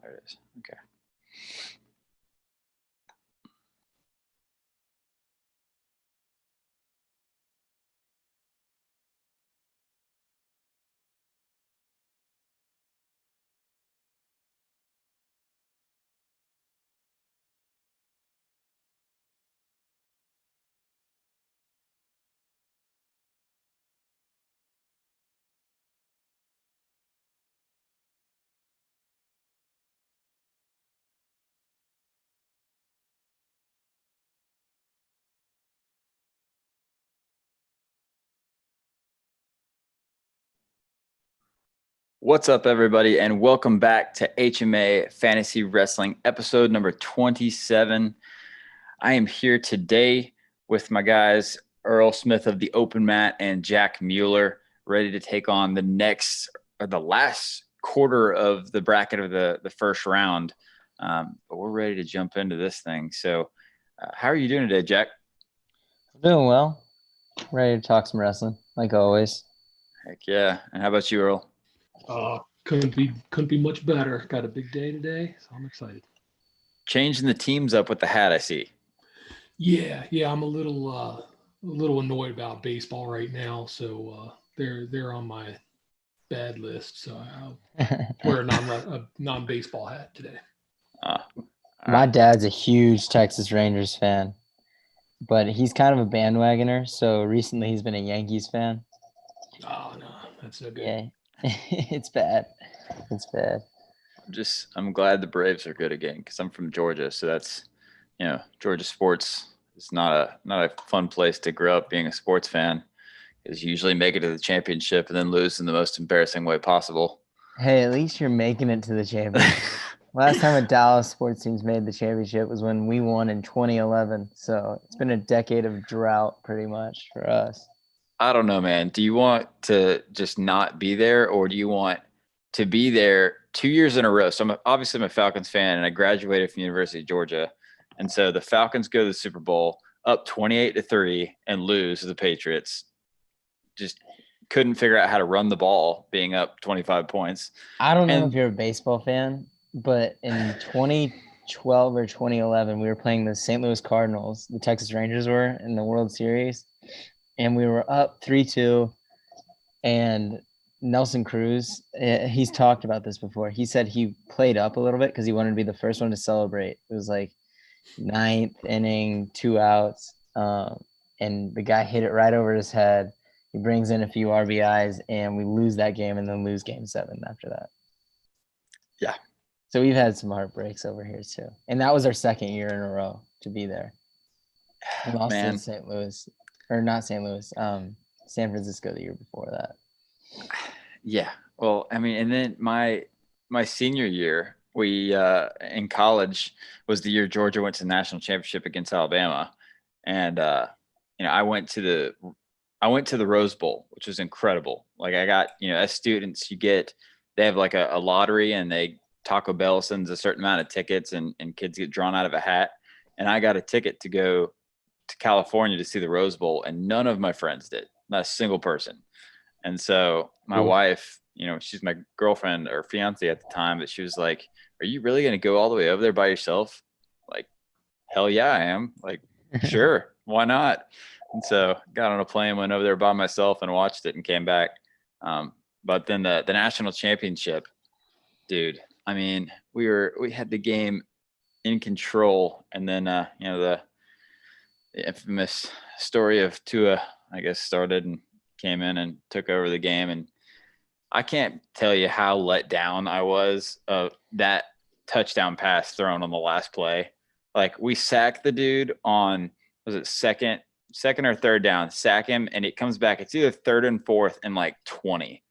There it is. Okay. What's up, everybody, and welcome back to HMA Fantasy Wrestling, episode number 27. I am here today with my guys, Earl Smith of the Open Mat and Jack Mueller, ready to take on the last quarter of the bracket of the first round. But we're ready to jump into this thing. So how are you doing today, Jack? I'm doing well. Ready to talk some wrestling, like always. Heck yeah. And how about you, Earl? Couldn't be much better. Got a big day today, so I'm excited. Changing the teams up with the hat, I see. Yeah. I'm a little annoyed about baseball right now, so they're on my bad list. So I'll wear a non-baseball hat today. My dad's a huge Texas Rangers fan, but he's kind of a bandwagoner. So recently he's been a Yankees fan. Oh no, that's no good. Yeah, it's bad. It's bad. I'm glad the Braves are good again because I'm from Georgia, so that's, Georgia sports is not a fun place to grow up being a sports fan. Is usually make it to the championship and then lose in the most embarrassing way possible. Hey, at least you're making it to the championship. Last time a Dallas sports team's made the championship was when we won in 2011. So it's been a decade of drought pretty much for us. I don't know, man. Do you want to just not be there, or do you want to be there 2 years in a row? So I'm a Falcons fan, and I graduated from the University of Georgia. And so the Falcons go to the Super Bowl up 28-3 and lose to the Patriots. Just couldn't figure out how to run the ball being up 25 points. I don't know if you're a baseball fan, but in 2012 or 2011, we were playing the St. Louis Cardinals. The Texas Rangers were in the World Series, and we were up 3-2. And Nelson Cruz, he's talked about this before. He said he played up a little bit because he wanted to be the first one to celebrate. It was like 9th inning, 2 outs, and the guy hit it right over his head. He brings in a few RBIs, and we lose that game and then lose game 7 after that. Yeah. So we've had some heartbreaks over here too. And that was our second year in a row to be there. We lost to St. Louis, or not St. Louis, San Francisco the year before that. Yeah. Well, I mean, and then my senior year, we in college was the year Georgia went to the national championship against Alabama. And I went to the Rose Bowl, which was incredible. Like I got, as students, they have like a lottery, and Taco Bell sends a certain amount of tickets, and kids get drawn out of a hat. And I got a ticket to go to California to see the Rose Bowl, and none of my friends did, not a single person. And so my wife, she's my girlfriend or fiance at the time, but she was like, "Are you really going to go all the way over there by yourself?" Like, hell yeah, I am. Like, sure, why not? And so got on a plane, went over there by myself and watched it and came back. But then the national championship, dude, I mean, we had the game in control. And then, the infamous story of Tua, I guess, started and came in and took over the game. And I can't tell you how let down I was of that touchdown pass thrown on the last play. Like, we sacked the dude on, was it second or third down, sack him, and it comes back. It's either third and fourth and like 20,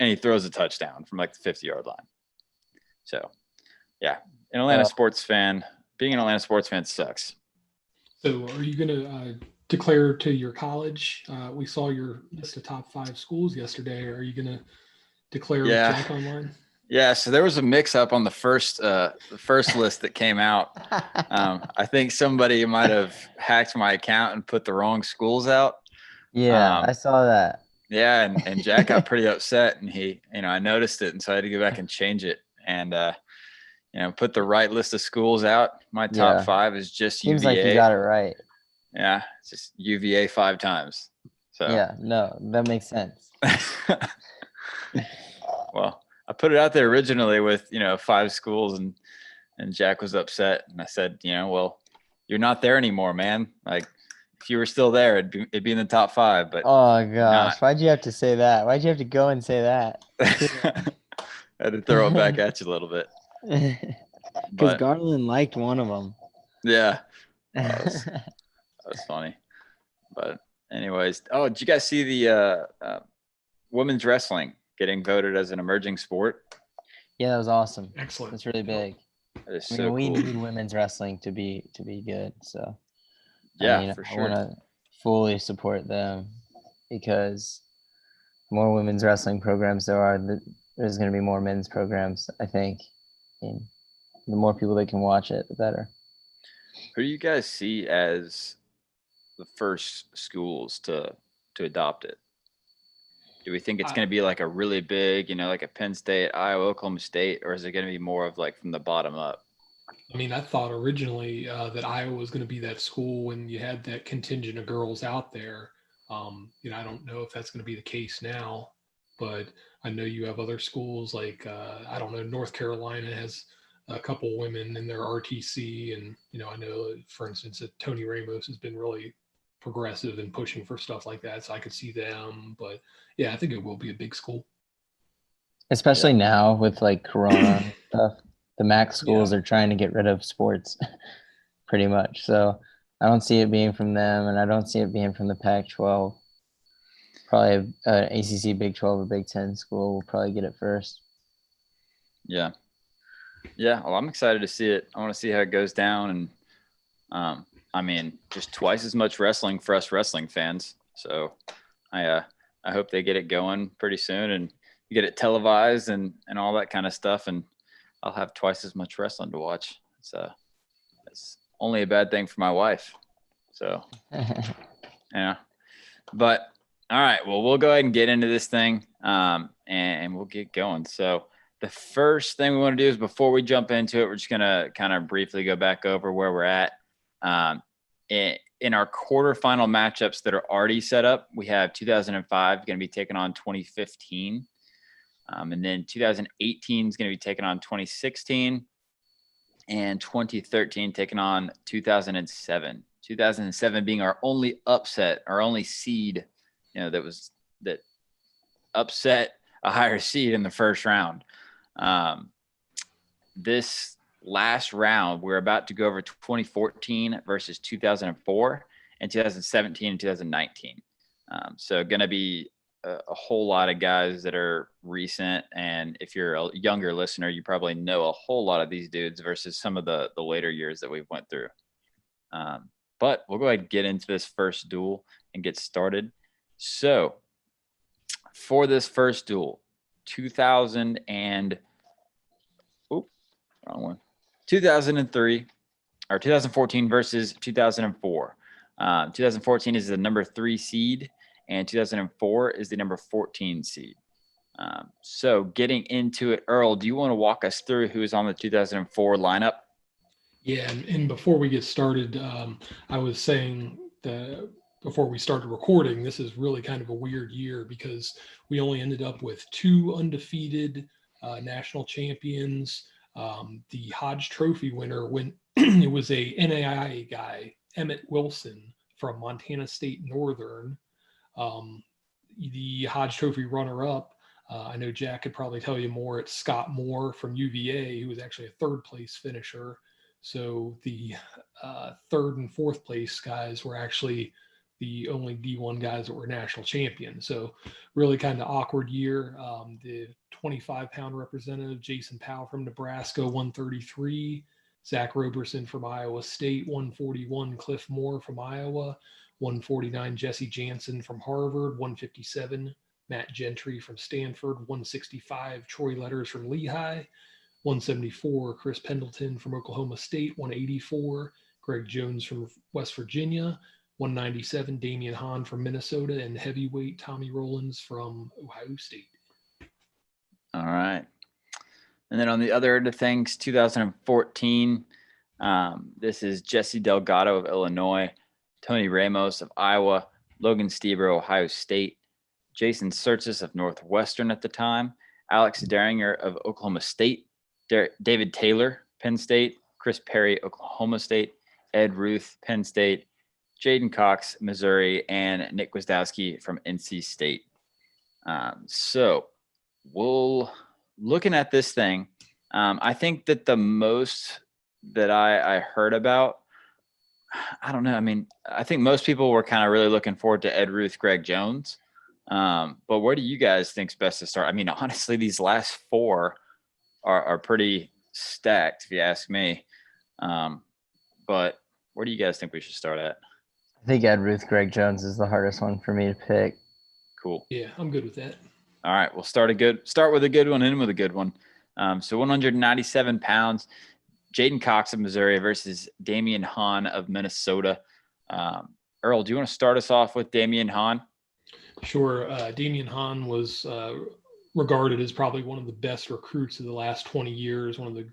and he throws a touchdown from like the 50-yard line. So, yeah, being an Atlanta sports fan sucks. So are you going to declare to your college? We saw your list of top 5 schools yesterday. Are you going to declare with Jack online? Yeah, so there was a mix-up on the first list that came out. I think somebody might have hacked my account and put the wrong schools out. Yeah, I saw that. Yeah, and Jack got pretty upset, and he, I noticed it, and so I had to go back and change it. And put the right list of schools out. My top Yeah. 5 is just Seems UVA. like you got it right. Yeah, it's just UVA 5 times. So Yeah, no, that makes sense. Well, I put it out there originally with 5 schools, and Jack was upset, and I said, well, you're not there anymore, man. Like, if you were still there, it'd be in the top 5. But Oh gosh, not. why'd you have to say that? Why'd you have to go and say that? I had to throw it back at you a little bit. Because Garland liked one of them. Yeah, that was funny. But anyways, did you guys see the women's wrestling getting voted as an emerging sport? Yeah, that was awesome. Excellent. That's really big. That is I mean, we cool. need women's wrestling to be good. So Yeah, for sure. I want to fully support them, because the more women's wrestling programs there are, there's going to be more men's programs, I think. And the more people that can watch it, the better. Who do you guys see as the first schools to adopt it? Do we think it's going to be like a really big, like a Penn State, Iowa, Oklahoma State, or is it going to be more of like from the bottom up? I mean, I thought originally that Iowa was going to be that school when you had that contingent of girls out there. I don't know if that's going to be the case now, but I know you have other schools like, I don't know, North Carolina has a couple women in their RTC. And, I know, for instance, that Tony Ramos has been really progressive and pushing for stuff like that. So I could see them. But yeah, I think it will be a big school. Especially now with like Corona and stuff. The MAC schools are trying to get rid of sports pretty much. So I don't see it being from them, and I don't see it being from the Pac-12. Probably ACC, Big 12, or Big 10 school will probably get it first. Yeah. Yeah. Well, I'm excited to see it. I want to see how it goes down. And I mean, just twice as much wrestling for us wrestling fans. So I hope they get it going pretty soon and get it televised and all that kind of stuff. And I'll have twice as much wrestling to watch. It's only a bad thing for my wife. So, yeah. But all right, well, we'll go ahead and get into this thing, and we'll get going. So the first thing we want to do is, before we jump into it, we're just going to kind of briefly go back over where we're at. In our quarterfinal matchups that are already set up, we have 2005 going to be taking on 2015. And then 2018 is going to be taking on 2016, and 2013 taking on 2007. 2007 being our only upset, our only seed, that upset a higher seed in the first round. This last round, we're about to go over 2014 versus 2004 and 2017 and 2019. So going to be a whole lot of guys that are recent. And if you're a younger listener, you probably know a whole lot of these dudes versus some of the later years that we've went through. But we'll go ahead and get into this first duel and get started. So for this first duel, 2003 or 2014 versus 2004. 2014 is the number 3 seed, and 2004 is the number 14 seed. So getting into it, Earl, do you want to walk us through who's on the 2004 lineup? Yeah, and before we get started, I was saying that before we started recording, this is really kind of a weird year because we only ended up with 2 undefeated national champions. The Hodge Trophy winner, when it was a NAIA guy, Emmett Wilson from Montana State Northern. The Hodge Trophy runner-up, I know Jack could probably tell you more, it's Scott Moore from UVA, who was actually a 3rd place finisher. So the 3rd and 4th place guys were actually the only D1 guys that were national champions. So really kind of awkward year. The 25-pound representative, Jason Powell from Nebraska, 133. Zach Roberson from Iowa State, 141. Cliff Moore from Iowa, 149. Jesse Jansen from Harvard, 157. Matt Gentry from Stanford, 165. Troy Letters from Lehigh, 174. Chris Pendleton from Oklahoma State, 184. Greg Jones from West Virginia, 197. Damian Hahn from Minnesota, and heavyweight Tommy Rollins from Ohio State. All right. And then on the other end of things, 2014, this is Jesse Delgado of Illinois, Tony Ramos of Iowa, Logan Stieber, Ohio State, Jason Surtis of Northwestern at the time, Alex Daringer of Oklahoma State, David Taylor, Penn State, Chris Perry, Oklahoma State, Ed Ruth, Penn State, Jaden Cox, Missouri, and Nick Gwiazdowski from NC State. So we'll looking at this thing. I think that the most that I heard about, I don't know. I mean, I think most people were kind of really looking forward to Ed Ruth, Greg Jones. But where do you guys think's best to start? I mean, honestly, these last four are pretty stacked, if you ask me. But where do you guys think we should start at? I think Ed Ruth, Greg Jones is the hardest one for me to pick. Cool. Yeah, I'm good with that. All right, we'll start with a good one, end with a good one. So 197 pounds, Jaden Cox of Missouri versus Damian Hahn of Minnesota. Earl, do you want to start us off with Damian Hahn? Sure. Damian Hahn was regarded as probably one of the best recruits of the last 20 years, one of the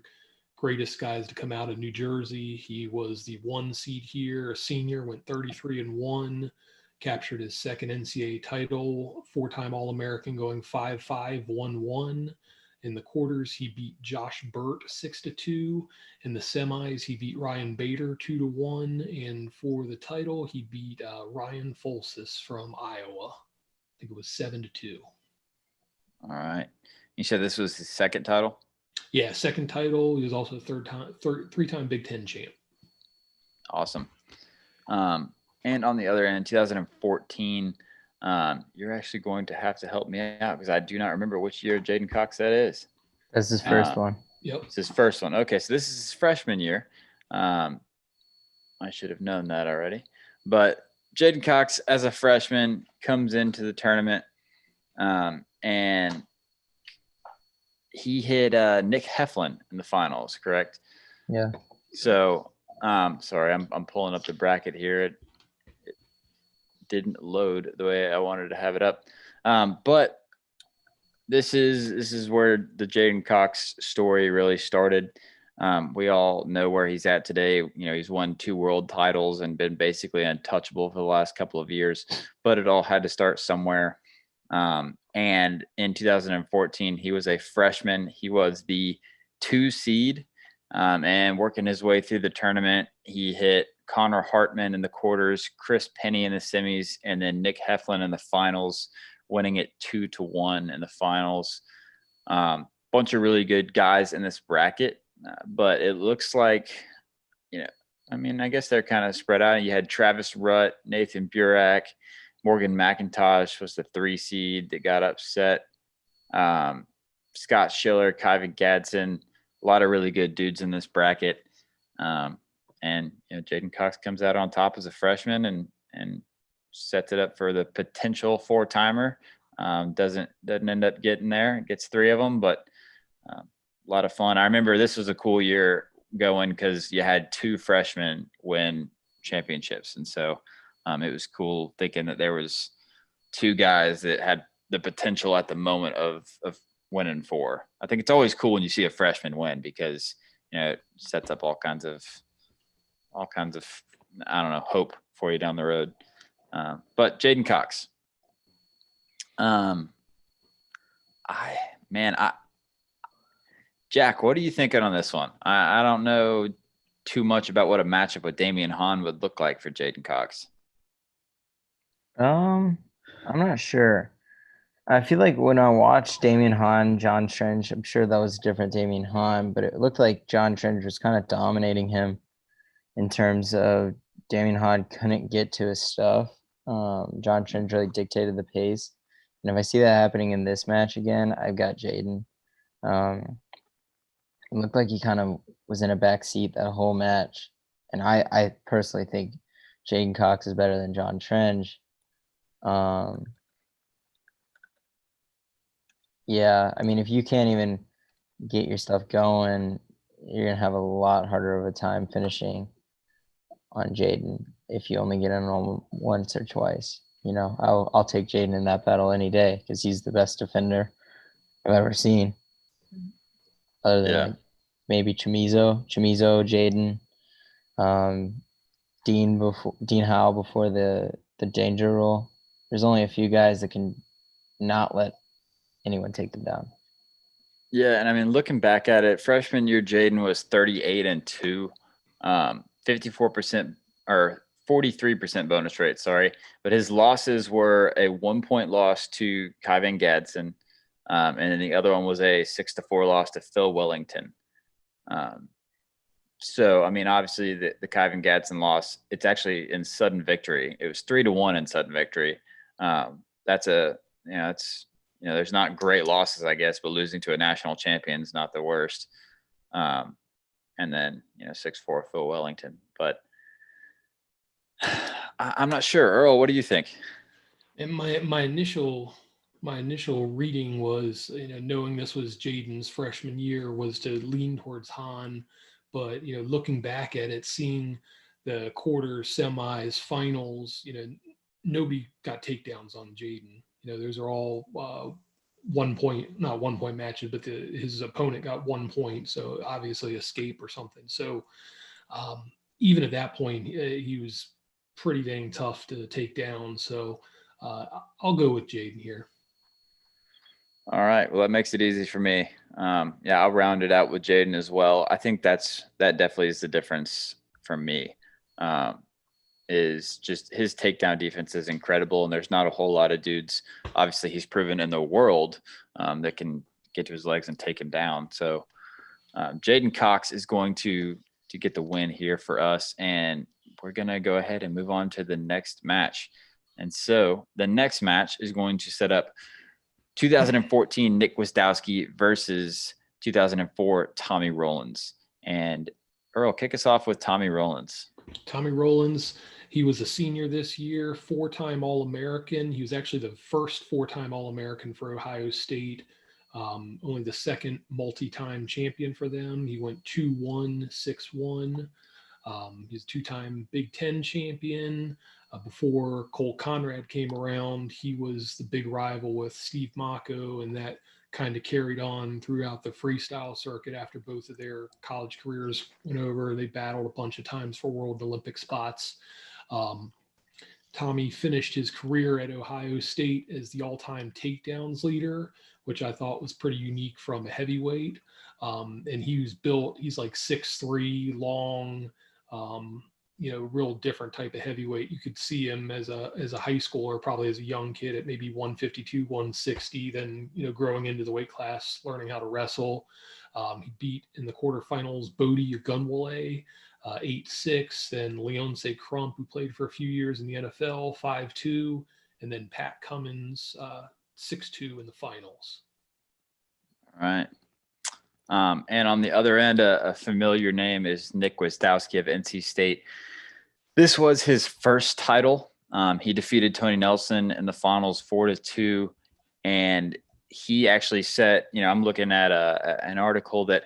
greatest guys to come out of New Jersey. He was the 1 seed here, a senior, went 33-1, captured his second NCAA title, 4-time All-American, going 5-5, 1-1. In the quarters, he beat Josh Burt 6-2. In the semis, he beat Ryan Bader 2-1. And for the title, he beat Ryan Folsis from Iowa. I think it was 7-2. All right. You said this was his second title? Yeah, second title. He was also a three-time Big Ten champ. Awesome. And on the other end, 2014, you're actually going to have to help me out because I do not remember which year Jaden Cox that is. That's his first one. Yep. It's his first one. Okay, so this is his freshman year. I should have known that already. But Jaden Cox, as a freshman, comes into the tournament, and he hit Nick Heflin in the finals, correct? Yeah. So, sorry, I'm pulling up the bracket here. It didn't load the way I wanted to have it up. But this is where the Jaden Cox story really started. We all know where he's at today. You know, he's won 2 world titles and been basically untouchable for the last couple of years, but it all had to start somewhere. And in 2014, he was a freshman. He was the 2 seed, and working his way through the tournament, he hit Connor Hartman in the quarters, Chris Penny in the semis, and then Nick Heflin in the finals, winning it 2-1 in the finals. Bunch of really good guys in this bracket, but it looks like, you know, I mean, I guess they're kind of spread out. You had Travis Rutt, Nathan Burak, Morgan McIntosh was the 3 seed that got upset. Scott Schiller, Kyvan Gadsden, a lot of really good dudes in this bracket. And you know, Jaden Cox comes out on top as a freshman and sets it up for the potential 4-timer. Doesn't end up getting there. Gets 3 of them, but a lot of fun. I remember this was a cool year going because you had 2 freshmen win championships, and so it was cool thinking that there was 2 guys that had the potential at the moment of winning 4. I think it's always cool when you see a freshman win because, you know, it sets up all kinds of I don't know, hope for you down the road. But Jaden Cox, Jack, what are you thinking on this one? I don't know too much about what a matchup with Damian Hahn would look like for Jaden Cox. I'm not sure. I feel like when I watched Damian Hahn, John Trench, I'm sure that was a different Damian Hahn, but it looked like John Trench was kind of dominating him in terms of Damian Hahn couldn't get to his stuff. John Trench really dictated the pace. And if I see that happening in this match again, I've got Jaden. It looked like he kind of was in a back seat that whole match. And I personally think Jaden Cox is better than John Trench. Yeah, I mean, if you can't even get your stuff going, you're going to have a lot harder of a time finishing on Jaden if you only get in on once or twice. You know, I'll take Jaden in that battle any day because he's the best defender I've ever seen. other than Yeah. like maybe Chamizo, Jaden, Dean Howe before the danger rule. There's only a few guys that can not let anyone take them down. Yeah, and I mean, looking back at it, freshman year Jaden was 38-2, 54% or 43% bonus rate. Sorry, but his losses were a 1-point loss to Kai Van Gadsden, and then the other one was a 6-4 loss to Phil Wellington. So I mean, obviously the Kai Van Gadsden loss, it's actually in sudden victory. It was 3-1 in sudden victory. That's there's not great losses, I guess, but losing to a national champion is not the worst. And then 6-4 Phil Wellington, but I'm not sure. Earl, what do you think? And my initial reading was, knowing this was Jaden's freshman year, was to lean towards Han, but looking back at it, seeing the quarters, semis, finals, nobody got takedowns on Jaden. Those are all not 1 point matches, but his opponent got 1 point, so obviously escape or something. So even at that point, he was pretty dang tough to take down. So I'll go with Jaden here. All right. Well, that makes it easy for me. I'll round it out with Jaden as well. I think that definitely is the difference for me. Is just his takedown defense is incredible, and there's not a whole lot of dudes. Obviously, he's proven in the world that can get to his legs and take him down. So Jaden Cox is going to get the win here for us, and we're gonna go ahead and move on to the next match. And so the next match is going to set up 2014 Nick Wisdowski versus 2004 Tommy Rollins. And Earl, kick us off with Tommy Rollins. Tommy Rollins, he was a senior this year, 4-time All-American. He was actually the first 4-time All-American for Ohio State, only the second multi-time champion for them. He went 2-1, 6-1. He's a 2-time Big Ten champion. Before Cole Conrad came around, he was the big rival with Steve Mocco, and that kind of carried on throughout the freestyle circuit after both of their college careers went over. They battled a bunch of times for World Olympic spots. Tommy finished his career at Ohio State as the all-time takedowns leader, which I thought was pretty unique from a heavyweight. And he's like 6'3", long, real different type of heavyweight. You could see him as a high schooler, probably as a young kid at maybe 152, 160, then, growing into the weight class, learning how to wrestle. He beat in the quarterfinals Bodie Ogunwole, 8-6, then Leonce Crump, who played for a few years in the NFL, 5-2, and then Pat Cummins, 6-2 in the finals. All right. And on the other end, a familiar name is Nick Wisdowski of NC State. This was his first title. He defeated Tony Nelson in the finals 4-2, and he actually set. I'm looking at an article that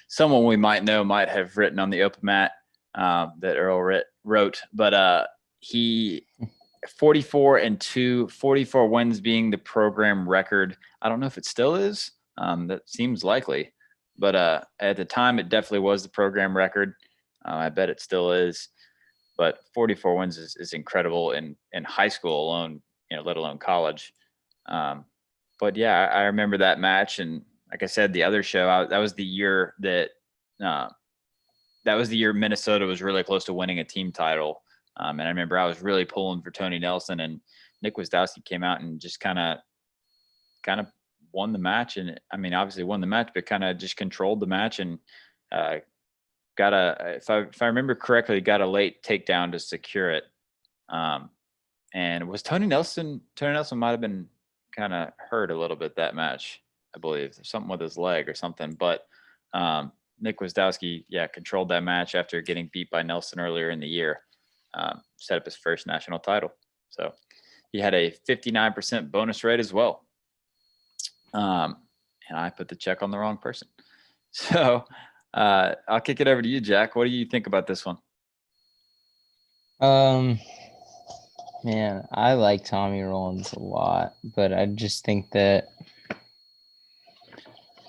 someone we might know might have written on the open mat that Earl wrote, but he 44-2, 44 wins being the program record. I don't know if it still is. That seems likely. But at the time, it definitely was the program record. I bet it still is. But 44 wins is incredible in high school alone, let alone college. But yeah, I remember that match. And like I said, the other show, that was the year that Minnesota was really close to winning a team title. And I remember I was really pulling for Tony Nelson, and Nick Wisdowski came out and just kind of won the match. And I mean, obviously won the match, but kind of just controlled the match and if I remember correctly, got a late takedown to secure it. And was Tony Nelson might have been kind of hurt a little bit that match, I believe. Something with his leg or something. But Nick Wisdowski, controlled that match after getting beat by Nelson earlier in the year. Set up his first national title. So he had a 59% bonus rate as well. And I put the check on the wrong person. So I'll kick it over to you, Jack. What do you think about this one? Man, I like Tommy Rollins a lot, but I just think that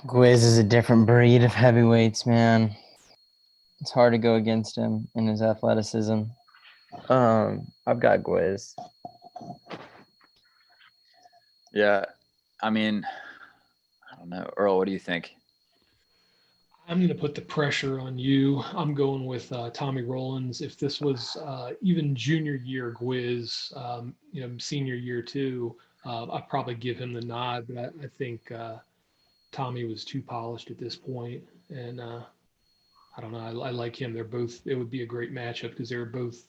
Gwiz is a different breed of heavyweights, man. It's hard to go against him in his athleticism. I've got Gwiz. Yeah, I mean, I don't know, Earl. What do you think? I'm going to put the pressure on you. I'm going with Tommy Rollins. If this was even junior year Gwiz, senior year too, I'd probably give him the nod. But I think Tommy was too polished at this point, and I don't know. I like him. They're both. It would be a great matchup because they're both,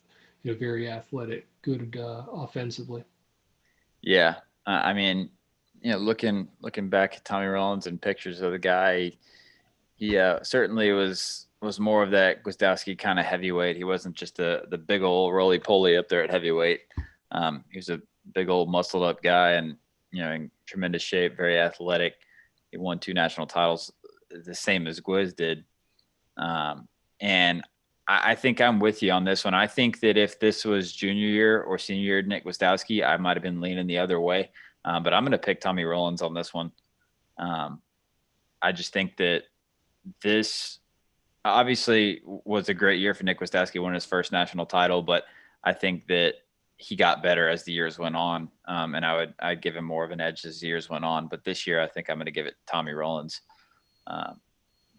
very athletic, good offensively. Yeah, I mean, looking back at Tommy Rollins and pictures of the guy, he certainly was more of that Gwizdowski kind of heavyweight. He wasn't just the big old roly poly up there at heavyweight. He was a big old muscled up guy, and in tremendous shape, very athletic. He won 2 national titles, the same as Gwiz did. And I think I'm with you on this one. I think that if this was junior year or senior year Nick Gwizdowski, I might have been leaning the other way. But I'm going to pick Tommy Rollins on this one. I just think that this obviously was a great year for Nick Gwizdowski, won his first national title, but I think that he got better as the years went on. And I'd give him more of an edge as the years went on. But this year, I think I'm going to give it Tommy Rollins.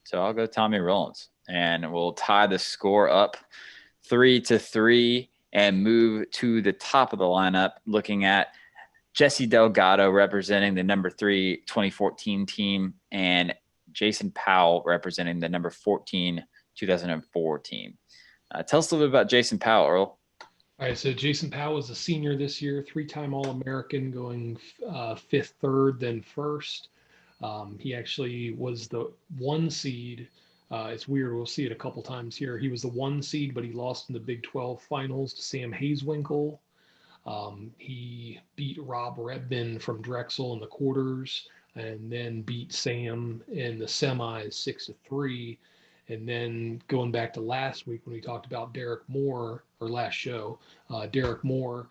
So I'll go Tommy Rollins, and we'll tie the score up 3-3 and move to the top of the lineup, looking at Jesse Delgado representing the number 3 2014 team, and Jason Powell representing the number 14 2004 team. Tell us a little bit about Jason Powell, Earl. All right, so Jason Powell was a senior this year, 3-time All-American, going fifth, third, then first. He actually was the 1 seed. It's weird. We'll see it a couple times here. He was the 1 seed, but he lost in the Big 12 finals to Sam Hazewinkle. He beat Rob Rebben from Drexel in the quarters, and then beat Sam in the semis 6-3. And then going back to last week when we talked about Derek Moore, or last show, Derek Moore,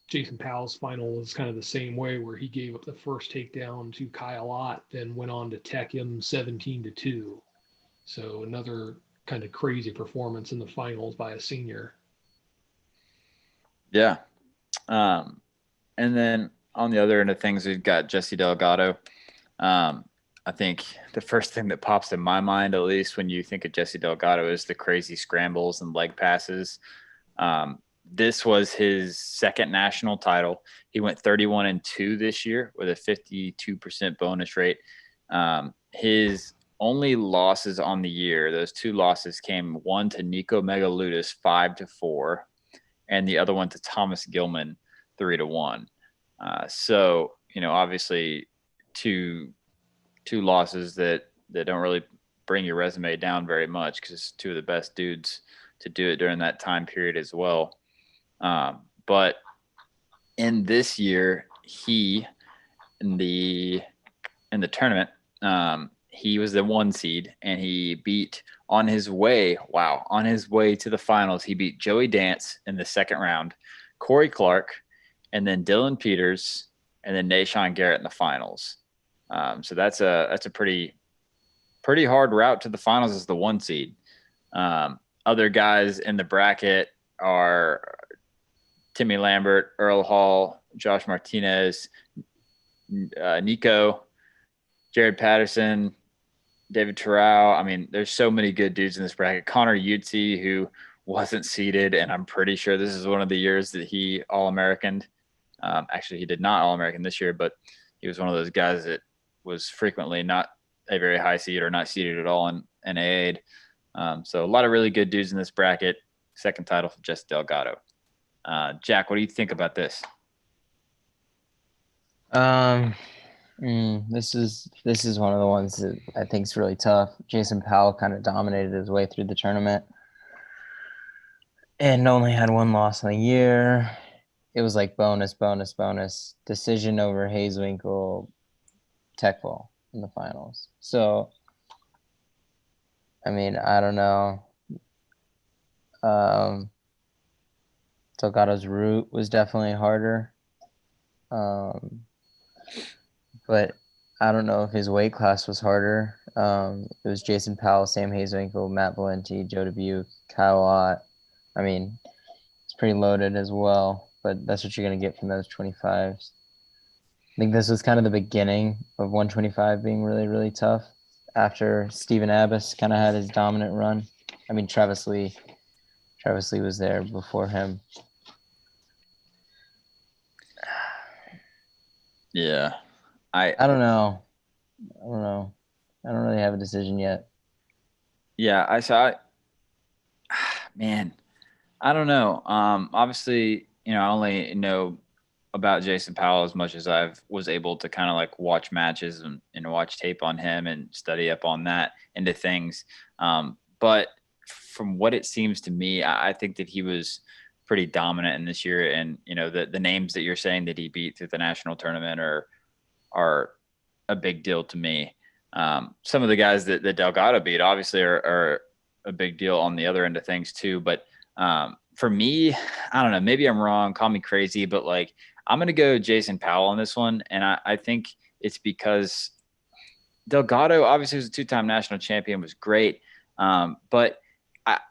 Jason Powell's final was kind of the same way, where he gave up the first takedown to Kyle Ott, then went on to tech him 17-2. So another kind of crazy performance in the finals by a senior. Yeah. And then on the other end of things, we've got Jesse Delgado. I think the first thing that pops in my mind, at least when you think of Jesse Delgado, is the crazy scrambles and leg passes. This was his second national title. He went 31-2 this year with a 52% bonus rate. His only losses on the year, those 2 losses came, one to Nico Megaludis 5-4, and the other one to Thomas Gilman 3-1. So, obviously two losses that don't really bring your resume down very much, because it's 2 of the best dudes to do it during that time period as well. But in this year, he in the tournament, he was the 1 seed, and he beat on his way to the finals. He beat Joey Dance in the second round, Corey Clark, and then Dylan Peters, and then Nashawn Garrett in the finals. So that's a pretty hard route to the finals as the 1 seed. Other guys in the bracket are Timmy Lambert, Earl Hall, Josh Martinez, Nico, Jared Patterson, David Terrell. I mean, there's so many good dudes in this bracket. Connor Utsi, who wasn't seeded, and I'm pretty sure this is one of the years that he All-Americaned. Actually, he did not All-American this year, but he was one of those guys that was frequently not a very high seed or not seeded at all in NAA'd. So a lot of really good dudes in this bracket. Second title for Jesse Delgado. Jack, what do you think about this? This is one of the ones that I think is really tough. Jason Powell kind of dominated his way through the tournament and only had 1 loss in the year. It was like bonus decision over Hazewinkle, tech ball in the finals. So, I mean, I don't know. Delgado's route was definitely harder. But I don't know if his weight class was harder. It was Jason Powell, Sam Hazewinkel, Matt Valenti, Joe Dubuque, Kyle Ott. I mean, it's pretty loaded as well, but that's what you're going to get from those 25s. I think this was kind of the beginning of 125 being really, really tough after Stephen Abbas kind of had his dominant run. I mean, Travis Lee was there before him. Yeah. I don't know. I don't really have a decision yet. Yeah, I saw it. Man, I don't know. Obviously, I only know about Jason Powell as much as I was able to kind of like watch matches and watch tape on him and study up on that into things. But from what it seems to me, I think that he was pretty dominant in this year. And, the names that you're saying that he beat through the national tournament are a big deal to me. Some of the guys that Delgado beat obviously are a big deal on the other end of things too. But for me, I don't know, maybe I'm wrong, call me crazy, but like, I'm going to go Jason Powell on this one. And I think it's because Delgado obviously was a 2-time national champion, was great. But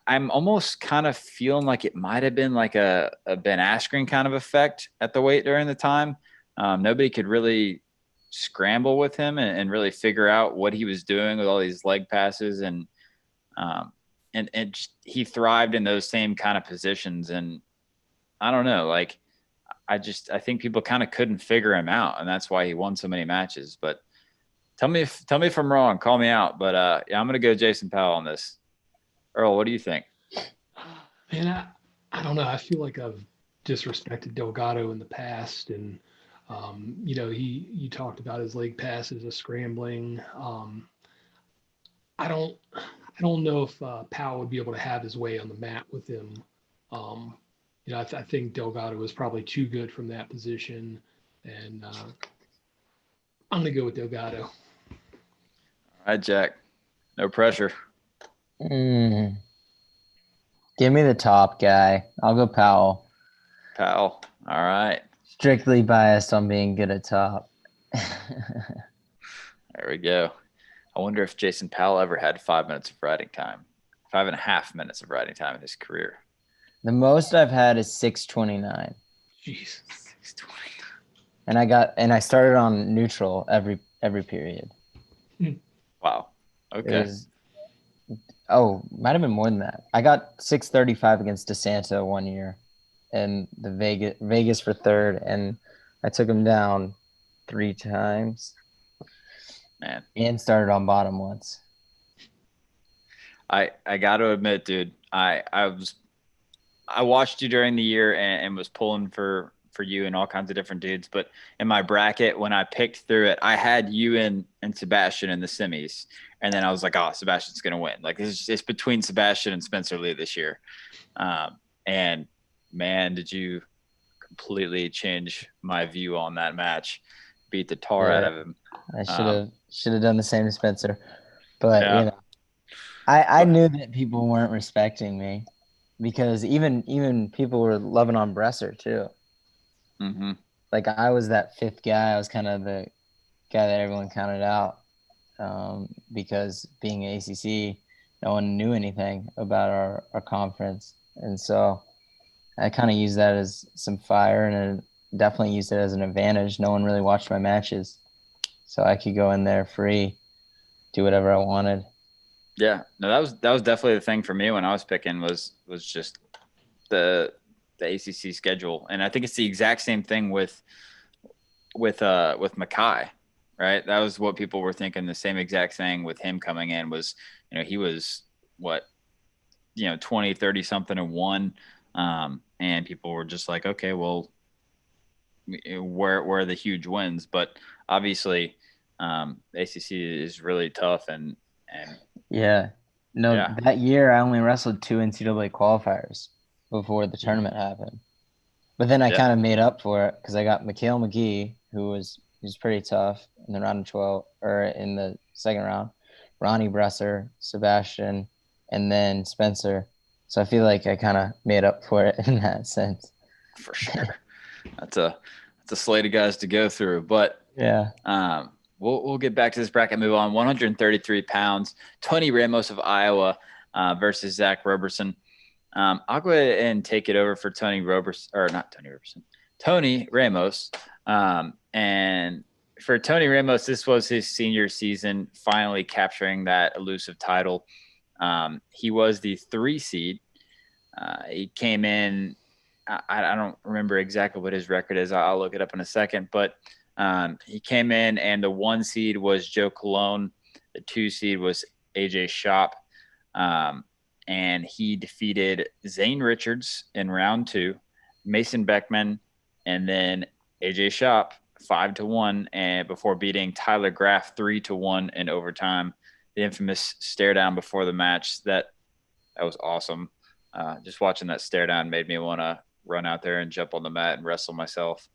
I'm almost kind of feeling like it might've been like a Ben Askren kind of effect at the weight during the time. Nobody could really scramble with him and really figure out what he was doing with all these leg passes. And he thrived in those same kind of positions. And I don't know, like, I think people kind of couldn't figure him out, and that's why he won so many matches. But tell me if I'm wrong, call me out. But yeah, I'm going to go Jason Powell on this. Earl, what do you think? Man, I don't know. I feel like I've disrespected Delgado in the past, and you talked about his leg passes, his scrambling. I don't know if Powell would be able to have his way on the mat with him. I think Delgado was probably too good from that position, and I'm going to go with Delgado. All right, Jack. No pressure. Give me the top guy. I'll go Powell. Powell. All right. Strictly biased on being good at top. There we go. I wonder if Jason Powell ever had 5 minutes of riding time, 5.5 minutes of riding time in his career. The most I've had is 6:29. Jeez. 6:29. And I started on neutral every period. Wow. Okay. Might have been more than that. I got 6:35 against DeSanto one year, and the Vegas for third, and I took him down 3 times. Man. And started on bottom once. I got to admit, dude, I watched you during the year and was pulling for you and all kinds of different dudes. But in my bracket, when I picked through it, I had you and Sebastian in the semis. And then I was like, oh, Sebastian's going to win. Like, it's between Sebastian and Spencer Lee this year. And man, did you completely change my view on that match. Beat the tar out of him. I should have done the same to Spencer. But, I knew that people weren't respecting me. Because even people were loving on Bresser too. Mm-hmm. Like I was that fifth guy. I was kind of the guy that everyone counted out because being ACC, no one knew anything about our conference, and so I kind of used that as some fire, and I definitely used it as an advantage. No one really watched my matches, so I could go in there free, do whatever I wanted. Yeah, no, that was definitely the thing for me when I was picking was just the ACC schedule, and I think it's the exact same thing with Mackay, right? That was what people were thinking. The same exact thing with him coming in was, he was 20, 30 something and one, and people were just like, okay, well, where are the huge wins? But obviously, ACC is really tough and. That year I only wrestled 2 NCAA qualifiers before the tournament happened. But then I kind of made up for it because I got Mikhail McGee, who was pretty tough in the round of 12 or in the second round, Ronnie Bresser, Sebastian, and then Spencer. So I feel like I kind of made up for it in that sense. For sure. That's a slate of guys to go through, but yeah. we'll get back to this bracket. Move on. 133 pounds. Tony Ramos of Iowa versus Zach Roberson. I'll go ahead and take it over for Tony Ramos. And for Tony Ramos, this was his senior season, finally capturing that elusive title. He was the 3 seed. He came in. I don't remember exactly what his record is. I'll look it up in a second. But he came in, and the 1 seed was Joe Colon. The 2 seed was AJ Shop. And he defeated Zane Richards in round 2, Mason Beckman, and then AJ Shop 5-1, and before beating Tyler Graff 3-1 in overtime. The infamous stare down before the match. That was awesome. Just watching that stare down made me want to run out there and jump on the mat and wrestle myself.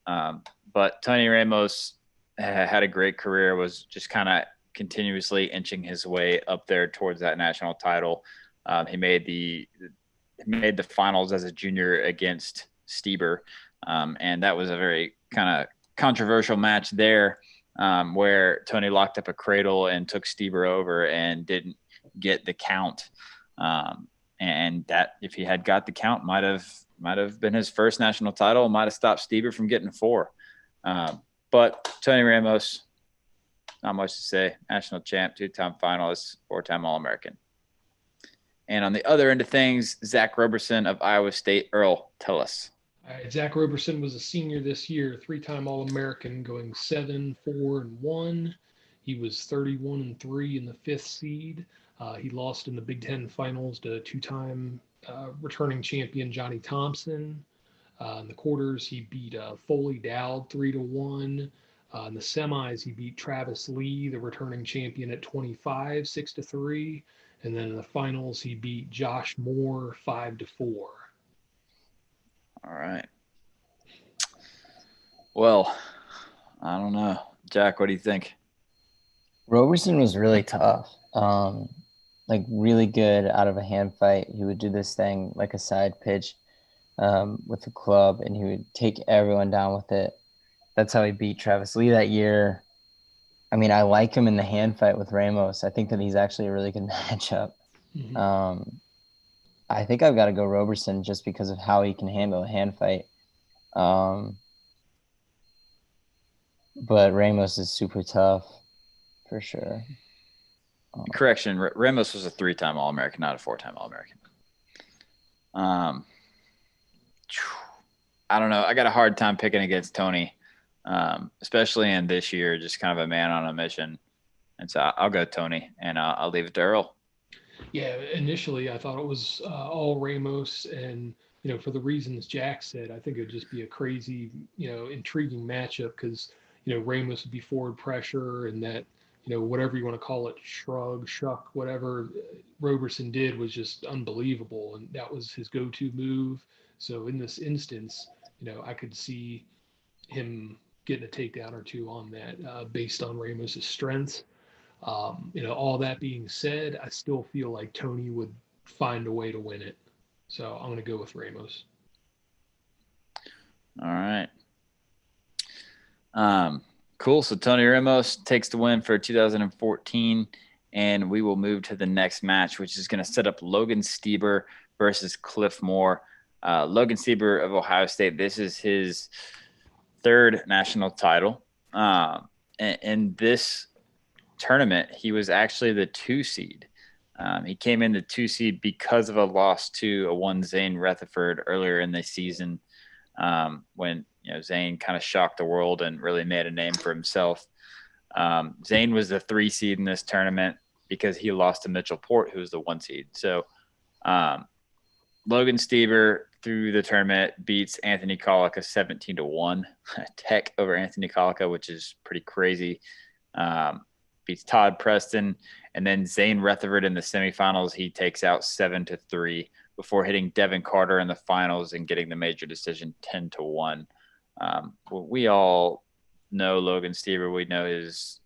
But Tony Ramos had a great career, was just kind of continuously inching his way up there towards that national title. He made the finals as a junior against Stieber, and that was a very kind of controversial match there, where Tony locked up a cradle and took Stieber over and didn't get the count. And that, if he had got the count, might have been his first national title, might have stopped Stieber from getting 4. But Tony Ramos, not much to say. National champ, 2-time finalist, 4-time All-American. And on the other end of things, Zach Roberson of Iowa State. Earl, tell us. All right, Zach Roberson was a senior this year, 3-time All-American, going 7-4-1. He was 31-3 in the 5th seed. He lost in the Big Ten finals to 2-time returning champion Johnny Thompson. In the quarters, he beat Foley Dowd 3-1. In the semis, he beat Travis Lee, the returning champion, at 25, 6-3. And then in the finals, he beat Josh Moore 5-4. All right. Well, I don't know. Jack, what do you think? Roberson was really tough. Really good out of a hand fight. He would do this thing like a side pitch with the club, and he would take everyone down with it. That's how he beat Travis Lee that year. I mean, I like him in the hand fight with Ramos. I think that he's actually a really good matchup. Mm-hmm. I think I've got to go Roberson just because of how he can handle a hand fight. But Ramos is super tough for sure. Correction, Ramos was a 3-time All-American, not a 4-time All-American. I don't know. I got a hard time picking against Tony, especially in this year, just kind of a man on a mission. And so I'll go Tony, and I'll leave it to Earl. Yeah, initially I thought it was all Ramos, and for the reasons Jack said, I think it would just be a crazy, intriguing matchup because Ramos would be forward pressure, and that whatever you want to call it, shuck, whatever Roberson did was just unbelievable, and that was his go-to move. So in this instance, I could see him getting a takedown or 2 on that based on Ramos's strengths. All that being said, I still feel like Tony would find a way to win it. So I'm going to go with Ramos. All right. Cool. So Tony Ramos takes the win for 2014, and we will move to the next match, which is going to set up Logan Stieber versus Cliff Moore. Logan Stieber of Ohio State, this is his 3rd national title. In this tournament, he was actually the 2 seed. He came in the 2 seed because of a loss to a 1 Zane Rutherford earlier in the season, when Zane kind of shocked the world and really made a name for himself. Zane was the 3 seed in this tournament because he lost to Mitchell Port, who was the 1 seed. So Logan Stieber through the tournament beats Anthony Colica 17-1, tech over Anthony Colica, which is pretty crazy. Beats Todd Preston, and then Zane Rutherford in the semifinals. He takes out 7-3 before hitting Devin Carter in the finals and getting the major decision 10-1. We all know Logan Stieber. We know his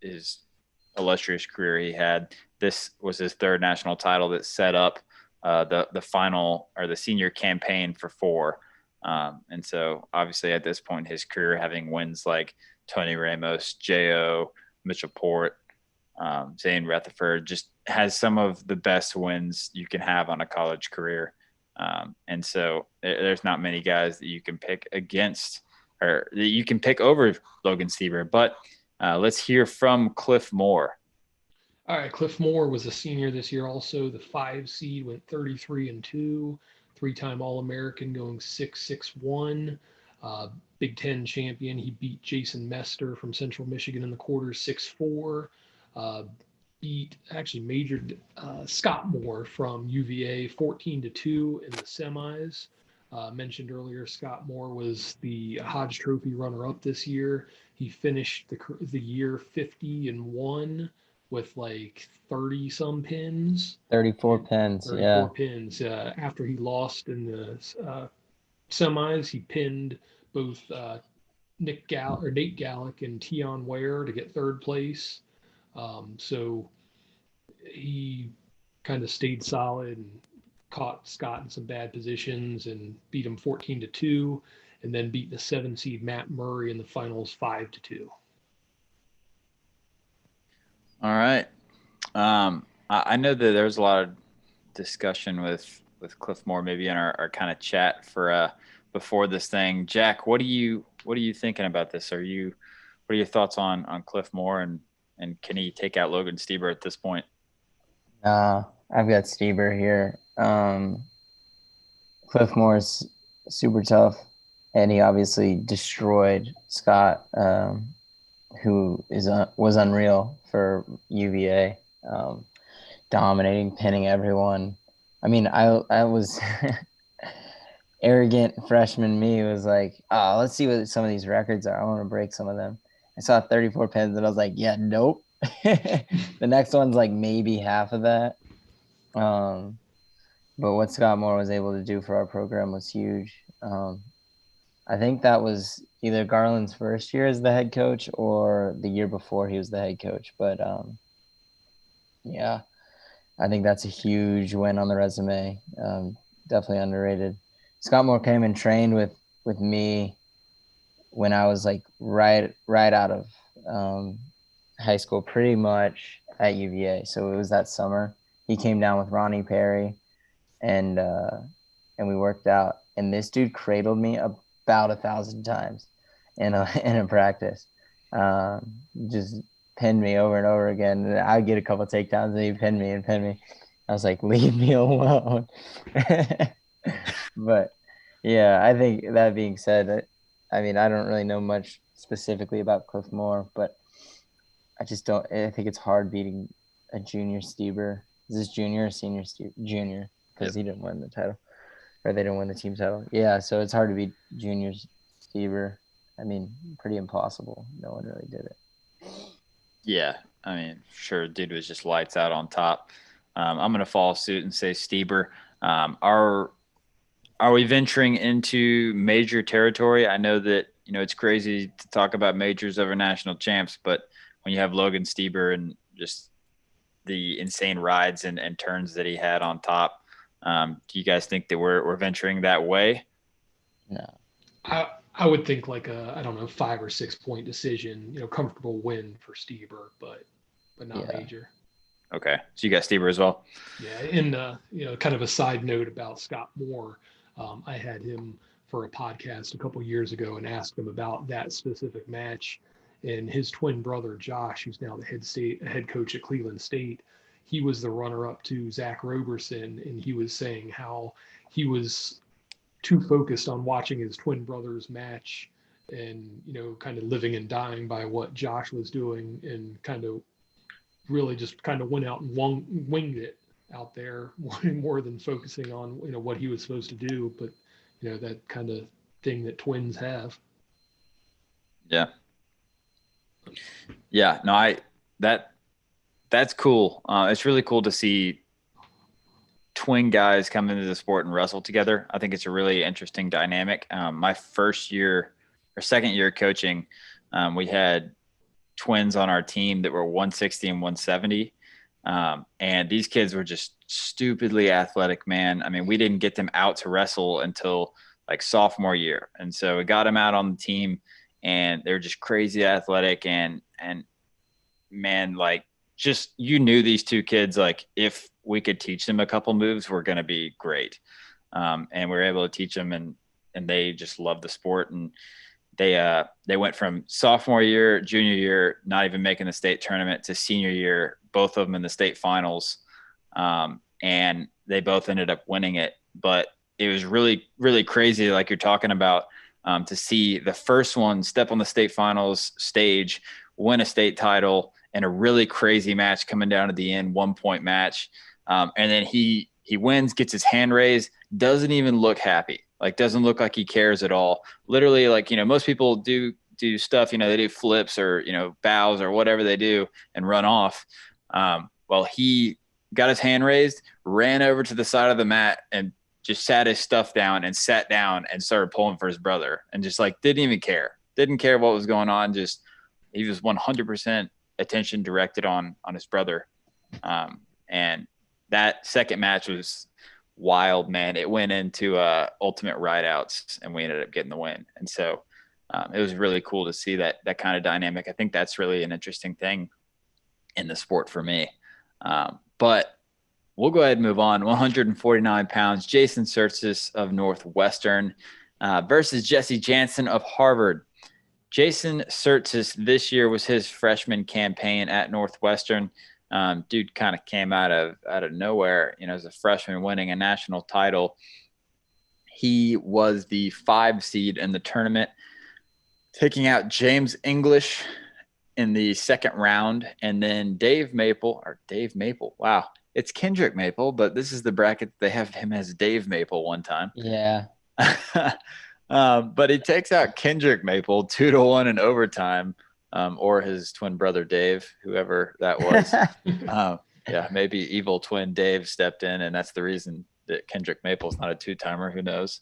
illustrious career he had. This was his 3rd national title that set up the final or the senior campaign for 4. And so obviously at this point in his career, having wins like Tony Ramos, J.O., Mitchell Port, Zane Rutherford, just has some of the best wins you can have on a college career. And so there's not many guys that you can pick against or that you can pick over Logan Stieber. But let's hear from Cliff Moore. All right, Cliff Moore was a senior this year also. The 5 seed went 33-2, 3-time All-American going 6-6-1. Big Ten champion. He beat Jason Mester from Central Michigan in the quarters 6-4. Majored Scott Moore from UVA 14-2 in the semis. Mentioned earlier, Scott Moore was the Hodge Trophy runner-up this year. He finished the year 50-1 with like 30 some pins. 34 pins. 34 pins. After he lost in the semis, he pinned both Nate Gallick and Tion Ware to get third place. So he kind of stayed solid and caught Scott in some bad positions and beat him 14-2, and then beat the 7 seed Matt Murray in the finals 5-2. All right. I know that there's a lot of discussion with Cliff Moore, maybe in our kind of chat for before this thing. Jack, what are you thinking about this? What are your thoughts on Cliff Moore and can he take out Logan Stieber at this point? I've got Stieber here. Cliff Moore's super tough, and he obviously destroyed Scott, who was unreal for UVA, dominating, pinning everyone. I mean, I was arrogant freshman me was like, let's see what some of these records are. I want to break some of them. I saw 34 pins, and I was like, yeah, nope. The next one's like maybe half of that. But what Scott Moore was able to do for our program was huge. I think that was either Garland's first year as the head coach or the year before he was the head coach. But yeah, I think that's a huge win on the resume. Definitely underrated. Scott Moore came and trained with me when I was like right out of high school, pretty much at UVA. So it was that summer. He came down with Ronnie Perry, and we worked out. And this dude cradled me about 1,000 times in a practice. Just pinned me over and over again. And I'd get a couple of takedowns, and he'd pin me. I was like, leave me alone. But yeah, I think that being said, I mean, I don't really know much specifically about Cliff Moore, but I think it's hard beating a junior Stieber. Is this junior or senior Stieber? Junior, because He didn't win the title, or they didn't win the team title. Yeah, so it's hard to beat junior Stieber. I mean, pretty impossible. No one really did it. Yeah, I mean, sure, dude was just lights out on top. I'm going to follow suit and say Stieber. Are we venturing into major territory? I know that, it's crazy to talk about majors over national champs, but when you have Logan Stieber and just the insane rides and turns that he had on top, do you guys think that we're venturing that way? No. I would think like a 5 or 6 point decision, comfortable win for Stieber, but not major. Okay, so you got Stieber as well. Yeah, and kind of a side note about Scott Moore, I had him for a podcast a couple years ago and asked him about that specific match. And his twin brother Josh, who's now the head coach at Cleveland State, he was the runner-up to Zach Roberson, and he was saying how he was too focused on watching his twin brother's match and kind of living and dying by what Josh was doing, and kind of really just kind of went out and winged it out there more than focusing on what he was supposed to do. But that kind of thing that twins have. Yeah, no, that's cool. It's really cool to see twin guys come into the sport and wrestle together. I think it's a really interesting dynamic. My first year or second year coaching, we had twins on our team that were 160 and 170. And these kids were just stupidly athletic, man. I mean, we didn't get them out to wrestle until like sophomore year. And so we got them out on the team, and they're just crazy athletic. And man, like just you knew these two kids, like if we could teach them a couple moves, we're going to be great. And we were able to teach them, and they just love the sport. And they went from sophomore year, junior year, not even making the state tournament, to senior year, both of them in the state finals. And they both ended up winning it. But it was really, really crazy, like you're talking about, to see the first one step on the state finals stage, win a state title, and a really crazy match coming down to the end, 1-point match. And then he wins, gets his hand raised, doesn't even look happy, like doesn't look like he cares at all. Literally, like, most people do stuff, they do flips or, bows or whatever they do and run off. Well, he got his hand raised, ran over to the side of the mat and just sat his stuff down and sat down and started pulling for his brother, and just like didn't care what was going on. Just he was 100% attention directed on his brother. And that second match was wild, man. It went into ultimate rideouts, and we ended up getting the win. And so it was really cool to see that kind of dynamic. I think that's really an interesting thing in the sport for me. But we'll go ahead and move on. 149 pounds, Jason Surtis of Northwestern versus Jesse Jansen of Harvard. Jason Surtis this year was his freshman campaign at Northwestern. Dude kind of came out of nowhere, as a freshman, winning a national title. He was the 5 seed in the tournament, taking out James English in the second round, and then Dave Maple. Wow. It's Kendrick Maple, but this is the bracket. They have him as Dave Maple one time. Yeah. But he takes out Kendrick Maple 2-1 in overtime, or his twin brother Dave, whoever that was. Yeah, maybe evil twin Dave stepped in, and that's the reason that Kendrick Maple's not a 2-timer. Who knows?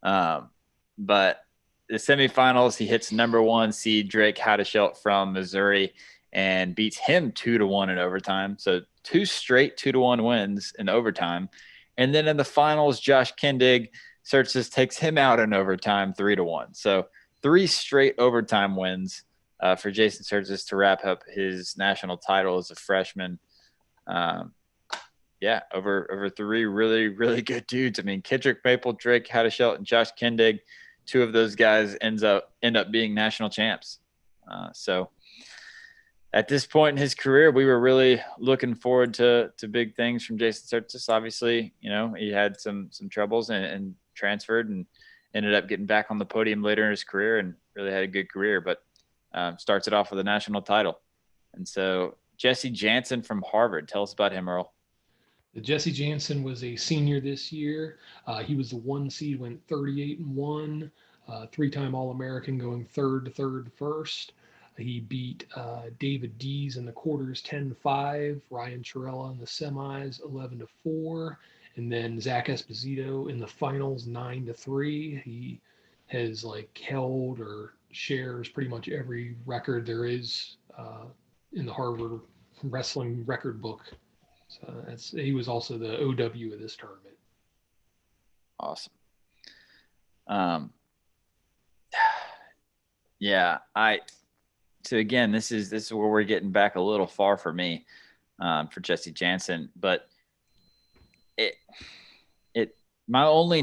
But the semifinals, he hits number 1 seed Drake Hadeshelt from Missouri and beats him 2-1 in overtime. So 2 straight 2-1 wins in overtime. And then in the finals, Josh Kindig, Surtis takes him out in overtime 3-1. So 3 straight overtime wins for Jason Surtis to wrap up his national title as a freshman. Over 3 really, really good dudes. I mean, Kendrick Maple, Drake Hadeshelt, and Josh Kindig, 2 of those guys end up being national champs. So at this point in his career, we were really looking forward to big things from Jason Surtis. Obviously, he had some troubles and transferred and ended up getting back on the podium later in his career and really had a good career, but starts it off with a national title. And so Jesse Jansen from Harvard, tell us about him, Earl. Jesse Jansen was a senior this year. He was the 1 seed, went 38-1, 3-time All-American, going third to first. He beat David Dees in the quarters 10-5, Ryan Chirella in the semis 11-4, and then Zach Esposito in the finals 9-3. He has held or shares pretty much every record there is in the Harvard wrestling record book. So he was also the OW of this tournament. Awesome. So again, this is where we're getting back a little far for me, for Jesse Jansen, but my only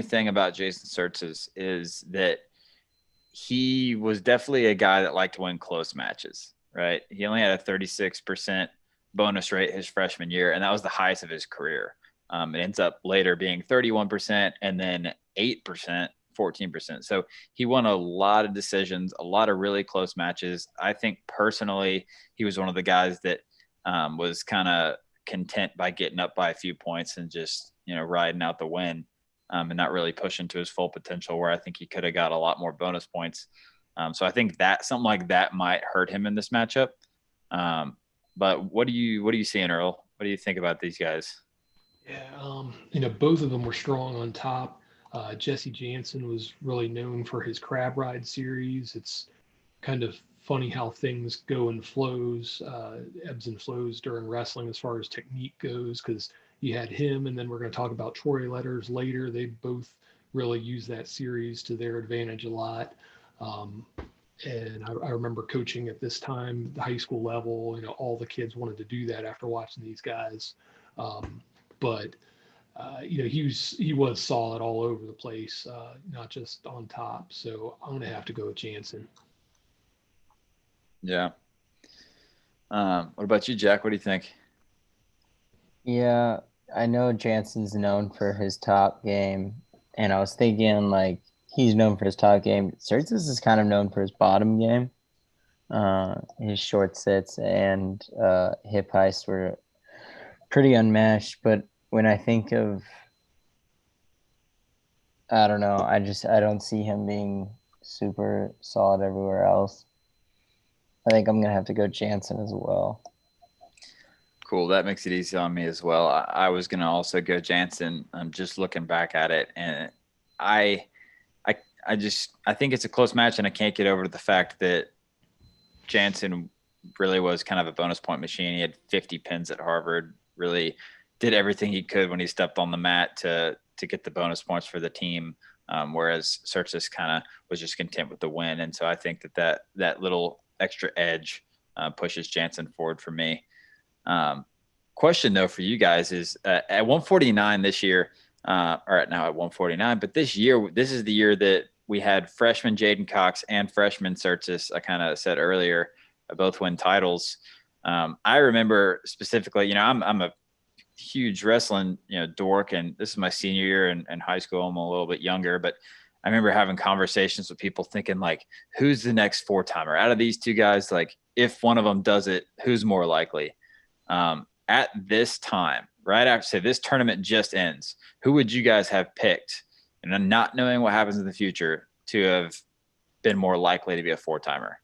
thing about Jason Surtis is that he was definitely a guy that liked to win close matches, right? He only had a 36% bonus rate his freshman year, and that was the highest of his career. It ends up later being 31% and then 8%, 14%. So he won a lot of decisions, a lot of really close matches. I think personally, he was one of the guys that was kind of content by getting up by a few points and just, riding out the win, and not really pushing to his full potential, where I think he could have got a lot more bonus points. So I think that something like that might hurt him in this matchup. But what do you see in Earl? What do you think about these guys? Yeah, both of them were strong on top. Jesse Jansen was really known for his crab ride series. It's kind of funny how things go in flows, ebbs and flows during wrestling as far as technique goes, because you had him, and then we're going to talk about Troy Letters later. They both really use that series to their advantage a lot. And I remember coaching at this time, the high school level, all the kids wanted to do that after watching these guys. But he was solid all over the place, not just on top. So I'm going to have to go with Jansen. Yeah. What about you, Jack? What do you think? Yeah, I know Jansen's known for his top game, and I was thinking like he's known for his top game. Sertzes is kind of known for his bottom game. His short sits and hip heists were pretty unmatched. But when I think of, I don't know, I don't see him being super solid everywhere else. I think I'm gonna have to go Jansen as well. Cool. That makes it easy on me as well. I was going to also go Jansen. I'm just looking back at it, and I think it's a close match, and I can't get over the fact that Jansen really was kind of a bonus point machine. He had 50 pins at Harvard, really did everything he could when he stepped on the mat to get the bonus points for the team. Whereas Sertzes kind of was just content with the win. And so I think that little extra edge pushes Jansen forward for me. Question though for you guys is at 149 this year, or now at 149, but this is the year that we had freshman Jaden Cox and freshman Sertzes. I kind of said earlier, both win titles. I remember specifically, I'm a huge wrestling, dork, and this is my senior year in high school. I'm a little bit younger, but I remember having conversations with people thinking like, who's the next 4-timer out of these two guys? Like if one of them does it, who's more likely? At this time, right after say this tournament just ends, who would you guys have picked, and not knowing what happens in the future, to have been more likely to be a 4-timer?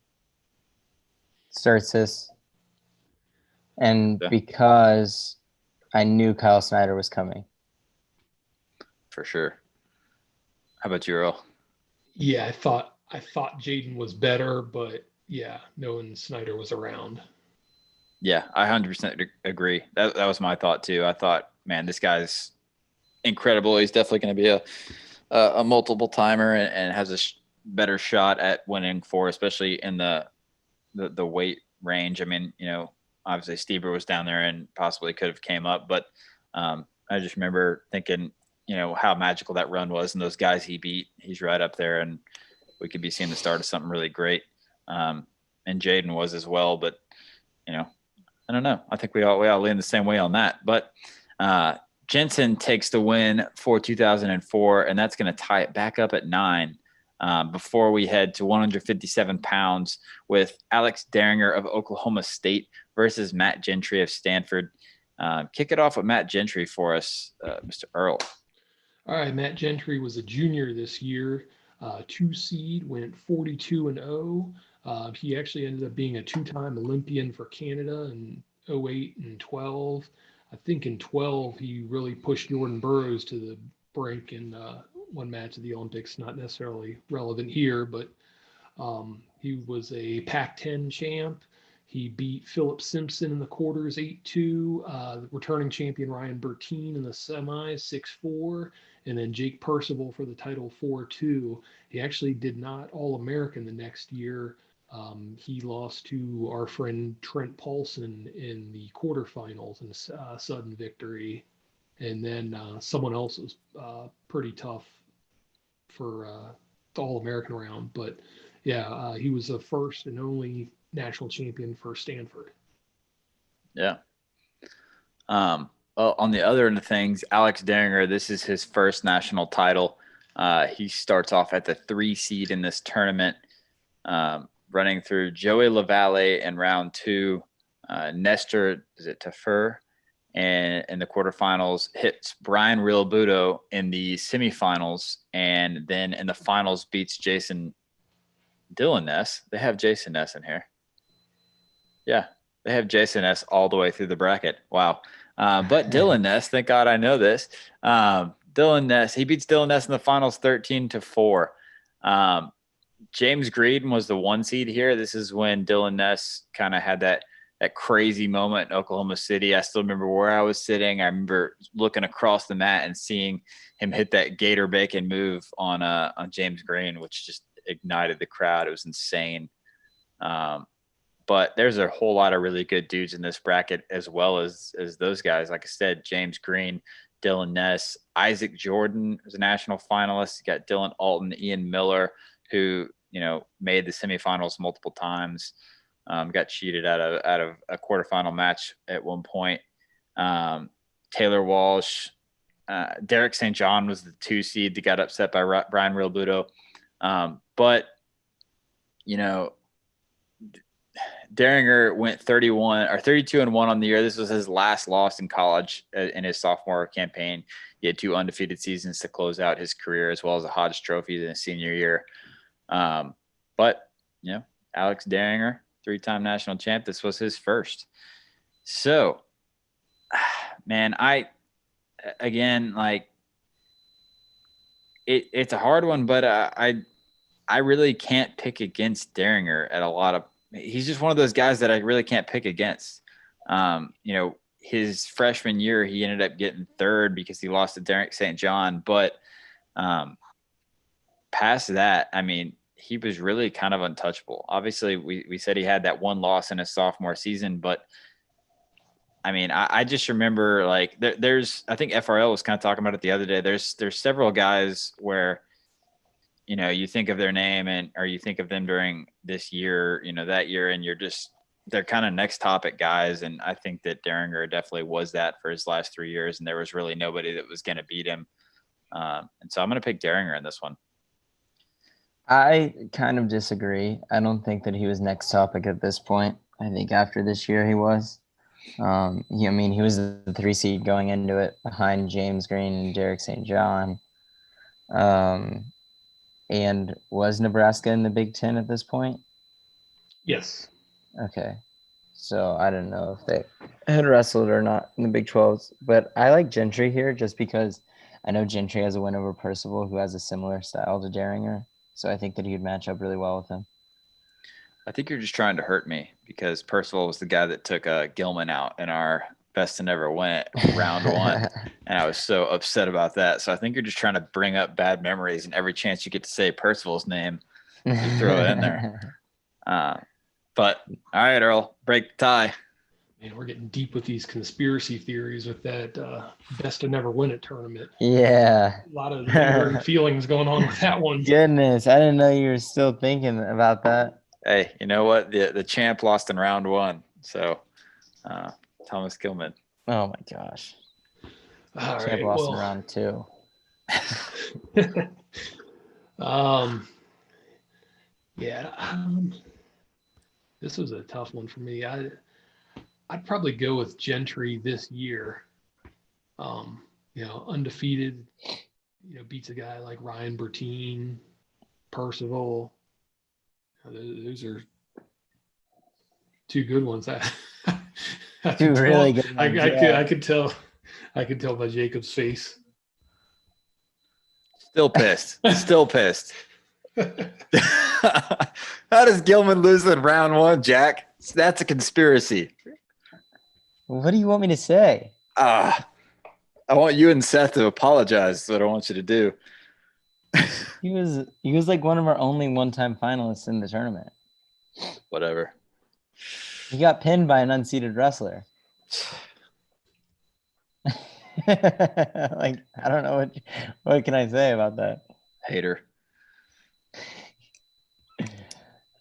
Sertzes. And Yeah. because I knew Kyle Snyder was coming. For sure. How about you, Earl? Yeah, I thought Jaden was better, but yeah, knowing Snyder was around. Yeah, I 100% agree. That was my thought too. I thought, man, this guy's incredible. He's definitely going to be a multiple timer and has a better shot at winning 4, especially in the weight range. I mean, obviously Stieber was down there and possibly could have came up, but I just remember thinking, how magical that run was, and those guys he beat, he's right up there, and we could be seeing the start of something really great. And Jaden was as well, but I don't know. I think we all lean the same way on that. But Jensen takes the win for 2004, and that's going to tie it back up at 9 before we head to 157 pounds with Alex Daringer of Oklahoma State versus Matt Gentry of Stanford. Kick it off with Matt Gentry for us, Mr. Earl. All right, Matt Gentry was a junior this year, 2 seed, went 42-0. He actually ended up being a 2-time Olympian for Canada in 08 and 12. I think in 12 he really pushed Jordan Burroughs to the brink in one match of the Olympics. Not necessarily relevant here, but he was a Pac-10 champ. He beat Philip Simpson in the quarters 8-2, returning champion Ryan Bertine in the semis 6-4, and then Jake Percival for the title 4-2. He actually did not All-American the next year. He lost to our friend Trent Paulson in the quarterfinals in a sudden victory. And then someone else was pretty tough for the All-American round. But yeah, he was the first and only national champion for Stanford. Yeah. Well, on the other end of things, Alex Daringer, this is his first national title. He starts off at the 3 seed in this tournament, running through Joey LaValle in round 2, Nestor, Tafur, and in the quarterfinals, hits Brian Realbuto in the semifinals, and then in the finals beats Jason Dylan Ness. They have Jason Ness in here. Yeah, they have Jason Ness all the way through the bracket. Wow. But Dylan Ness, thank God I know this. Dylan Ness, he beats Dylan Ness in the finals 13-4. James Green was the 1 seed here. This is when Dylan Ness kind of had that crazy moment in Oklahoma City. I still remember where I was sitting. I remember looking across the mat and seeing him hit that Gator Bacon move on James Green, which just ignited the crowd. It was insane. But there's a whole lot of really good dudes in this bracket, as well as those guys. Like I said, James Green, Dylan Ness, Isaac Jordan was a national finalist. You got Dylan Alton, Ian Miller, who, made the semifinals multiple times. Got cheated out of a quarterfinal match at one point. Taylor Walsh, Derek St. John was the 2 seed that got upset by Brian Realbuto. But Derringer went 32-1 on the year. This was his last loss in college in his sophomore campaign. He had 2 undefeated seasons to close out his career, as well as a Hodge Trophy in his senior year. But Alex Derringer, 3-time national champ. This was his first. So, man, it's a hard one, but I really can't pick against Derringer at a lot of. He's just one of those guys that I really can't pick against. His freshman year, he ended up getting 3rd because he lost to Derek St. John. But past that, he was really kind of untouchable. Obviously, we said he had that 1 loss in his sophomore season, but I just remember there's I think FRL was kind of talking about it the other day. There's several guys where you think of their name or you think of them during this year, that year, and they're kind of next topic guys. And I think that Derringer definitely was that for his last 3 years, and there was really nobody that was going to beat him. And so I'm going to pick Derringer in this one. I kind of disagree. I don't think that he was next topic at this point. I think after this year he was. He was the 3 seed going into it behind James Green and Derek St. John. And was Nebraska in the Big Ten at this point? Yes. Okay. So I don't know if they had wrestled or not in the Big 12s, but I like Gentry here just because I know Gentry has a win over Percival, who has a similar style to Derringer. So I think that he would match up really well with him. I think you're just trying to hurt me because Percival was the guy that took Gilman out in our best to never win it round 1. And I was so upset about that. So I think you're just trying to bring up bad memories, and every chance you get to say Percival's name, you throw it in there. But all right, Earl, break the tie. Man, we're getting deep with these conspiracy theories with that best to never win it tournament. Yeah. A lot of lingering feelings going on with that one. Goodness, I didn't know you were still thinking about that. Hey, you know what? The champ lost in round 1. So Thomas Gilman. Oh my gosh. All champ right, lost in round 2. This was a tough one for me. I'd probably go with Gentry this year. Undefeated, beats a guy like Ryan Bertine, Percival. Those are 2 good ones. Two really good ones. I could tell by Jacob's face. Still pissed. Still pissed. How does Gilman lose in round 1, Jack? That's a conspiracy. What do you want me to say? I want you and Seth to apologize. That's what I want you to do. He was like one of our only 1-time finalists in the tournament. Whatever. He got pinned by an unseeded wrestler. I don't know what can I say about that. Hater.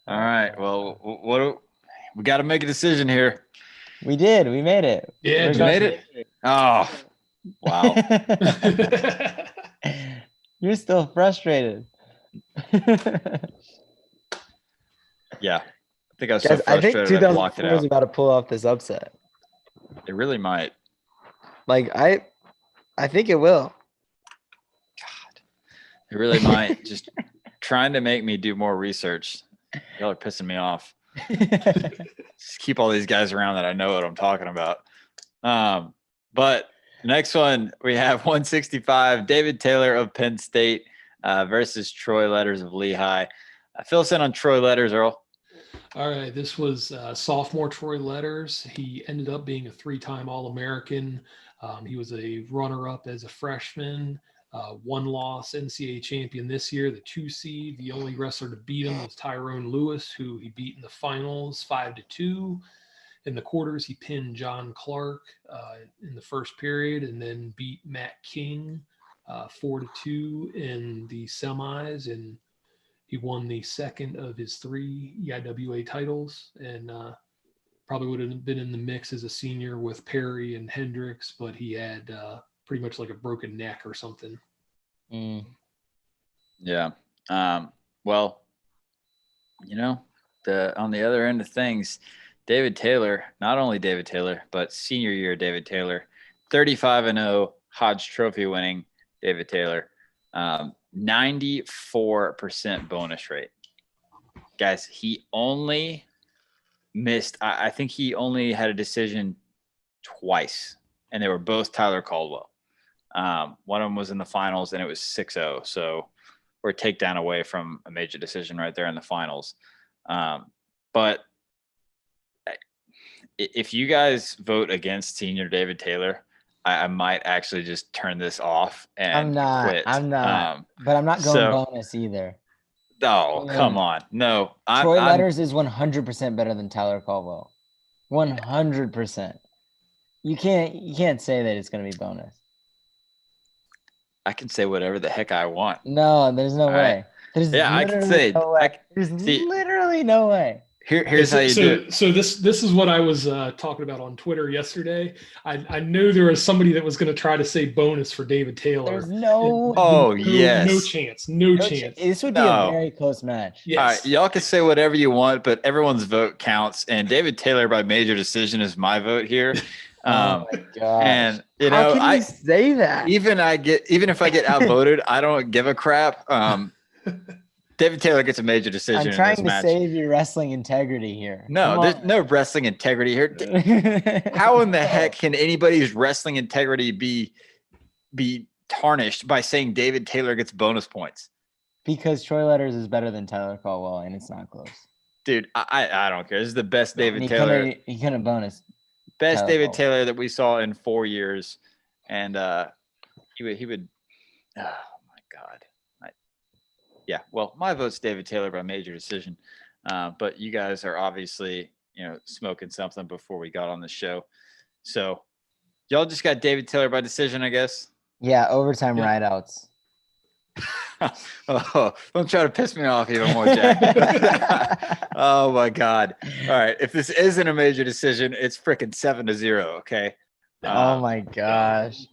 All right. Well, we got to make a decision here. We did. We made it. Yeah, we made it. Oh, wow. You're still frustrated. Yeah. I think I was so frustrated. I think I blocked it 2004 out. is about to pull off this upset. It really might. I think it will. God. It really might. Just trying to make me do more research. Y'all are pissing me off. Just keep all these guys around that I know what I'm talking about. But next one, we have 165, David Taylor of Penn State versus Troy Letters of Lehigh. Fill us in on Troy Letters, Earl. All right, this was sophomore Troy Letters. He ended up being a 3-time All-American. He was a runner-up as a freshman. One loss, NCAA champion this year, the 2 seed. The only wrestler to beat him was Tyrone Lewis, who he beat in the finals 5-2. In the quarters, he pinned John Clark in the first period, and then beat Matt King 4-2 in the semis. And he won the second of his 3 EIWA titles, and probably would have been in the mix as a senior with Perry and Hendricks, but he had pretty much like a broken neck or something. Yeah. Well, on the other end of things, David Taylor, not only David Taylor, but senior year David Taylor, 35-0 Hodge Trophy winning David Taylor, 94% bonus rate. Guys, he only missed, I think he only had a decision twice, and they were both Tyler Caldwell. One of them was in the finals, and it was 6-0. So we're a takedown away from a major decision right there in the finals. But if you guys vote against senior David Taylor, I might actually just turn this off and quit. I'm not. But I'm not going bonus either. Oh, come on. No. Troy Letters is 100% better than Tyler Caldwell. 100%. You can't say that it's going to be bonus. I can say whatever the heck I want. No, there's no way. I can say. No way. There's literally no way. Here's how you do it. So this is what I was talking about on Twitter yesterday. I knew there was somebody that was going to try to say bonus for David Taylor. There's no. Yes. No chance. No chance. This would be a very close match. Yes. All right, y'all can say whatever you want, but everyone's vote counts. And David Taylor by major decision is my vote here. Oh my gosh. And how can you say that? Even if I get outvoted, I don't give a crap. David Taylor gets a major decision. I'm trying in this to save your wrestling integrity here. No, there's no wrestling integrity here. How in the heck can anybody's wrestling integrity be tarnished by saying David Taylor gets bonus points? Because Troy Letters is better than Tyler Caldwell, and it's not close. Dude, I don't care. This is the best David Taylor. He couldn't bonus. Best David Taylor that we saw in 4 years, and he would. Oh my God. Yeah, well, my vote's David Taylor by major decision, but you guys are obviously, smoking something before we got on the show. So y'all just got David Taylor by decision, I guess? Yeah, overtime rideouts. Oh, don't try to piss me off even more, Jack. Oh, my God. All right, if this isn't a major decision, it's freaking 7-0, okay? Oh, my gosh.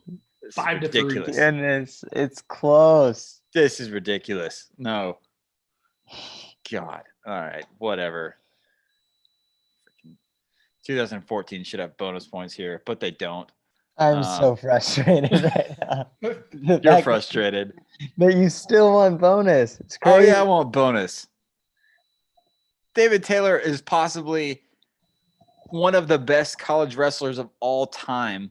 5-3. Goodness, it's close. This is ridiculous. No. God. All right. Whatever. 2014 should have bonus points here, but they don't. I'm so frustrated right now. You're frustrated. But you still want bonus. It's crazy. Oh, yeah, I want bonus. David Taylor is possibly one of the best college wrestlers of all time,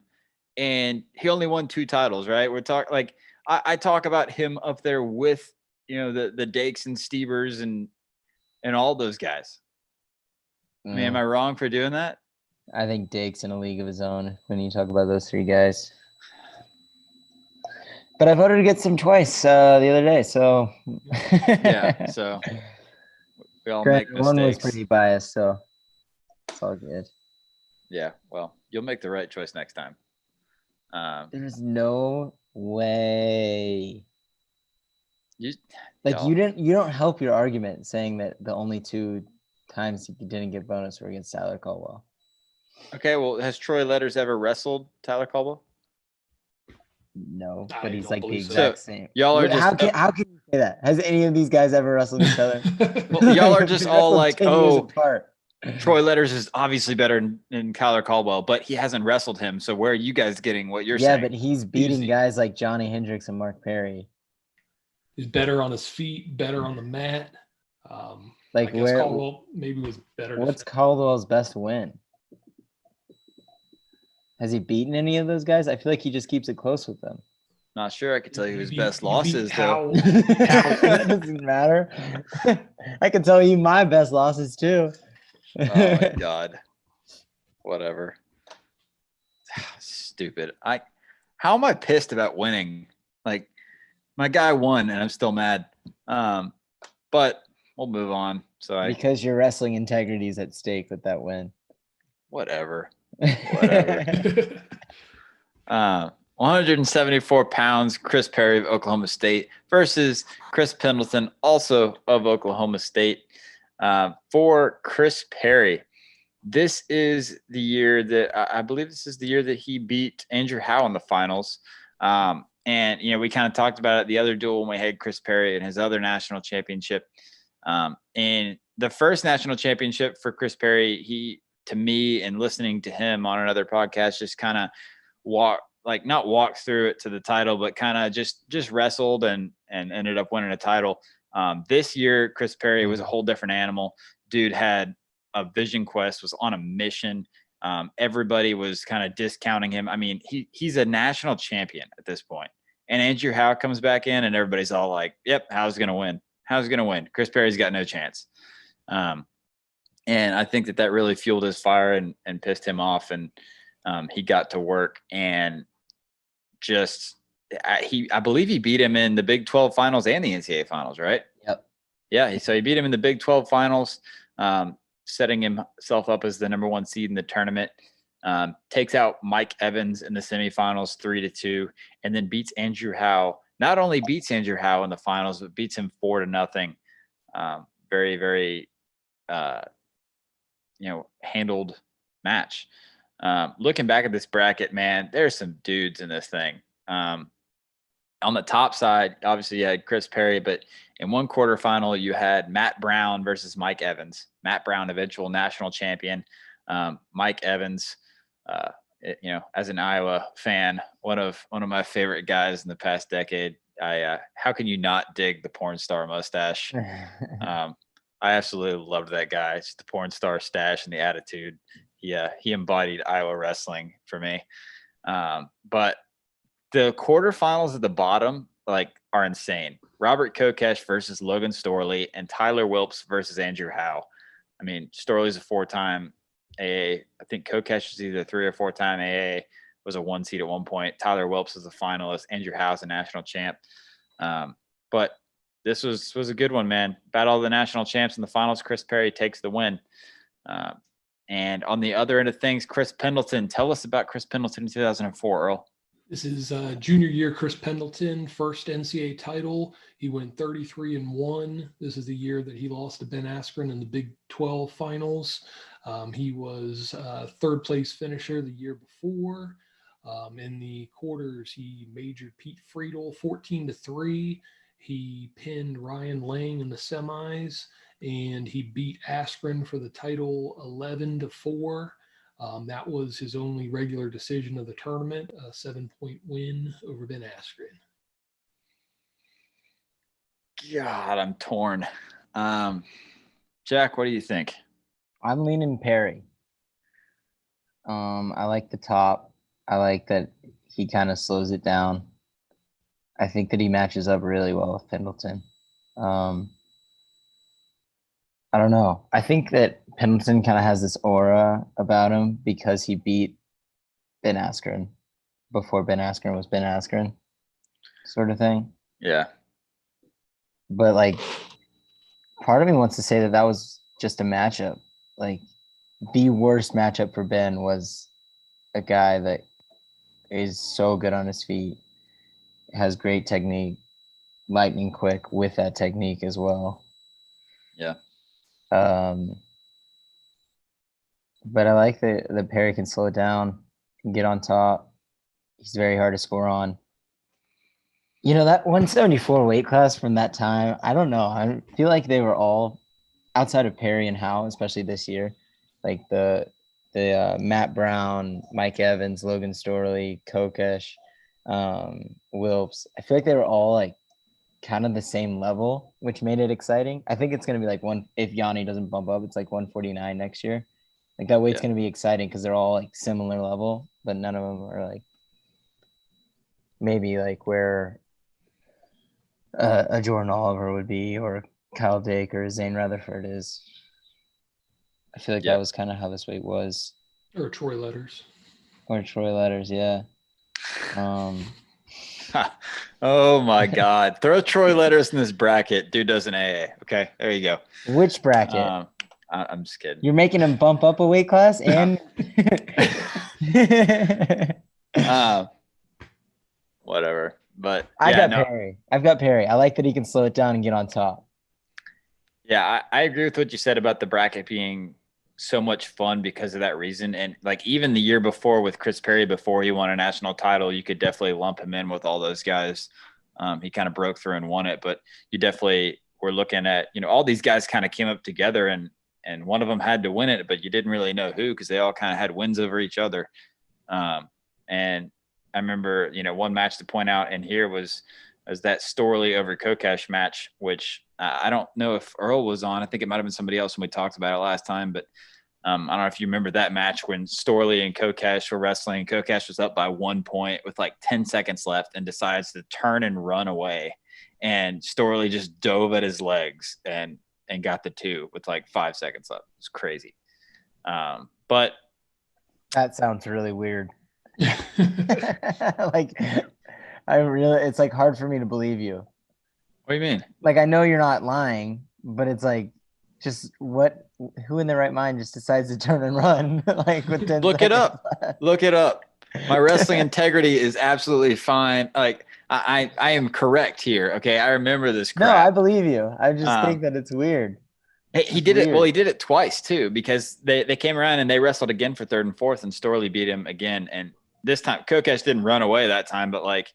and he only won 2 titles, right? We're talking I talk about him up there with, the Dakes and Stevers and all those guys. I mean, am I wrong for doing that? I think Dake's in a league of his own when you talk about those 3 guys. But I voted against him twice the other day, so. Yeah, so we all make mistakes. One was pretty biased, so it's all good. Yeah, well, you'll make the right choice next time. There's no way. You don't help your argument saying that the only 2 times he didn't get bonus were against Tyler Caldwell. Okay, well, has Troy Letters ever wrestled Tyler Caldwell? No, but he's like the exact same. Y'all are just how can you say that? Has any of these guys ever wrestled each other? Well, y'all are just all like, oh, apart. Troy Letters is obviously better than Tyler Caldwell, but he hasn't wrestled him. So where are you guys getting what you're saying? Yeah, but he's beating guys like Johnny Hendricks and Mark Perry. He's better on his feet, better on the mat. Like I guess where Caldwell maybe was better. What's Caldwell's best win? Has he beaten any of those guys? I feel like he just keeps it close with them. Not sure. I could tell you his best losses, though. That doesn't matter. I can tell you my best losses, too. Oh, my God. Whatever. Stupid. How am I pissed about winning? Like, My guy won, and I'm still mad. But we'll move on. So because your wrestling integrity is at stake with that win. Whatever. 174 pounds, Chris Perry of Oklahoma State versus Chris Pendleton, also of Oklahoma State. For Chris Perry, this is the year that I believe this is the year that he beat Andrew Howe in the finals. And, we kind of talked about it the other duel when we had Chris Perry and his other national championship. And the first national championship for Chris Perry, he, to me, and listening to him on another podcast, just kind of not walked through it to the title, but kind of just wrestled and ended up winning a title. This year, Chris Perry was a whole different animal. Dude had a vision quest, was on a mission. Everybody was kind of discounting him. I mean, he's a national champion at this point. And Andrew Howe comes back in, and everybody's all like, yep, Howe's going to win. Howe's going to win. Chris Perry's got no chance. And I think that really fueled his fire and pissed him off. And he got to work and I believe he beat him in the Big 12 finals and the NCAA finals, right? Yep. Yeah. So he beat him in the Big 12 finals, setting himself up as the number 1 seed in the tournament. Takes out Mike Evans in the semifinals 3-2, and then beats Andrew Howe. Not only beats Andrew Howe in the finals, but beats him 4-0. Very, very, handled match. Looking back at this bracket, man, there's some dudes in this thing. On the top side, obviously you had Chris Perry, but in one quarterfinal you had Matt Brown versus Mike Evans. Matt Brown, eventual national champion. Mike Evans, as an Iowa fan, one of my favorite guys in the past decade. How can you not dig the porn star mustache? I absolutely loved that guy. It's the porn star stash and the attitude. He embodied Iowa wrestling for me. But the quarterfinals at the bottom are insane. Robert Kokesh versus Logan Storley, and Tyler Wilps versus Andrew Howe. I mean, Storley's a 4-time AA. I think Kokesh is either 3 or 4-time AA. Was a 1 seed at one point. Tyler Wilps was a finalist. Andrew Howe's a national champ. But this was a good one, man. Battle of the national champs in the finals. Chris Perry takes the win. And on the other end of things, Chris Pendleton. Tell us about Chris Pendleton in 2004, Earl. This is junior year Chris Pendleton, first NCAA title. He went 33-1. This is the year that he lost to Ben Askren in the Big 12 finals. He was third place finisher the year before. In the quarters, he majored Pete Friedel 14-3. He pinned Ryan Lang in the semis, and he beat Askren for the title 11-4. That was his only regular decision of the tournament, a 7-point win over Ben Askren. God, I'm torn. Jack, what do you think? I'm leaning Perry. I like the top. I like that he kind of slows it down. I think that he matches up really well with Pendleton. I don't know. I think that Pendleton kind of has this aura about him because he beat Ben Askren before Ben Askren was Ben Askren, sort of thing. Yeah. But part of me wants to say that was just a matchup. The worst matchup for Ben was a guy that is so good on his feet, has great technique, lightning quick with that technique as well. Yeah. But I like that Perry can slow it down and get on top. He's very hard to score on. That 174 weight class from that time, I don't know. I feel like they were all outside of Perry and Howe, especially this year, the Matt Brown, Mike Evans, Logan Storley, Kokesh, Wilps. I feel like they were all kind of the same level, which made it exciting. I think it's going to be if Yanni doesn't bump up, it's 149 next year. That weight's going to be exciting because they're all similar level, but none of them are maybe where a Jordan Oliver would be, or Kyle Dake or Zane Rutherford is. I feel that was kind of how this weight was. Or Troy Letters. Yeah. Oh my God! Throw Troy Letters in this bracket. Dude does an AA. Okay, there you go. Which bracket? I'm just kidding. You're making him bump up a weight class and Whatever. But I yeah, got no, Perry. I've got Perry. I like that he can slow it down and get on top. yeah, I agree with what you said about the bracket being so much fun because of that reason. And like even the year before with Chris Perry, before he won a national title, you could definitely lump him in with all those guys. He kind of broke through and won it, but you definitely were looking at, all these guys kind of came up together and one of them had to win it, but you didn't really know who, because they all kind of had wins over each other. And I remember, one match to point out in here was that Storley over Kokesh match, which I don't know if Earl was on. I think it might've been somebody else when we talked about it last time, but I don't know if you remember that match when Storley and Kokesh were wrestling. Kokesh was up by 1 point with like 10 seconds left and decides to turn and run away. And Storley just dove at his legs and got the 2 with like 5 seconds left. It's crazy. But that sounds really weird. Like, it's like hard for me to believe you. What do you mean? Like, I know you're not lying, but it's like, just who in their right mind just decides to turn and run? Like, with 10 Look it up. Look it up. My wrestling integrity is absolutely fine. Like, I am correct here. Okay. I remember this crap. No, I believe you. I just think that it's weird. He did it. Well, he did it twice too, because they came around and they wrestled again for 3rd and 4th, and Storley beat him again. And this time Kokesh didn't run away that time, but like,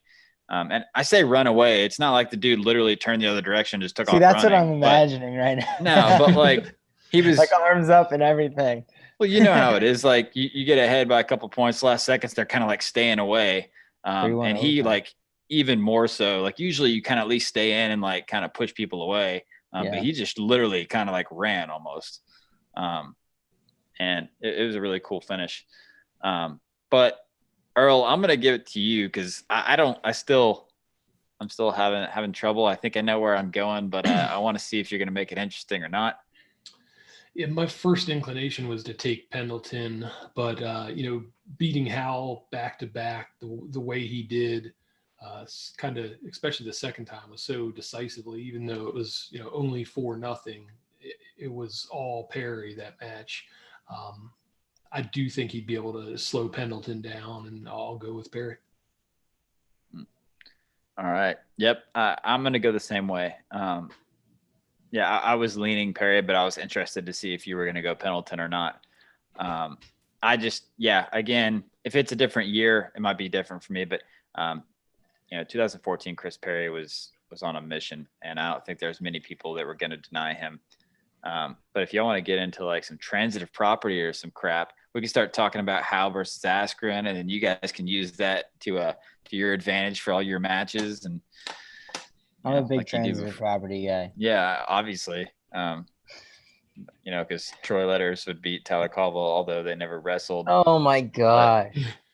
and I say run away. It's not like the dude literally turned the other direction, just took off. See, that's running, what I'm imagining right No, now. but like he was like arms up and everything. Well, you know how it is. Like you get ahead by a couple points, last seconds, they're kind of like staying away. And he like even more so, like usually you kind of at least stay in and like kind of push people away. But he just literally kind of like ran almost. And it was a really cool finish. But Earl, I'm going to give it to you because I'm still having trouble. I think I know where I'm going, but I want to see if you're going to make it interesting or not. Yeah, my first inclination was to take Pendleton, but beating Howell back to back the way he did, kind of, especially the second time, was so decisively. Even though it was only 4-0, it was all Perry that match. I do think he'd be able to slow Pendleton down, and I'll go with Perry. All right. Yep. I'm going to go the same way. Yeah, I was leaning Perry, but I was interested to see if you were going to go Pendleton or not. Again, if it's a different year, it might be different for me. But 2014, Chris Perry was on a mission, and I don't think there's many people that were going to deny him. But if y'all want to get into like some transitive property or some crap, we can start talking about Howe versus Askren, and then you guys can use that to your advantage for all your matches. And I'm a big transitive property guy. Yeah, obviously. Because Troy Letters would beat Tyler Caldwell, although they never wrestled. Oh my God.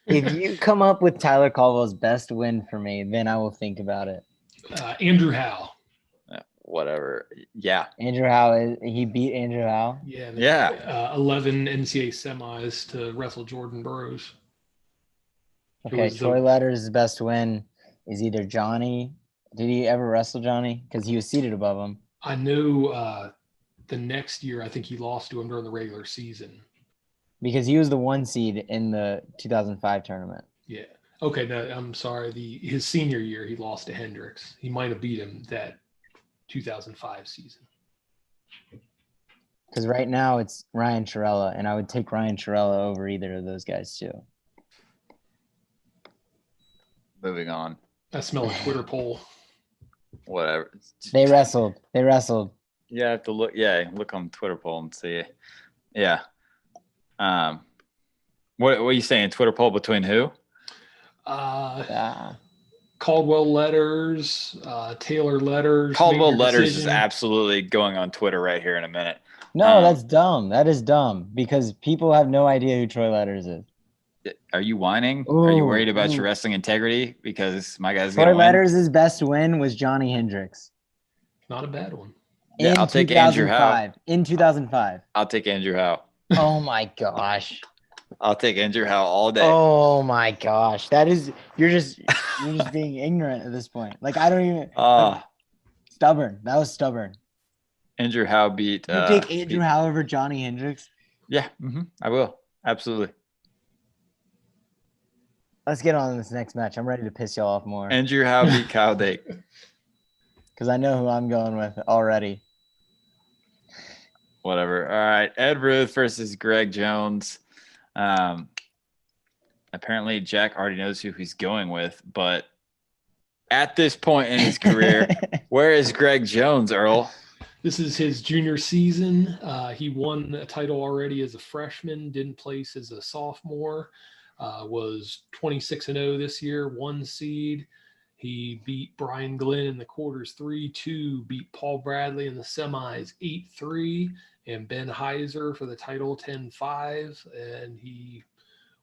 If you come up with Tyler Caldwell's best win for me, then I will think about it. Andrew Howe. Whatever. Yeah. Andrew Howe, he beat Andrew Howe? Yeah. 11 NCAA semis to wrestle Jordan Burroughs. Okay, Troy Letters' best win is either Johnny. Did he ever wrestle Johnny? Because he was seated above him. I know the next year, I think he lost to him during the regular season. Because he was the 1 seed in the 2005 tournament. Yeah. Okay, no, I'm sorry. His senior year, he lost to Hendricks. He might have beat him that 2005 season. Because right now it's Ryan Chirella, and I would take Ryan Chirella over either of those guys too. Moving on. I smell a Twitter poll. Whatever. They wrestled. Yeah, I have to look. Yeah, look on Twitter poll and see. Yeah. What are you saying? Twitter poll between who? Caldwell Letters, Taylor Letters. Caldwell Letters is absolutely going on Twitter right here in a minute. No, that's dumb. That is dumb because people have no idea who Troy Letters is. Are you whining? Are you worried about your wrestling integrity? Because my guy's Troy Letters' best win was Johnny Hendricks. Not a bad one. Yeah, I'll take Andrew Howe. In 2005. I'll take Andrew Howe. Oh my gosh. I'll take Andrew Howe all day. Oh my gosh, you're just being ignorant at this point. Like I don't even. Stubborn. That was stubborn. Andrew Howe beat. You take Andrew Howe over Johnny Hendricks? Yeah, I will. Absolutely. Let's get on to this next match. I'm ready to piss y'all off more. Andrew Howe beat Kyle Dake. Because I know who I'm going with already. Whatever. All right. Ed Ruth versus Greg Jones. Apparently, Jack already knows who he's going with, but at this point in his career, where is Greg Jones, Earl? This is his junior season. He won a title already as a freshman, didn't place as a sophomore, was 26-0 this year, 1 seed. He beat Brian Glenn in the quarters 3-2, beat Paul Bradley in the semis 8-3, and Ben Heiser for the title 10-5, and he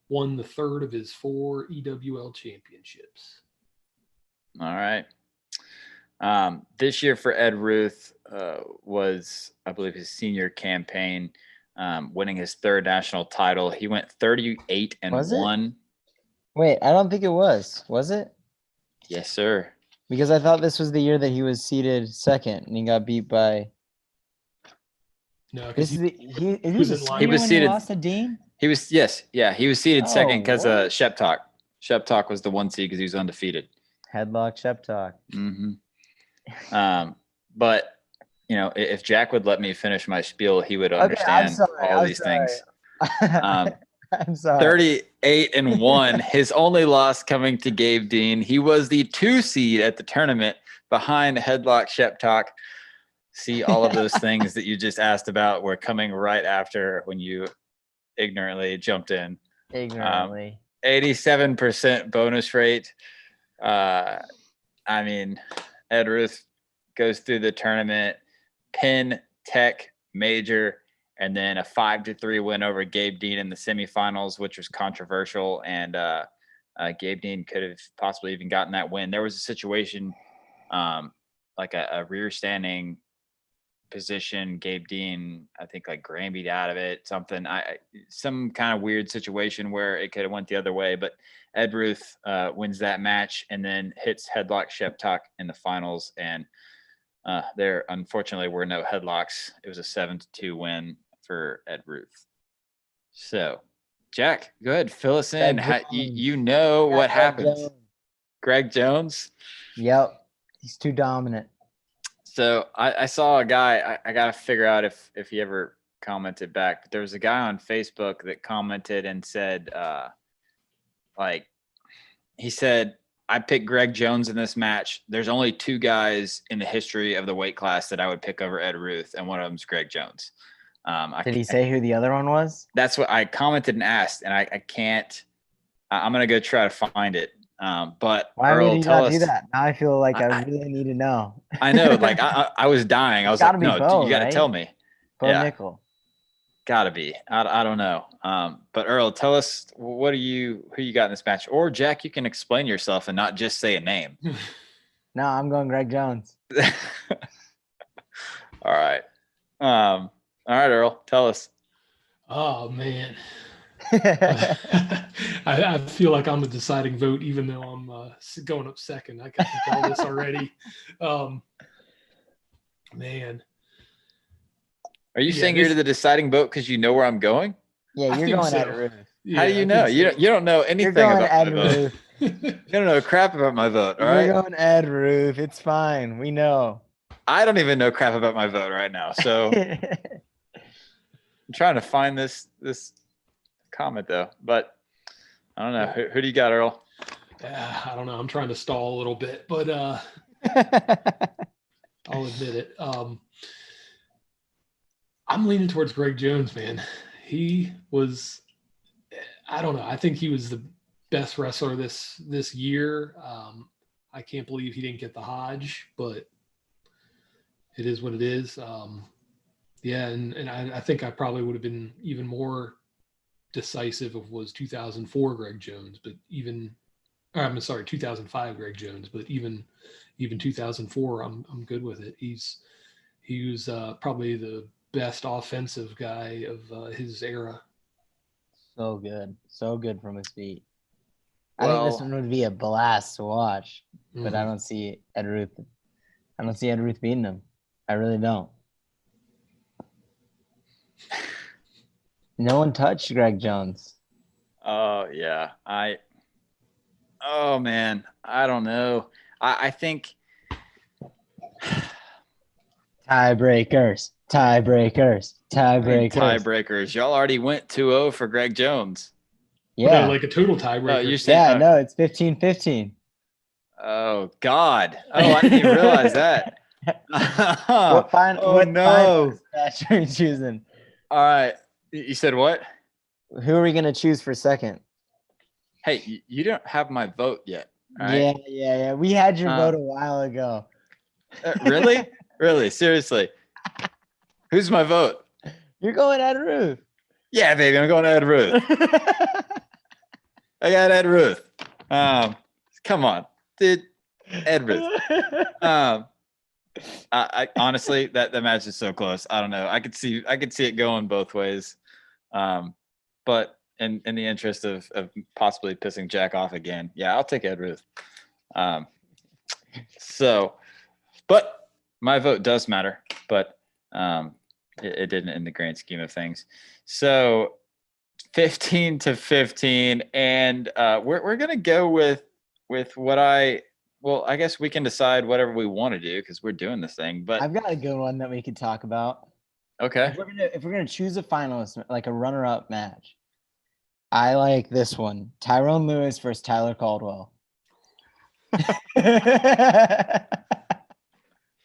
won the third of his 4 EWL championships. All right. This year for Ed Ruth was, I believe, his senior campaign, winning his 3rd national title. He went 38-1. Wait, I don't think it was. Was it? Yes, sir. Because I thought this was the year that he was seeded 2nd and he got beat by. No, This he was seated. He lost to Dean. He was seated 2nd because what? Shep Talk. Shep Talk was the 1 seed because he was undefeated. Headlock Shep Talk. But if Jack would let me finish my spiel, he would understand all these things. I'm sorry. 38-1. His only loss coming to Gabe Dean. He was the 2 seed at the tournament behind Headlock Shep Talk. See, all of those things that you just asked about were coming right after when you ignorantly jumped in. 87% bonus rate. Ed Ruth goes through the tournament, pin, tech, major, and then a 5-3 win over Gabe Dean in the semifinals, which was controversial. And Gabe Dean could have possibly even gotten that win. There was a situation like a rear standing position. Gabe Dean, I think, like Granby'd out of it, some kind of weird situation where it could have went the other way. But Ed Ruth wins that match and then hits Headlock Shep Talk in the finals. And there, unfortunately, were no headlocks. It was a 7-2 win for Ed Ruth. So, Jack, go ahead, fill us in. What happens. Greg Jones? Yep. He's too dominant. So I saw a guy, I got to figure out if he ever commented back, but there was a guy on Facebook that commented and said, he said, I picked Greg Jones in this match. There's only 2 guys in the history of the weight class that I would pick over Ed Ruth, and one of them is Greg Jones. Did he say who the other one was? That's what I commented and asked, and I can't. I'm going to go try to find it. But why Earl, would you not do that? Now I feel like I really need to know. I know, like I was dying. I was like, no, Bo, you got to right? tell me. Bo Nickel. Gotta be. I don't know. But Earl, tell us who you got in this match, or Jack, you can explain yourself and not just say a name. No, I'm going Greg Jones. All right. All right, Earl, tell us. Oh man. I feel like I'm a deciding vote, even though I'm going up 2nd. I can tell this already. Man. Are you saying you're the deciding vote because you know where I'm going? Yeah, you're going Ed Ruth. How do you know? You don't know anything about my vote. You don't know crap about my vote, all right? You're going Ed Ruth. It's fine. We know. I don't even know crap about my vote right now, so I'm trying to find this comment though, but I don't know. Who do you got, Earl? I don't know. I'm trying to stall a little bit, but I'll admit it. I'm leaning towards Greg Jones, man. He was, I don't know. I think he was the best wrestler this year. I can't believe he didn't get the Hodge, but it is what it is. Yeah, and I think I probably would have been even more decisive if it was 2004 Greg Jones, but 2005 Greg Jones, but even 2004, I'm good with it. He was probably the best offensive guy of his era. So good. So good from his feet. I think this Well, one would be a blast to watch, but I Mhm. don't see Ed Ruth. I don't see Ed Ruth beating him. I really don't. No one touched Greg Jones. oh yeah. Oh man, I don't know. I think Tiebreakers. Tiebreakers. I mean Tiebreakers. tiebreakers. Y'all already went 2-0 for Greg Jones. Yeah. Like a total Oh, tiebreaker. you're saying? Yeah, no, it's 15-15. Oh God! Oh, I didn't even realize that. What Oh no! match are you choosing? All right, you said what? Who are we gonna choose for second? Hey, you don't have my vote yet. All right? Yeah. We had your Um, vote a while ago. Really? Really? Seriously? Who's my vote? You're going Ed Ruth. Yeah, baby, I'm going to Ed Ruth. I got Ed Ruth. Come on, dude. Ed Ruth. I honestly that match is so close. I don't know. I could see it going both ways. But in the interest of possibly pissing Jack off again, yeah, I'll take Ed Ruth. So, but my vote does matter, but it didn't in the grand scheme of things. So 15-15, and we're gonna go with what I guess we can decide whatever we want to do because we're doing this thing. But I've got a good one that we could talk about. okay, If we're gonna choose a finalist, like a runner-up match, I like this one: Tyrone Lewis versus Tyler Caldwell.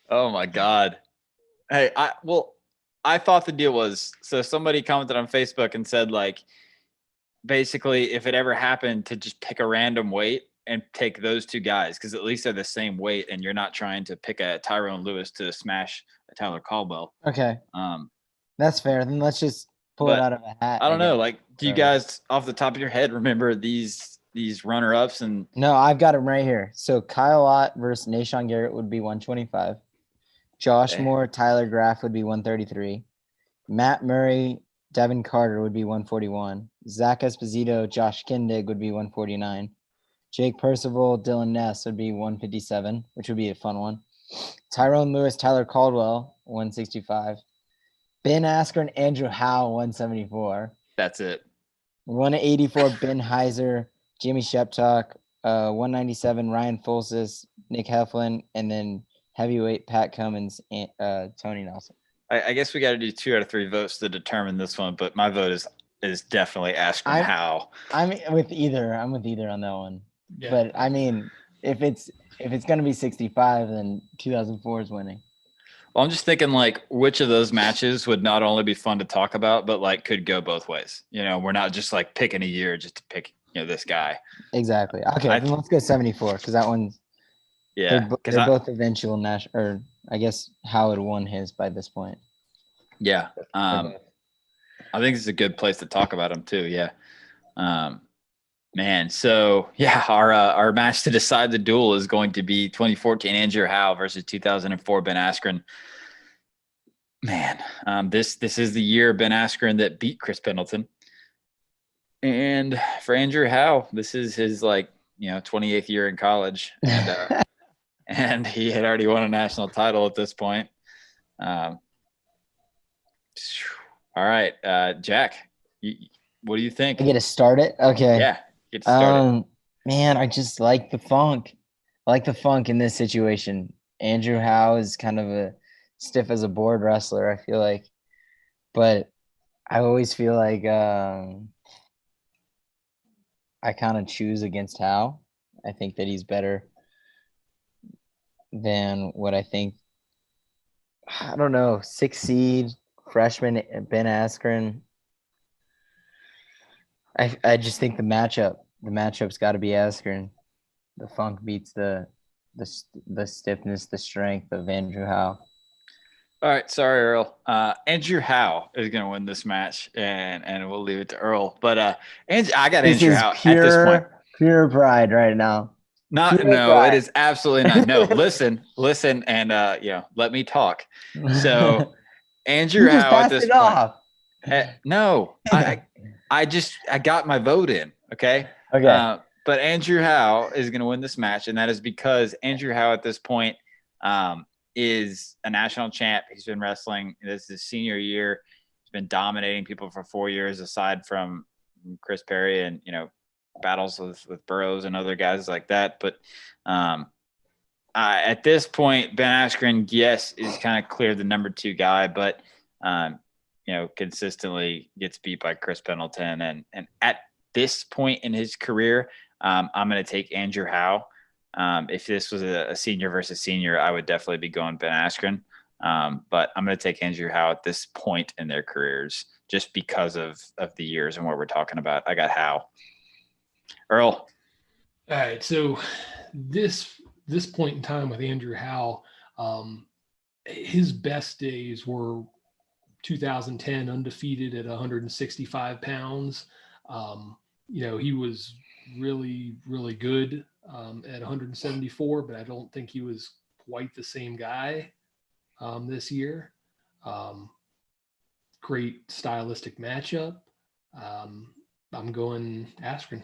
oh my God. Hey, I thought the deal was, so somebody commented on Facebook and said, like, basically if it ever happened to just pick a random weight and take those two guys, because at least they're the same weight and you're not trying to pick a Tyrone Lewis to smash a Tyler Caldwell. Okay, Um, that's fair. Then let's just pull it But out of a hat. I don't guess. know. Like, do you guys off the top of your head remember these runner ups? And No, I've got them right here. So Kyle Ott versus Nashawn Garrett would be 125. Josh Okay. Moore, Tyler Graff would be 133. Matt Murray, Devin Carter would be 141. Zach Esposito, Josh Kindig would be 149. Jake Percival, Dylan Ness would be 157, which would be a fun one. Tyrone Lewis, Tyler Caldwell, 165. Ben Askren, Andrew Howe, 174. that's it. 184, Ben Heiser, Jimmy Sheptock, 197, Ryan Folsis, Nick Heflin, and then heavyweight Pat Cummins and Tony Nelson. I guess we got to do 2 out of 3 votes to determine this one, but my vote is definitely Askren Howe. I'm with either. I'm with either on that one. Yeah. But I mean, if it's gonna be 65, then 2004 is winning. Well, I'm just thinking, like, which of those matches would not only be fun to talk about, but like could go both ways. You know, we're not just like picking a year just to pick, this guy. Exactly. Okay, then let's go 74 because that one's Yeah, they're both eventual national, or I guess Howard won his by this point. Yeah. I think it's a good place to talk about him too. Yeah. Man. So yeah, our match to decide the duel is going to be 2014 Andrew Howe versus 2004 Ben Askren. Man, this is the year Ben Askren that beat Chris Pendleton. And for Andrew Howe, this is his 28th year in college, and and he had already won a national title at this point. All right, Jack, what do you think? I get to start it. Okay. Yeah, get to start it. Man, I just like the funk. I like the funk in this situation. Andrew Howe is kind of a stiff as a board wrestler, I feel like, but I always feel like I kind of choose against Howe. I think that he's better than what I think. I don't know, 6th seed freshman Ben Askren. I just think the matchup's got to be Askren. The funk beats the stiffness, the strength of Andrew Howe. All right, sorry, Earl. Andrew Howe is going to win this match, and we'll leave it to Earl. But I got Andrew Howe at this point. Pure pride right now. It is absolutely not. No, listen, and let me talk. So Andrew Howe at this point. off. No, I got my vote in. Okay. Okay. But Andrew Howe is going to win this match, and that is because Andrew Howe at this point is a national champ. He's been wrestling. This is his senior year. He's been dominating people for 4 years, aside from Chris Perry and battles with Burroughs and other guys like that. But at this point, Ben Askren, yes, is kind of clear the number 2 guy, but consistently gets beat by Chris Pendleton. And at this point in his career, I'm going to take Andrew Howe. If this was a senior versus senior, I would definitely be going Ben Askren. But I'm going to take Andrew Howe at this point in their careers, just because of the years and what we're talking about. I got Howe. Earl. All right. So this point in time with Andrew Howe, his best days were 2010, undefeated at 165 pounds. He was really, really good at 174, but I don't think he was quite the same guy this year. Great stylistic matchup. I'm going Askren.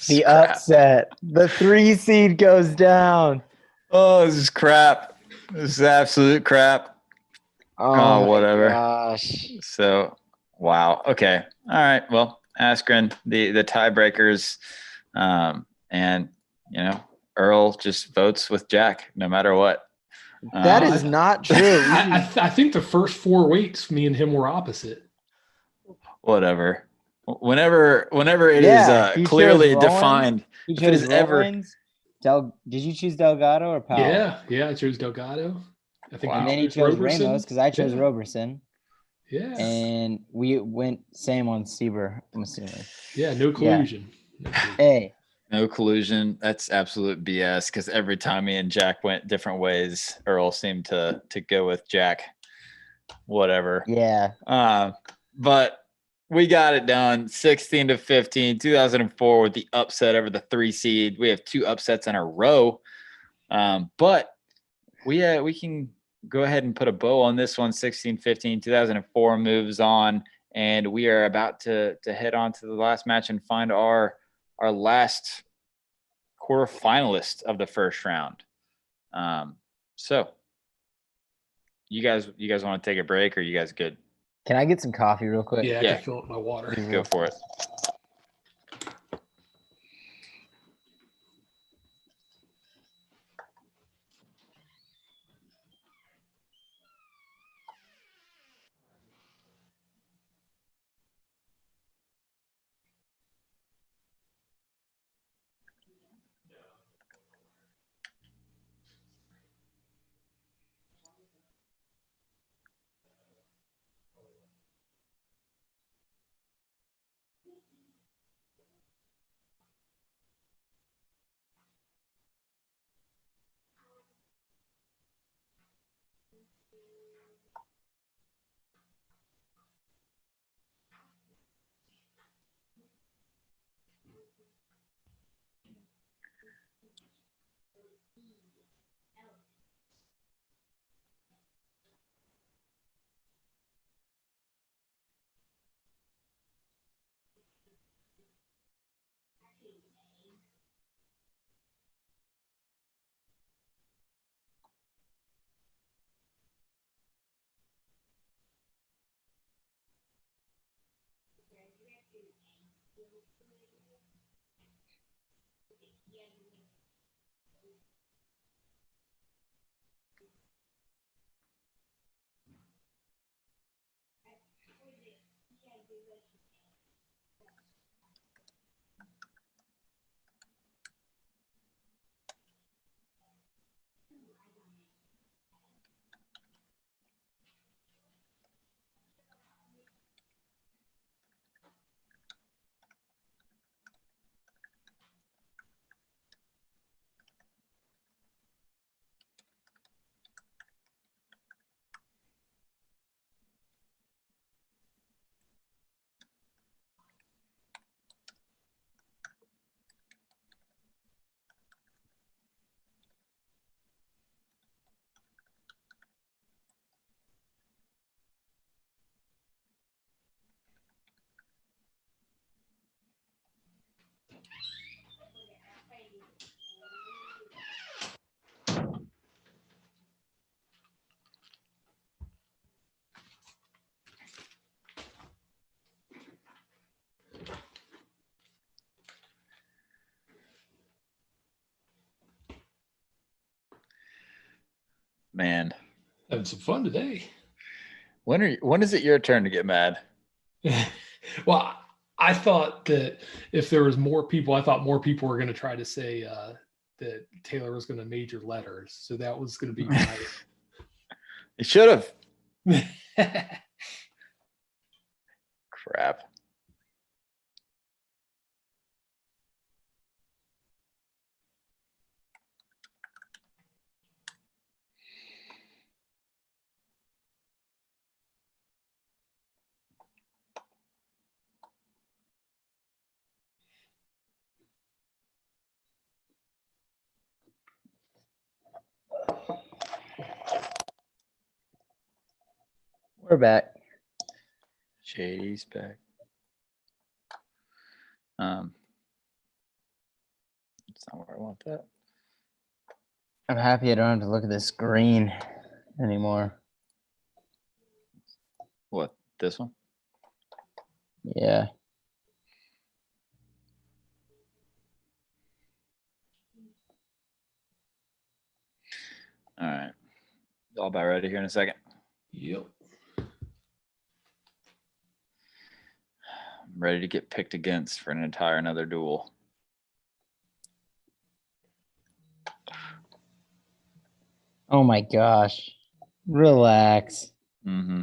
The upset. The 3 seed goes down. Oh, this is crap. This is absolute crap. Oh, whatever. Gosh. So, wow. Okay. All right. Well, Askren, the tiebreakers, and Earl just votes with Jack no matter what. That is not true. I think the first 4 weights, me and him were opposite. Whatever. Whenever it is clearly defined, he if it is ever. Did you choose Delgado or Powell? Yeah, I chose Delgado. I think. And then he chose Ramos because I chose Roberson. Yeah. And we went same on Sieber, I'm assuming. Yeah, no collusion. Yeah. Hey. No collusion. That's absolute BS, because every time me and Jack went different ways, Earl seemed to go with Jack. Whatever. Yeah. But we got it done 16-15, 2004 with the upset over the 3 seed. We have 2 upsets in a row. But we can go ahead and put a bow on this one. 16-15, 2004 moves on, and we are about to head on to the last match and find our last quarterfinalist of the first round. So you guys want to take a break, or you guys good? Can I get some coffee real quick? Yeah, I can fill up my water. Go for it. Man, Having some fun today. when is it your turn to get mad? Well, I thought that if there was more people, I thought more people were going to try to say that Taylor was going to major letters. So that was going to be my. You should have. Crap. We're back. Shady's back. That's not where I want that. I'm happy I don't have to look at the screen anymore. What, this one? Yeah. All right. All about ready here in a second. Yep. I'm ready to get picked against for an entire another duel. Oh my gosh. Relax. Mm-hmm.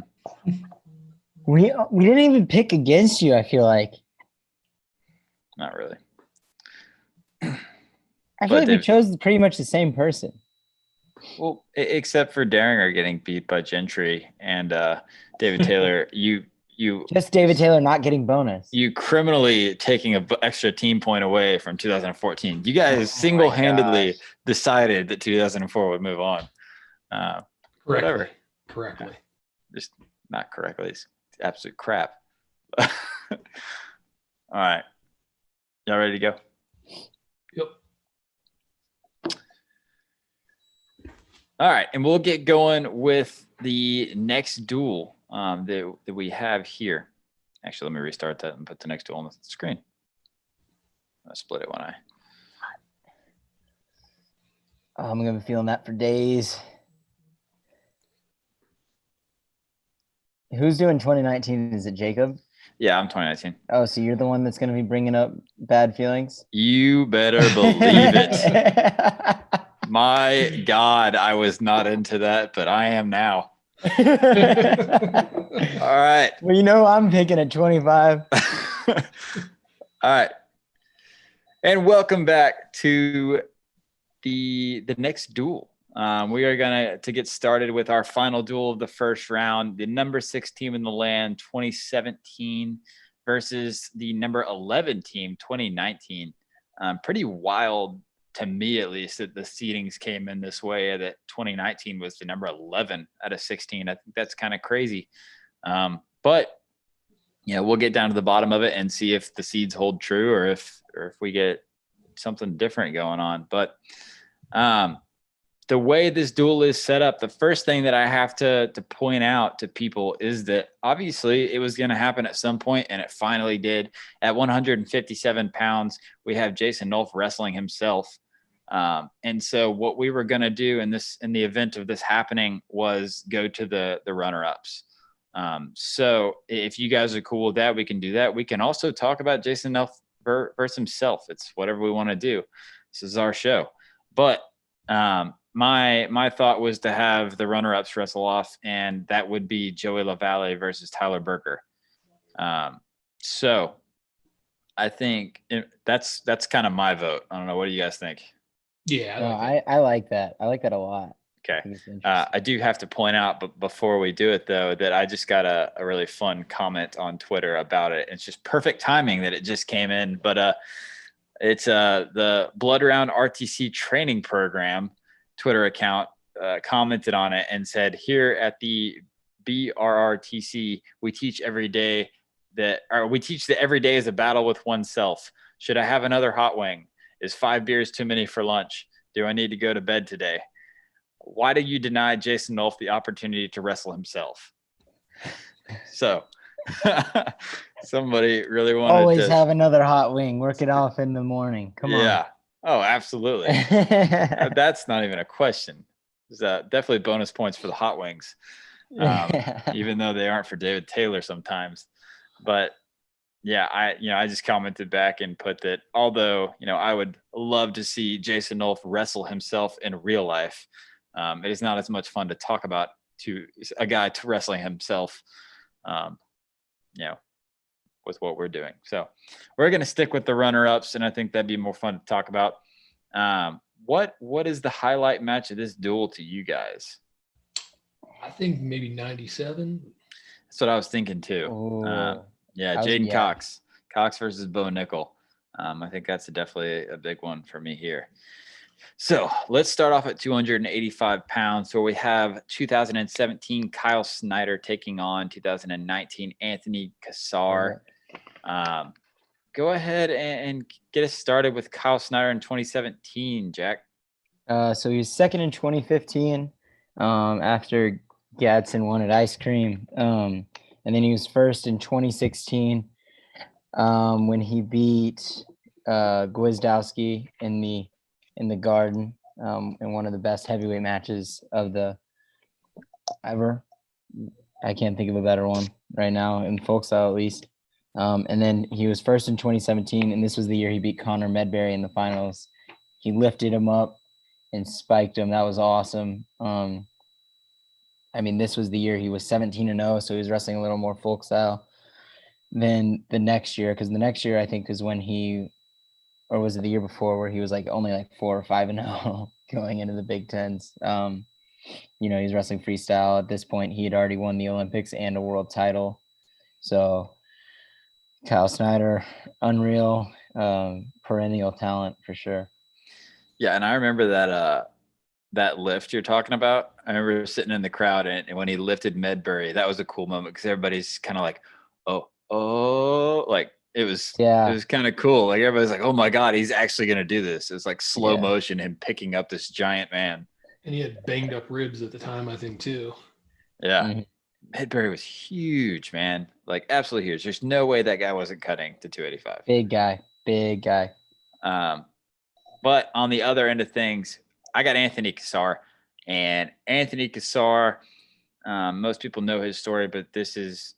We didn't even pick against you, I feel like. Not really. I feel like we Dave, chose pretty much the same person. Well, except for Daringer getting beat by Gentry and David Taylor, you Just David Taylor not getting bonus. you criminally taking an extra team point away from 2014. You guys single-handedly decided that 2004 would move on. Whatever. Correctly. Just not correctly. It's absolute crap. All right. Y'all ready to go? Yep. All right. And we'll get going with the next duel that we have here. Actually, let me restart that and put the next duel on the screen. I'll split it when I. Oh, I'm going to be feeling that for days. Who's doing 2019? Is it Jacob? Yeah, I'm 2019. Oh, so you're the one that's going to be bringing up bad feelings? You better believe it. My God, I was not into that, but I am now. All right. Well, you know I'm picking at 25. All right. And welcome back to the next duel. We are going to get started with our final duel of the first round. The number 6 team in the land, 2017, versus the number 11 team, 2019. Pretty wild to me, at least, that the seedings came in this way, that 2019 was the number 11 out of 16. I think that's kind of crazy. But yeah, we'll get down to the bottom of it and see if the seeds hold true or if we get something different going on. But the way this duel is set up, the first thing that I have to point out to people is that obviously it was going to happen at some point, and it finally did. At 157 pounds, we have Jason Nolf wrestling himself. And so what we were going to do in the event of this happening was go to the runner-ups. So if you guys are cool with that, we can do that. We can also talk about Jason Nolf versus himself. It's whatever we want to do. This is our show. But my thought was to have the runner-ups wrestle off, and that would be Joey LaValle versus Tyler Burker. So I think that's kind of my vote. I don't know. What do you guys think? Yeah, I like that. I like that a lot. Okay. I do have to point out, but before we do it, though, that I just got a really fun comment on Twitter about it. It's just perfect timing that it just came in. But it's the Blood Round RTC training program Twitter account commented on it and said, here at the BRRTC, we teach every day that every day is a battle with oneself. Should I have another hot wing? Is 5 beers too many for lunch? Do I need to go to bed today? Why do you deny Jason Nolf the opportunity to wrestle himself? So somebody really wanted always to have another hot wing. Work it off in the morning. Come on. Yeah. Oh, absolutely. That's not even a question. There's definitely bonus points for the hot wings, even though they aren't for David Taylor sometimes. But yeah, I just commented back and put that although, I would love to see Jason Nolf wrestle himself in real life, it is not as much fun to talk about to a guy to wrestling himself, um, with what we're doing. So we're going to stick with the runner-ups, and I think that'd be more fun to talk about. What is the highlight match of this duel to you guys? I think maybe 97. That's what I was thinking too. Yeah, Jaden Cox versus Bo Nickel. I think that's definitely a big one for me here. So let's start off at 285 pounds. So we have 2017 Kyle Snyder taking on 2019 Anthony Cassar. Go ahead and get us started with Kyle Snyder in 2017, Jack. So he was second in 2015 after Gadsden won at ice cream. And then he was first in 2016 when he beat Gwizdowski in the Garden in one of the best heavyweight matches of the ever. I can't think of a better one right now in folk style at least. And then he was first in 2017, and this was the year he beat Connor Medbury in the finals. He lifted him up and spiked him. That was awesome. This was the year he was 17-0, so he was wrestling a little more folk style than the next year, because the next year I think is when or was it the year before where he was only 4 or 5-0 going into the Big Tens. He's wrestling freestyle. At this point, he had already won the Olympics and a world title. So Kyle Snyder, unreal, perennial talent for sure. Yeah, and I remember that lift you're talking about. I remember sitting in the crowd, and when he lifted Medbury, that was a cool moment because everybody's kind of like, oh, like it was kind of cool. Like everybody's like, oh my God, he's actually going to do this. It's like slow motion, him picking up this giant man. And he had banged up ribs at the time, I think, too. Yeah. Mm-hmm. Medbury was huge, man. Like absolutely huge. There's no way that guy wasn't cutting to 285. Big guy. But on the other end of things, I got Anthony Cassar. And Anthony Cassar, most people know his story, but this is,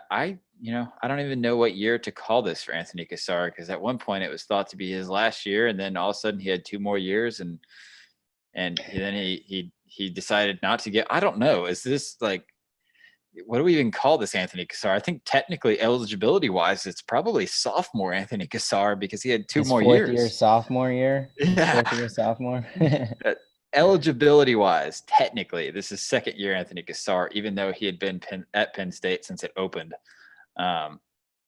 I don't even know what year to call this for Anthony Cassar, because at one point it was thought to be his last year, and then all of a sudden he had 2 more years, and then he decided not to get. I don't know. Is this what do we even call this Anthony Cassar? I think technically eligibility wise, it's probably sophomore Anthony Cassar because he had 2 more years. Sophomore year. Yeah. 4th year sophomore. Eligibility wise, technically, this is 2nd year Anthony Cassar, even though he had been at Penn State since it opened.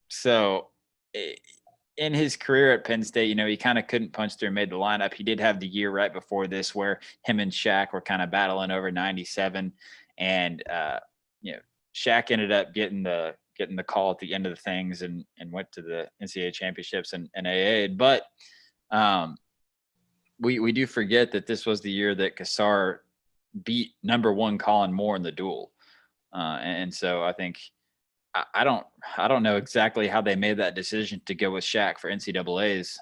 So in his career at Penn State, he kind of couldn't punch through and made the lineup. He did have the year right before this where him and Shaq were kind of battling over 97, and Shaq ended up getting the call at the end of the things and went to the NCAA championships and AA. But we do forget that this was the year that Cassar beat number 1 Colin Moore in the duel. And so I think I don't know exactly how they made that decision to go with Shaq for NCAAs.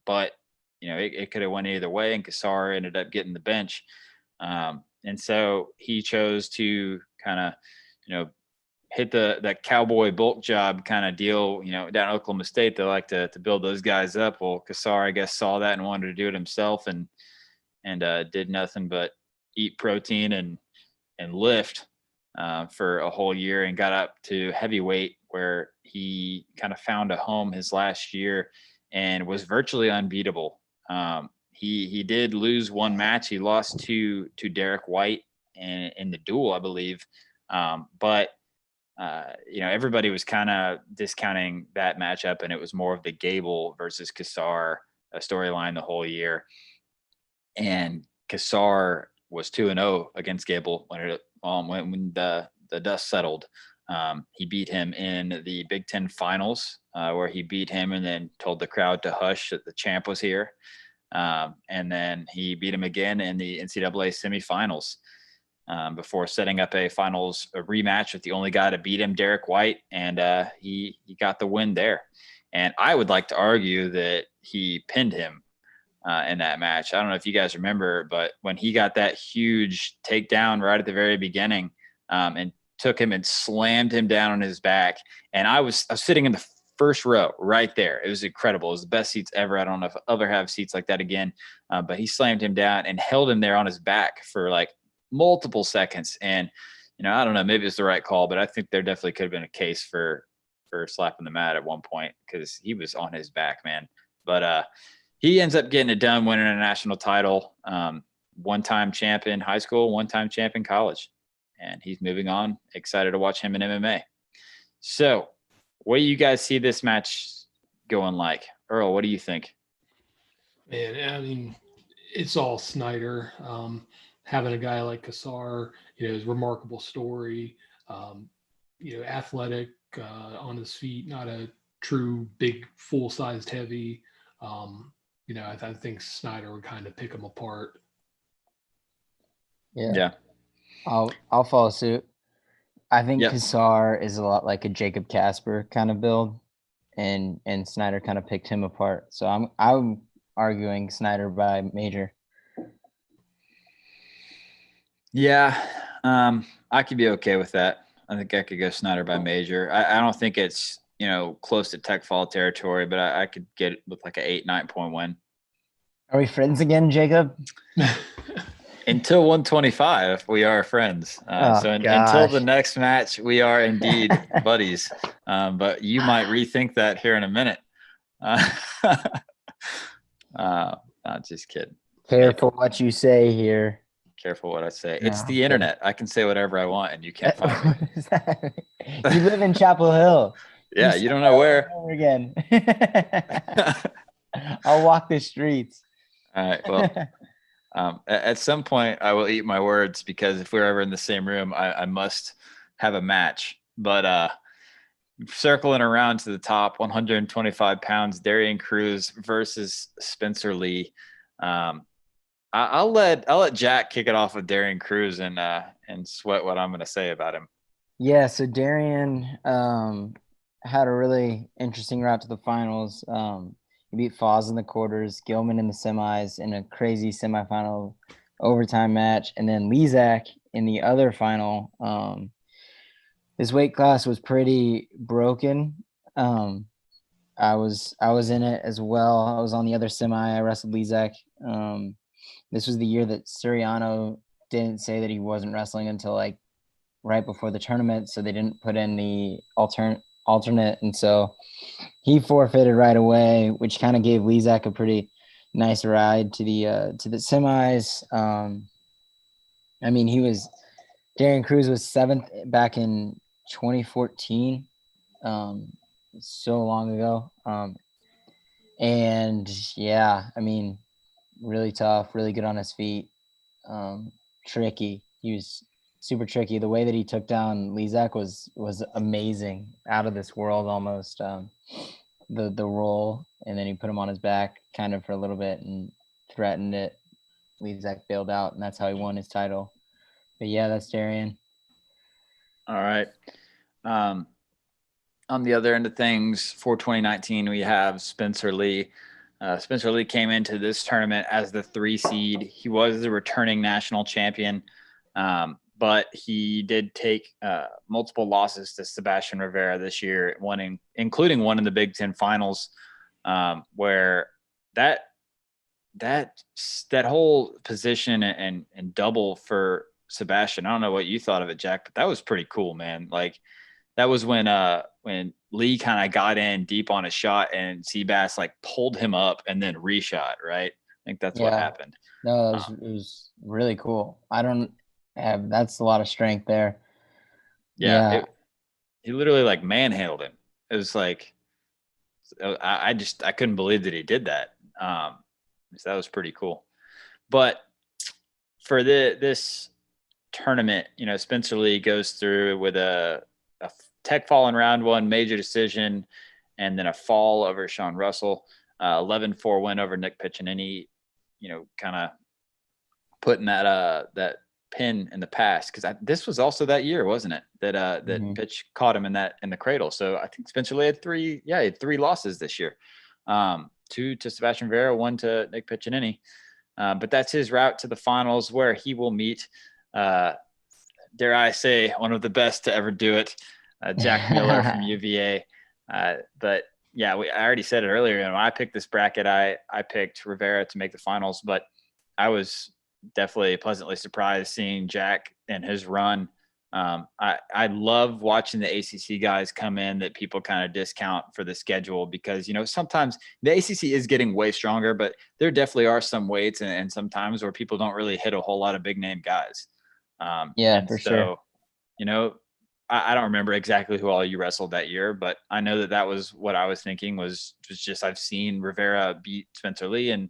But it could have went either way, and Cassar ended up getting the bench. And so he chose to kind of, hit that cowboy bulk job kind of deal, down at Oklahoma State. They like to build those guys up. Well, Cassar, I guess, saw that and wanted to do it himself, and did nothing but eat protein and lift for a whole year, and got up to heavyweight, where he kind of found a home his last year and was virtually unbeatable. He did lose 1 match. He lost to Derek White in the duel, I believe. But everybody was kind of discounting that matchup, and it was more of the Gable versus Cassar storyline the whole year. And Cassar was 2-0 against Gable when the dust settled. He beat him in the Big Ten finals, where he beat him and then told the crowd to hush that the champ was here. And then he beat him again in the NCAA semifinals, before setting up a rematch with the only guy to beat him, Derek White. And he got the win there. And I would like to argue that he pinned him in that match. I don't know if you guys remember, but when he got that huge takedown right at the very beginning, and took him and slammed him down on his back, and I was sitting in the first row right there. It was incredible. It was the best seats ever. I don't know if I'll ever have seats like that again, but he slammed him down and held him there on his back for like multiple seconds. And I don't know, maybe it's the right call, but I think there definitely could have been a case for slapping the mat at one point because he was on his back, man. But he ends up getting it done, winning a national title. One-time champion high school, one-time champion college, and he's moving on. Excited to watch him in MMA. So, what do you guys see this match going like? Earl, what do you think? Man, I mean, it's all Snyder. Having a guy like Kassar, his remarkable story, athletic, on his feet, not a true big full-sized heavy. I think Snyder would kind of pick him apart. Yeah. I'll follow suit. I think Kassar is a lot like a Jacob Casper kind of build, and Snyder kind of picked him apart. So I'm arguing Snyder by major. Yeah, I could be okay with that. I think I could go Snyder by major. I don't think it's close to tech fall territory, but I could get it with like an 8-9 point win. Are we friends again, Jacob? Until 125, we are friends. Until the next match, we are indeed buddies. But you might rethink that here in a minute. Not just kidding. Careful what you say here. Careful what I say. It's the internet. I can say whatever I want, and you can't find me. You live in Chapel Hill. Yeah, you don't know where. Again. I'll walk the streets. All right. Well, at some point, I will eat my words because if we're ever in the same room, I must have a match. But circling around to the top, 125 pounds, Darian Cruz versus Spencer Lee. I'll let Jack kick it off with Darian Cruz and sweat what I'm going to say about him. Yeah, so Darian had a really interesting route to the finals. He beat Foz in the quarters, Gilman in the semis in a crazy semifinal overtime match, and then Lezak in the other final. His weight class was pretty broken. I was in it as well. I was on the other semi. I wrestled Lezak. This was the year that Suriano didn't say that he wasn't wrestling until like right before the tournament, so they didn't put in the alternate, and so he forfeited right away, which kind of gave Lezak a pretty nice ride to the semis. I mean, Darian Cruz was 7th back in 2014, so long ago. And yeah, I mean, really tough, really good on his feet, tricky. He was super tricky. The way that he took down Lezak was amazing, out of this world almost. The roll, and then he put him on his back kind of for a little bit and threatened it. Lezak bailed out, and that's how he won his title. But yeah, that's Darian. All right. On the other end of things, for 2019, we have Spencer Lee. Spencer Lee came into this tournament as the 3 seed. He was the returning national champion, but he did take multiple losses to Sebastian Rivera this year, including one in the Big Ten finals, where that whole position and double for Sebastian. I don't know what you thought of it, Jack, but that was pretty cool, man. Like that was when Lee kind of got in deep on a shot and Seabass like pulled him up and then reshot, right? I think that's what happened. No, it was really cool. That's a lot of strength there. Yeah. He literally like manhandled him. It was like, I couldn't believe that he did that. So that was pretty cool. But for this tournament, Spencer Lee goes through with a tech fall in round 1, major decision, and then a fall over Sean Russell, 11-4 win over Nick Piccinini, kind of putting that pin in the past, because this was also that year, wasn't it? That Pitch caught him in the cradle. So I think Spencer Lee had 3 losses this year. 2 to Sebastian Rivera, 1 to Nick Piccinini. But that's his route to the finals, where he will meet, dare I say, one of the best to ever do it, Jack Miller from UVA. But yeah, I already said it earlier. When I picked this bracket, I picked Rivera to make the finals, but I was definitely pleasantly surprised seeing Jack and his run. I love watching the ACC guys come in that people kind of discount for the schedule, because, sometimes the ACC is getting way stronger, but there definitely are some weights and some times where people don't really hit a whole lot of big name guys. For sure. I don't remember exactly who all you wrestled that year, but I know that was what I was thinking was just I've seen Rivera beat Spencer Lee and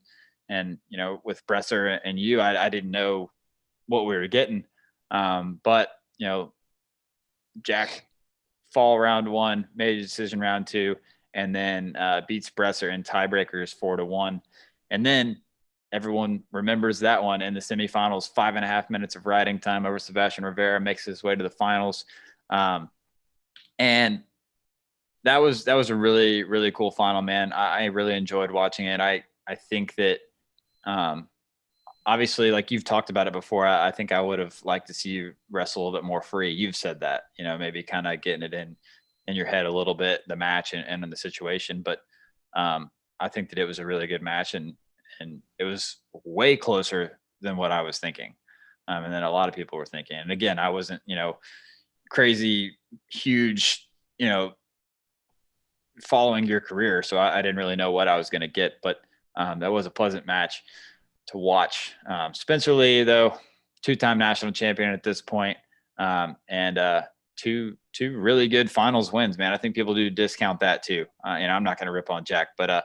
with Bresser and you, I didn't know what we were getting. But Jack fall round 1, made a decision round 2, and then beats Bresser in tiebreakers 4-1. And then everyone remembers that one in the semifinals, 5.5 minutes of riding time over Sebastian Rivera, makes his way to the finals. And that was a really, really cool final, man. I really enjoyed watching it. I think that, obviously, like you've talked about it before, I think I would have liked to see you wrestle a little bit more free. You've said that, maybe kind of getting it in your head a little bit, the match and in the situation. But I think that it was a really good match, and it was way closer than what I was thinking. And then a lot of people were thinking. And again, I wasn't, crazy, huge, following your career. So I didn't really know what I was going to get, but that was a pleasant match to watch. Spencer Lee, though, 2-time national champion at this point, and two really good finals wins, man. I think people do discount that too. And I'm not going to rip on Jack, but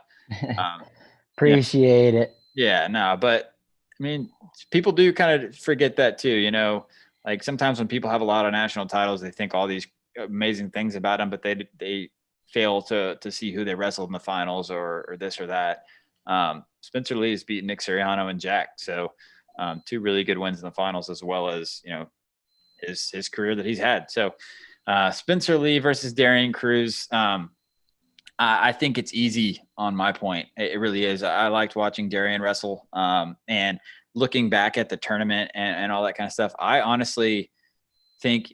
appreciate it. Yeah, no, but I mean, people do kind of forget that too. Like sometimes when people have a lot of national titles, they think all these amazing things about them, but they fail to see who they wrestled in the finals or this or that. Spencer Lee has beaten Nick Suriano and Jack. So 2 really good wins in the finals, as well as, his career that he's had. So Spencer Lee versus Darian Cruz. I think it's easy on my point. It really is. I liked watching Darian wrestle, and looking back at the tournament and all that kind of stuff. I honestly think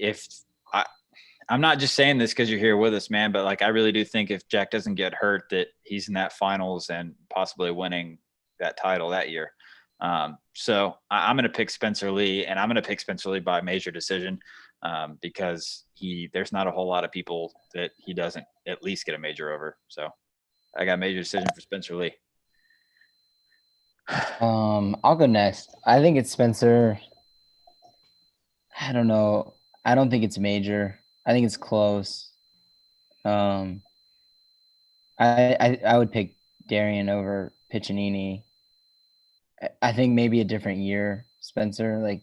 I'm not just saying this because you're here with us, man, but like, I really do think if Jack doesn't get hurt, that he's in that finals and possibly winning that title that year. So I'm going to pick Spencer Lee, and I'm going to pick Spencer Lee by major decision, because there's not a whole lot of people that he doesn't at least get a major over. So I got a major decision for Spencer Lee. I'll go next. I think it's Spencer. I don't know. I don't think it's major. I think it's close. I would pick Darian over Piccinini. I think maybe a different year, Spencer.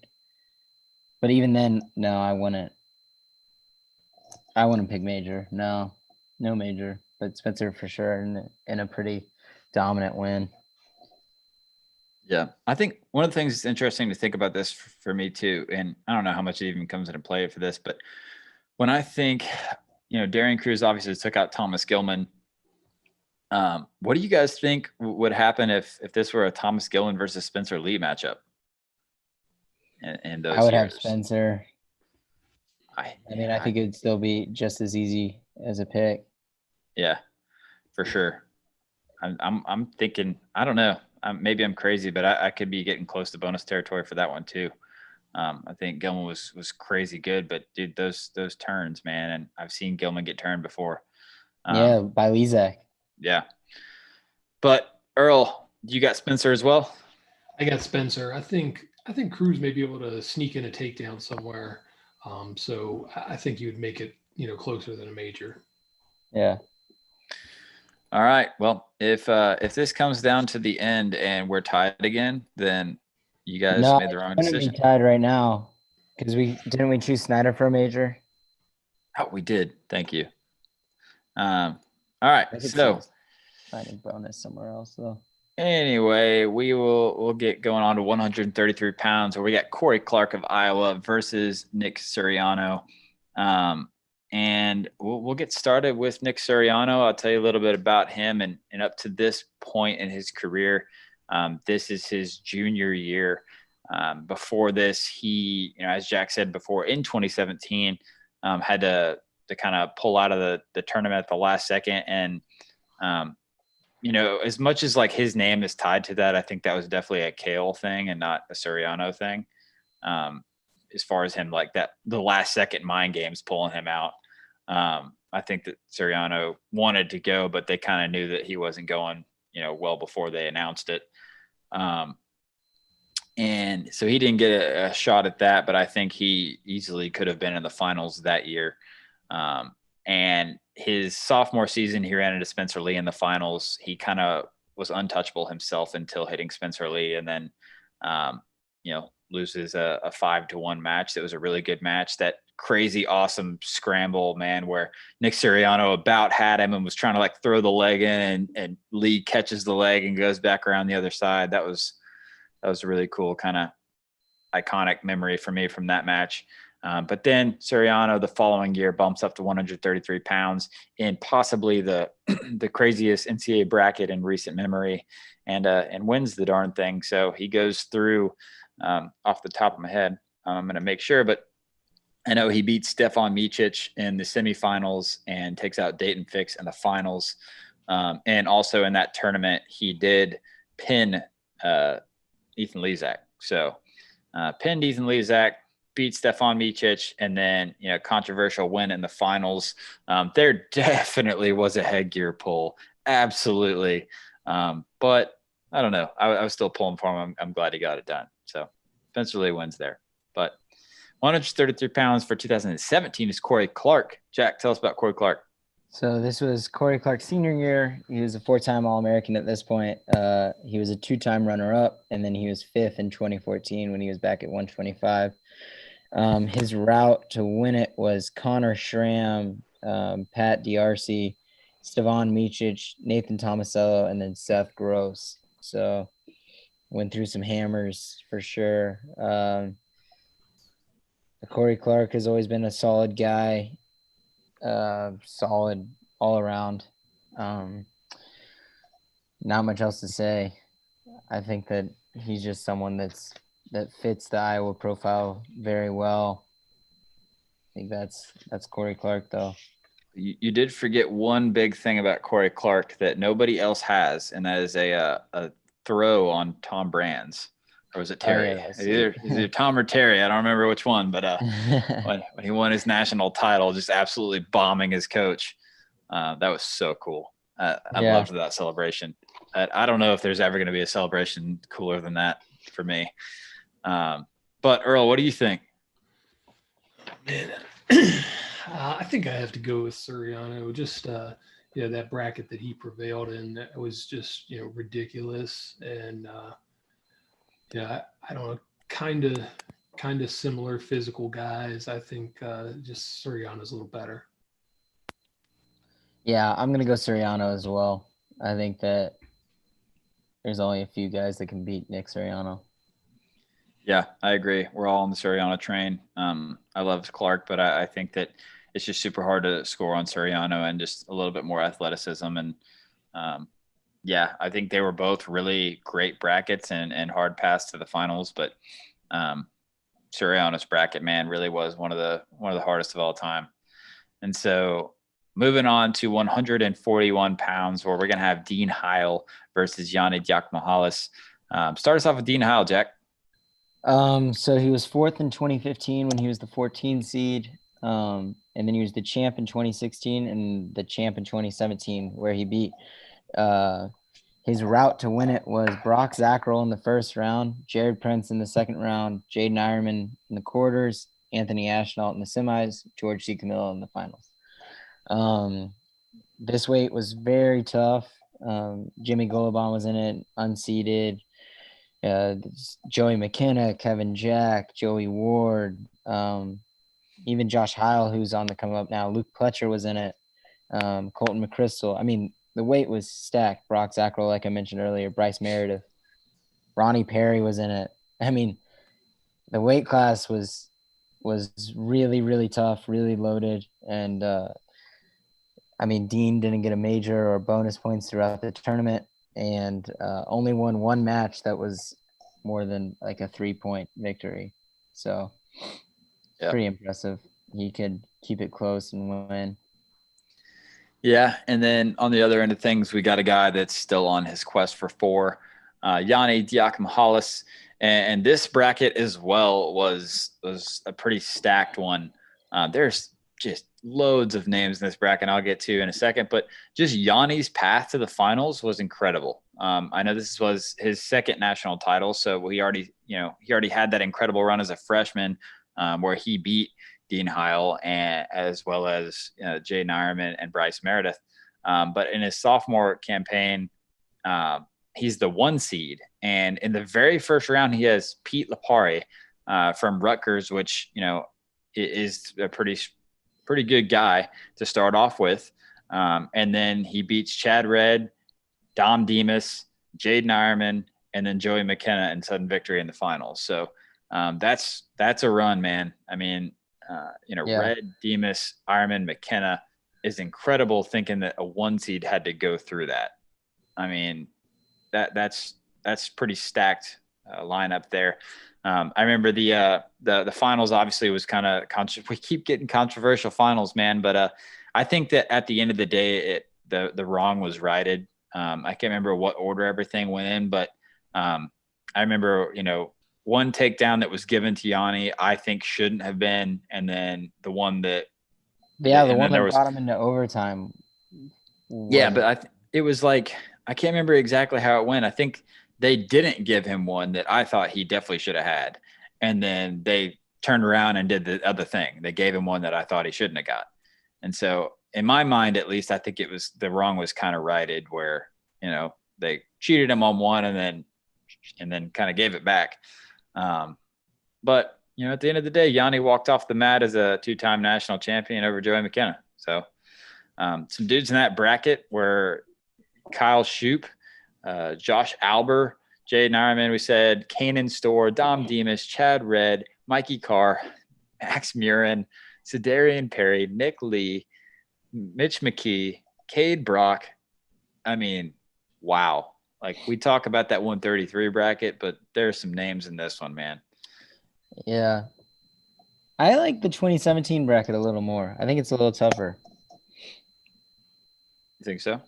But even then, no, I wouldn't. I wouldn't pick major. No major. But Spencer for sure in a pretty dominant win. Yeah, I think one of the things that's interesting to think about this for me too, and I don't know how much it even comes into play for this, but when I think, Darian Cruz obviously took out Thomas Gilman. What do you guys think would happen if this were a Thomas Gilman versus Spencer Lee matchup? In those I would years? have Spencer. I think it'd still be just as easy as a pick. Yeah, for sure. I'm thinking, I don't know. Maybe I'm crazy, but I could be getting close to bonus territory for that one too. I think Gilman was crazy good, but dude, those turns, man, and I've seen Gilman get turned before. By Lezak. Yeah. But Earl, you got Spencer as well? I got Spencer. I think Cruz may be able to sneak in a takedown somewhere. So I think you would make it, closer than a major. Yeah. All right. Well, if this comes down to the end and we're tied again, then you guys made the wrong decision. Be tied right now because didn't we choose Snyder for a major? Oh, we did. Thank you. All right. So finding bonus somewhere else though. Anyway, we'll get going on to 133 pounds, where we got Corey Clark of Iowa versus Nick Suriano. And we'll get started with Nick Suriano. I'll tell you a little bit about him. And up to this point in his career. This is his junior year. Before this, he, as Jack said before, in 2017, had to kind of pull out of the tournament at the last second. And, as much as like his name is tied to that, I think that was definitely a Kale thing and not a Suriano thing. As far as him, like the last second mind games pulling him out. I think that Suriano wanted to go, but they kind of knew that he wasn't going, well before they announced it. And so he didn't get a shot at that, but I think he easily could have been in the finals that year. And his sophomore season, he ran into Spencer Lee in the finals. He kind of was untouchable himself until hitting Spencer Lee, and then, loses a 5-1 match. That was a really good match. That crazy, awesome scramble, man, where Nick Suriano about had him and was trying to like throw the leg in, and Lee catches the leg and goes back around the other side. That was a really cool kind of iconic memory for me from that match. But then Suriano the following year bumps up to 133 pounds in possibly the craziest NCAA bracket in recent memory, and wins the darn thing. So he goes through, off the top of my head, I'm going to make sure, but I know he beats Stefan Micic in the semifinals and takes out Dayton Fix in the finals. And also in that tournament, he did pin Ethan Lezak. So pinned Ethan Lezak, beat Stefan Micic, and then, controversial win in the finals. There definitely was a headgear pull. Absolutely. But I don't know. I was still pulling for him. I'm glad he got it done. So Spencer Lee wins there. But 133 pounds for 2017 is Corey Clark. Jack, tell us about Corey Clark. So this was Corey Clark's senior year. He was a 4-time All-American at this point. He was a 2-time runner-up, and then he was 5th in 2014 when he was back at 125. His route to win it was Connor Schramm, Pat D'Arcy, Stefan Micic, Nathan Tomasello, and then Seth Gross. So went through some hammers for sure. Corey Clark has always been a solid guy, solid all around. Not much else to say. I think that he's just someone that fits the Iowa profile very well. I think that's Corey Clark, though. You did forget one big thing about Corey Clark that nobody else has, and that is a throw on Tom Brands. Or was it Terry? Oh, yeah, either Tom or Terry. I don't remember which one, but when he won his national title, just absolutely bombing his coach. That was so cool. I loved that celebration. I don't know if there's ever going to be a celebration cooler than that for me. But Earl, what do you think? Man, I think I have to go with Suriano. Just that bracket that he prevailed in, that was just ridiculous. And I don't know, kind of similar physical guys. I think just Suriano's a little better. Yeah, I'm gonna go Suriano as well. I think that there's only a few guys that can beat Nick Suriano. Yeah, I agree. We're all on the Suriano train. I love Clark, but I think that it's just super hard to score on Suriano and just a little bit more athleticism. And I think they were both really great brackets and hard paths to the finals. But Suriano's bracket, man, really was one of the hardest of all time. And so moving on to 141 pounds, where we're going to have Dean Heil versus Yanni Diakmahalis. Start us off with Dean Heil, Jack. So he was 4th in 2015 when he was the 14 seed. And then he was the champ in 2016 and the champ in 2017, where he beat his route to win it was Brock Zackrell in the first round, Jared Prince in the second round, Jaden Ironman in the quarters, Anthony Ashnault in the semis, George C. Camillo in the finals. This weight was very tough. Jimmy Golubon was in it, unseeded. Joey McKenna, Kevin Jack, Joey Ward, even Josh Heil, who's on the come up now. Luke Pletcher was in it. Colton McChrystal. I mean, the weight was stacked. Brock Zackrell, like I mentioned earlier, Bryce Meredith, Ronnie Perry was in it. I mean, the weight class was really, really tough, really loaded. And, Dean didn't get a major or bonus points throughout the tournament. and only won one match that was more than like a 3-point victory. So Yeah. pretty impressive. He could keep it close and win. Yeah, and then on the other end of things, we got a guy that's still on his quest for 4, Yanni Diakomihalis, and this bracket as well was a pretty stacked one. There's just loads of names in this bracket I'll get to in a second, but just Yanni's path to the finals was incredible. I know this was his second national title, so he already had that incredible run as a freshman, where he beat Dean Heil, and as well as Jay Nyerman and Bryce Meredith. But in his sophomore campaign, he's the 1 seed. And in the very first round, he has Pete Lapari from Rutgers, which, is a pretty good guy to start off with. And then he beats Chad Redd, Dom Demas, Jade Nyerman, and then Joey McKenna in sudden victory in the finals. So that's a run, man. I mean, Red, Demas, Ironman, McKenna is incredible, thinking that a 1 seed had to go through that. I mean, that's pretty stacked lineup there. I remember the finals obviously was kind of we keep getting controversial finals, man, but I think that at the end of the day, the wrong was righted. I can't remember what order everything went in, but I remember, one takedown that was given to Yanni, I think shouldn't have been, and then the one that brought him into overtime. Yeah, but it was like, I can't remember exactly how it went. I think they didn't give him one that I thought he definitely should have had, and then they turned around and did the other thing. They gave him one that I thought he shouldn't have got, and so in my mind, at least, I think the wrong was kind of righted, where they cheated him on one and then kind of gave it back. But at the end of the day, Yanni walked off the mat as a 2-time national champion over Joey McKenna. So some dudes in that bracket were Kyle Shoup, Josh Alber, Jay Nyerman, we said, Kanan Storr, Dom Demas, Chad Redd, Mikey Carr, Max Murin, Sedarian Perry, Nick Lee, Mitch McKee, Cade Brock. I mean, wow. Like, we talk about that 133 bracket, but there's some names in this one, man. Yeah. I like the 2017 bracket a little more. I think it's a little tougher. You think so?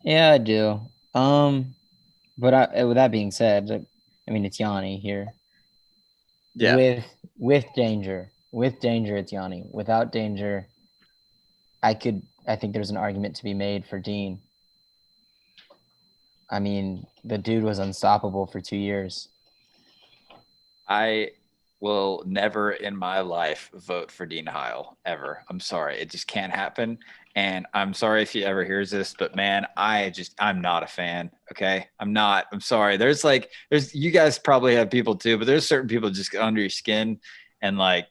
Yeah, I do. But with that being said, I mean, it's Yanni here. Yeah. With danger, it's Yanni. Without danger, I think there's an argument to be made for Dean. I mean, the dude was unstoppable for 2 years. I will never in my life vote for Dean Heil, ever. I'm sorry. It just can't happen. And I'm sorry if he ever hears this, but man, I'm not a fan. Okay. I'm sorry. There's you guys probably have people too, but there's certain people just get under your skin, and like,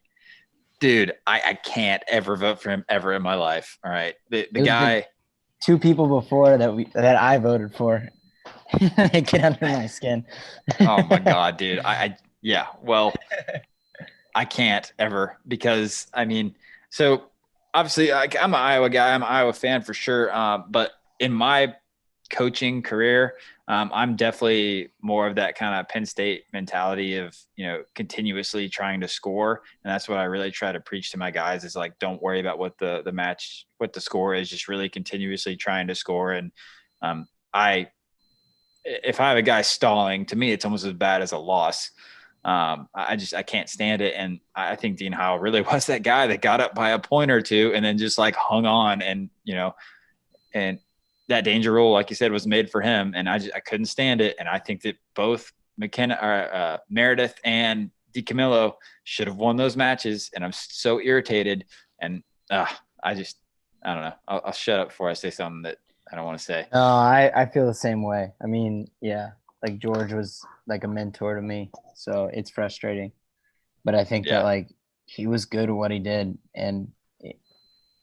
dude, I can't ever vote for him ever in my life. All right. The guy, 2 people before that I voted for. They get under my skin. Oh my God, dude. Yeah, well, I can't ever, because I mean, so obviously I'm an Iowa guy. I'm an Iowa fan for sure. But in my coaching career, I'm definitely more of that kind of Penn State mentality of, continuously trying to score. And that's what I really try to preach to my guys, is like, don't worry about what the score is, just really continuously trying to score. And if I have a guy stalling, to me, it's almost as bad as a loss. I can't stand it. And I think Dean Heil really was that guy that got up by a point or two and then just like hung on, and, and that danger rule, like you said, was made for him. And I couldn't stand it. And I think that both Meredith and DiCamillo should have won those matches. And I'm so irritated. And I don't know. I'll shut up before I say something that I don't want to say. No, I feel the same way. I mean, yeah, like George was like a mentor to me, so it's frustrating. But I think that like he was good at what he did, and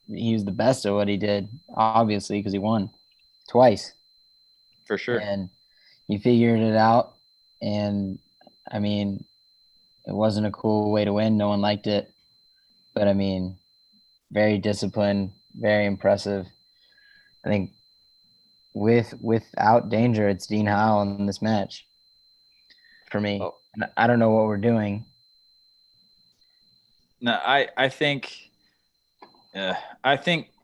he was the best at what he did, obviously, because he won twice. For sure. And he figured it out. And I mean, it wasn't a cool way to win. No one liked it. But I mean, very disciplined, very impressive. I think without danger, it's Dean Howell in this match for me. Oh. I don't know what we're doing. No, I think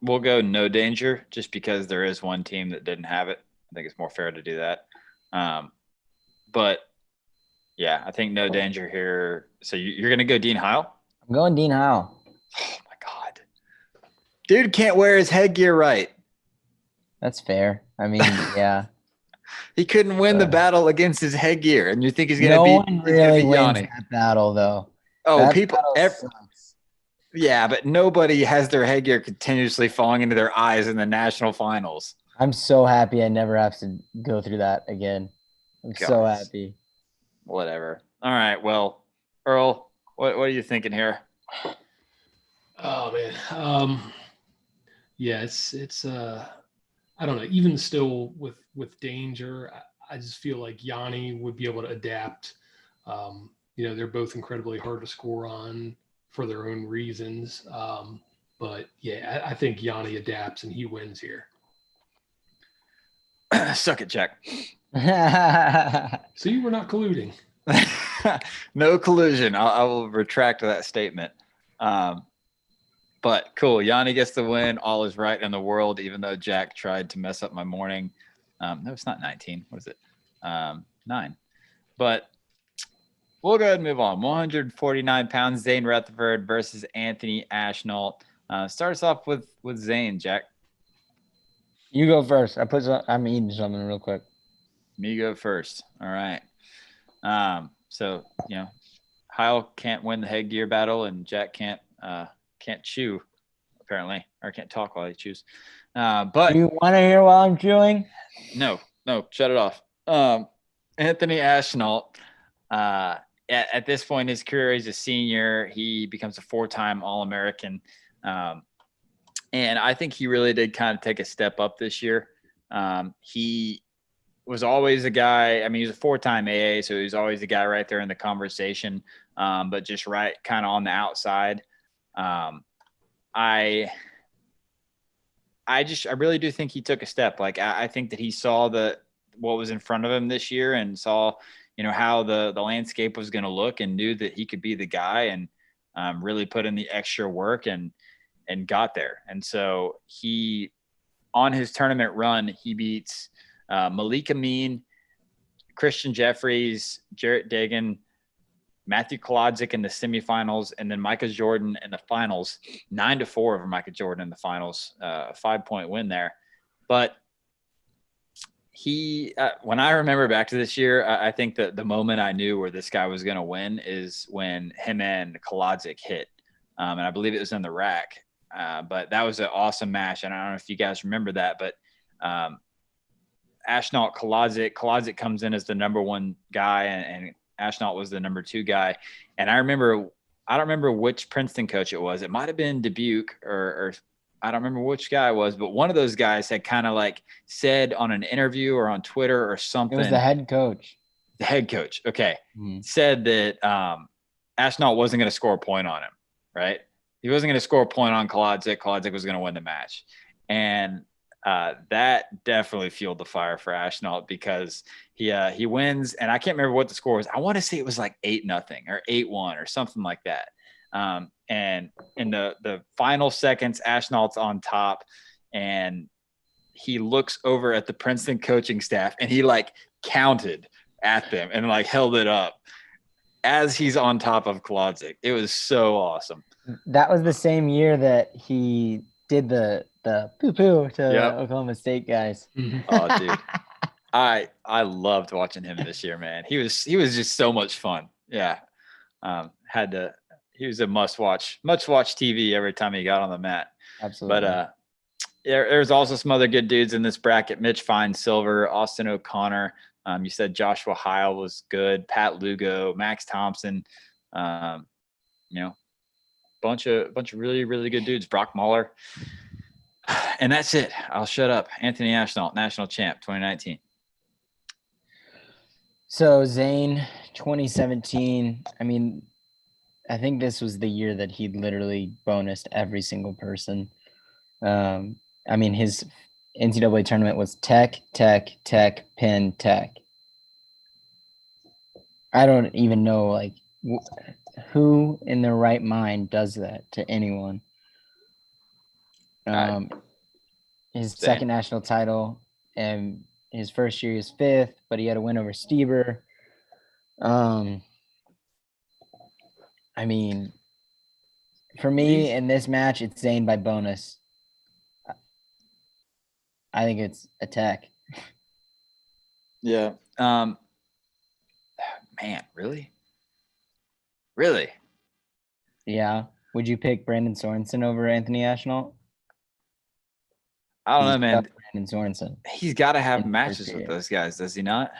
we'll go no danger just because there is one team that didn't have it. I think it's more fair to do that. But yeah, I think no danger here. So you're going to go Dean Howell? I'm going Dean Howell. Oh my God. Dude can't wear his headgear right. That's fair. I mean, yeah. He couldn't win the battle against his headgear, and you think he's going to No beat one really wins Yanni. that battle, though. Oh, That people. battle sucks. Yeah, but nobody has their headgear continuously falling into their eyes in the national finals. I'm so happy I never have to go through that again. I'm so happy. Whatever. All right. Well, Earl, what are you thinking here? Oh man. Yeah, it's I don't know. Even still with danger, I just feel like Yanni would be able to adapt. They're both incredibly hard to score on for their own reasons. But yeah, I think Yanni adapts and he wins here. Suck it, Jack. See, we're not colluding. No collusion. I will retract that statement. But cool. Yanni gets the win. All is right in the world, even though Jack tried to mess up my morning. No, it's not 19. What is it? 9. But we'll go ahead and move on. 149 pounds, Zane Rutherford versus Anthony Ashnault. Starts off with Zane, Jack. You go first. I'm eating something real quick. Me go first. All right. So, Kyle can't win the headgear battle, and Jack can't chew, apparently, or can't talk while he chews. But do you want to hear while I'm chewing? No, shut it off. Anthony Ashnault, at this point in his career, he's a senior. He becomes a 4-time All-American. And I think he really did kind of take a step up this year. He was always a guy. I mean, he's a 4-time AA, so he's always the guy right there in the conversation, but just right kind of on the outside. I really do think he took a step. Like, I think that he saw what was in front of him this year and saw, how the landscape was going to look and knew that he could be the guy and really put in the extra work and got there. And so he, on his tournament run, he beats Malik Amin, Christian Jeffries, Jarrett Dagan, Matthew Kolodzik in the semifinals, and then Micah Jordan in the finals. 9-4 over Micah Jordan in the finals, 5-point win there. But he, when I remember back to this year, I think that the moment I knew where this guy was going to win is when him and Kolodzik hit. And I believe it was in the rack. But that was an awesome match. And I don't know if you guys remember that, but Ashnault, Kolodzik comes in as the number 1 guy, and Ashnault was the number 2 guy. And I don't remember which Princeton coach it was. It might've been Dubuque or I don't remember which guy it was, but one of those guys had kind of like said on an interview or on Twitter or something. It was the head coach. The head coach. Okay. Mm-hmm. Said that Ashnault wasn't going to score a point on him, right? He wasn't going to score a point on Kolodzik. Kolodzik was going to win the match. And that definitely fueled the fire for Ashnault because he wins, and I can't remember what the score was. I want to say it was like 8-0 or 8-1 or something like that. And in the final seconds, Ashnault's on top, and he looks over at the Princeton coaching staff, and he like counted at them and like held it up as he's on top of Kolodzik. It was so awesome. That was the same year that he did the poo-poo to the Oklahoma State guys. Oh, dude. I loved watching him this year, man. He was just so much fun. Yeah. He was a must watch TV every time he got on the mat. Absolutely. But there's also some other good dudes in this bracket. Mitch Fine, silver, Austin O'Connor. You said Joshua Heil was good, Pat Lugo, Max Thompson, bunch of really, really good dudes. Brock Mahler. And that's it. I'll shut up. Anthony Ashnault, national champ, 2019. So Zane, 2017. I mean, I think this was the year that he literally bonused every single person. I mean, his NCAA tournament was Tech, Penn, Tech. I don't even know, like, who in their right mind does that to anyone. His second national title, and his first year he was 5th, but he had a win over Stieber. I mean, for me in this match, it's Zane by bonus. I think it's a Tech. Yeah. Man, really? Yeah. Would you pick Brandon Sorensen over Anthony Ashnault? I don't know, man. Brandon Sorensen. He's got to have matches with those guys, does he not?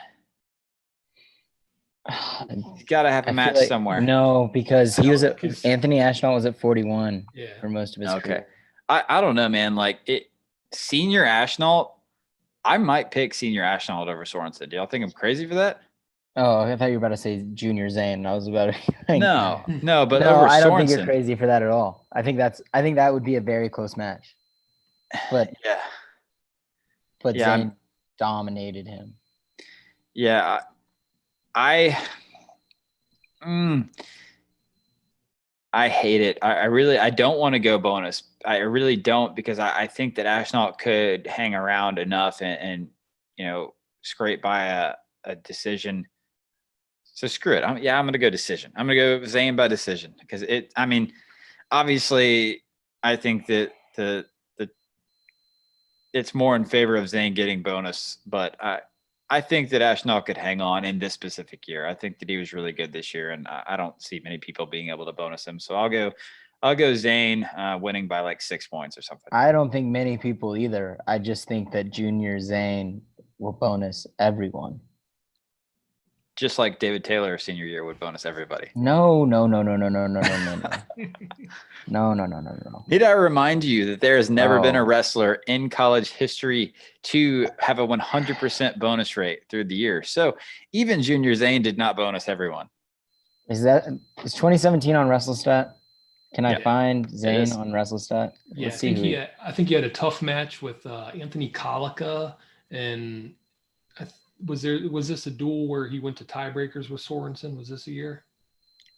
He's got to have a match somewhere. No, because Anthony Ashnault was at 41 for most of his career. I don't know, man. Like senior Ashnault, I might pick senior Ashnault over Sorensen. Do y'all think I'm crazy for that? Oh, I thought you were about to say junior Zane. I was about to like, no, but no, over I don't Sorensen. think you're crazy for that at all. I think that would be a very close match. But Zane dominated him. Yeah, I hate it. I don't want to go bonus. I really don't, because I think that Ashnault could hang around enough and scrape by a decision. So screw it. I'm going to go decision. I'm going to go Zane by decision, because obviously I think that the it's more in favor of Zane getting bonus, but I think that Ashnault could hang on in this specific year. I think that he was really good this year, and I don't see many people being able to bonus him. So I'll go Zane winning by like 6 points or something. I don't think many people either. I just think that junior Zane will bonus everyone. Just like David Taylor senior year would bonus everybody. No. No. Did I remind you that there has never been a wrestler in college history to have a 100% bonus rate through the year? So even junior Zane did not bonus everyone. Is 2017 on WrestleStat? Can I find Zane on WrestleStat? Yeah, I think he had a tough match with Anthony Colica, and was this a duel where he went to tiebreakers with Sorensen? Was this a year?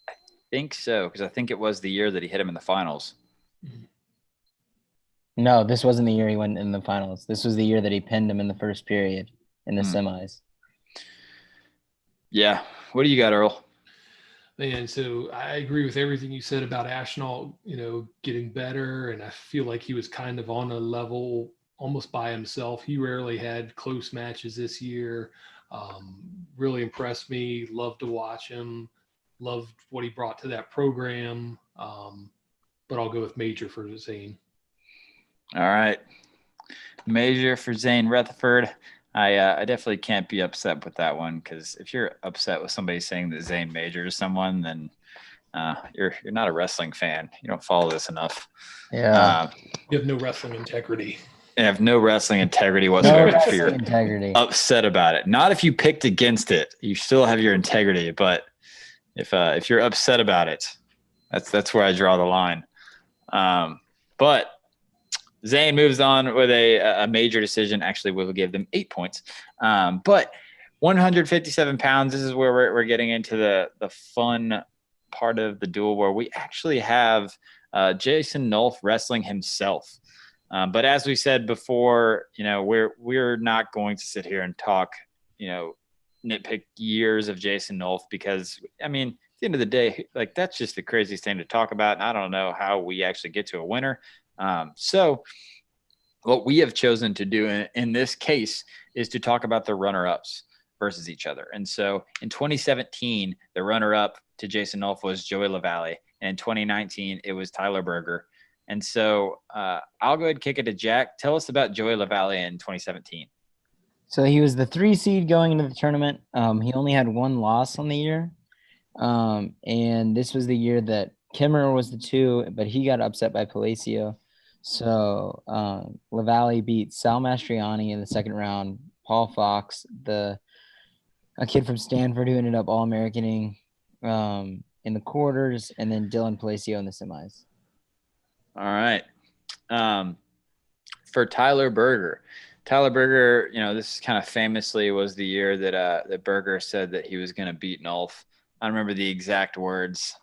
I think so, because I think it was the year that he hit him in the finals. No, this wasn't the year he went in the finals. This was the year that he pinned him in the first period in the semis. Yeah. What do you got, Earl? And so I agree with everything you said about Ashnault, getting better. And I feel like he was kind of on a level almost by himself. He rarely had close matches this year. Really impressed me. Loved to watch him. Loved what he brought to that program. But I'll go with major for Zane. All right. Major for Zane Rutherford. I definitely can't be upset with that one, because if you're upset with somebody saying that Zane majors someone, then you're not a wrestling fan. You don't follow this enough. Yeah. You have no wrestling integrity. You have no wrestling integrity whatsoever. No wrestling integrity. Upset about it. Not if you picked against it. You still have your integrity, but if you're upset about it, that's where I draw the line. But Zane moves on with a major decision. Actually, we'll give them 8 points. But 157 pounds, this is where we're getting into the fun part of the duel, where we actually have Jason Nolf wrestling himself. But as we said before, we're not going to sit here and talk, nitpick years of Jason Nolf, because, at the end of the day, like, that's just the craziest thing to talk about. And I don't know how we actually get to a winner. So what we have chosen to do in this case is to talk about the runner-ups versus each other. And so in 2017, the runner-up to Jason Nolf was Joey LaValle. And in 2019, it was Tyler Berger. And so I'll go ahead and kick it to Jack. Tell us about Joey LaValle in 2017. So he was the 3 seed going into the tournament. He only had 1 loss on the year. And this was the year that Kimmer was the 2, but he got upset by Palacio. So LaValle beat Sal Mastriani in the second round, Paul Fox, a kid from Stanford who ended up All-Americaning in the quarters, and then Dylan Palacio in the semis. All right. For Tyler Berger, Tyler Berger, this kind of famously was the year that Berger said that he was going to beat Nolf. I don't remember the exact words,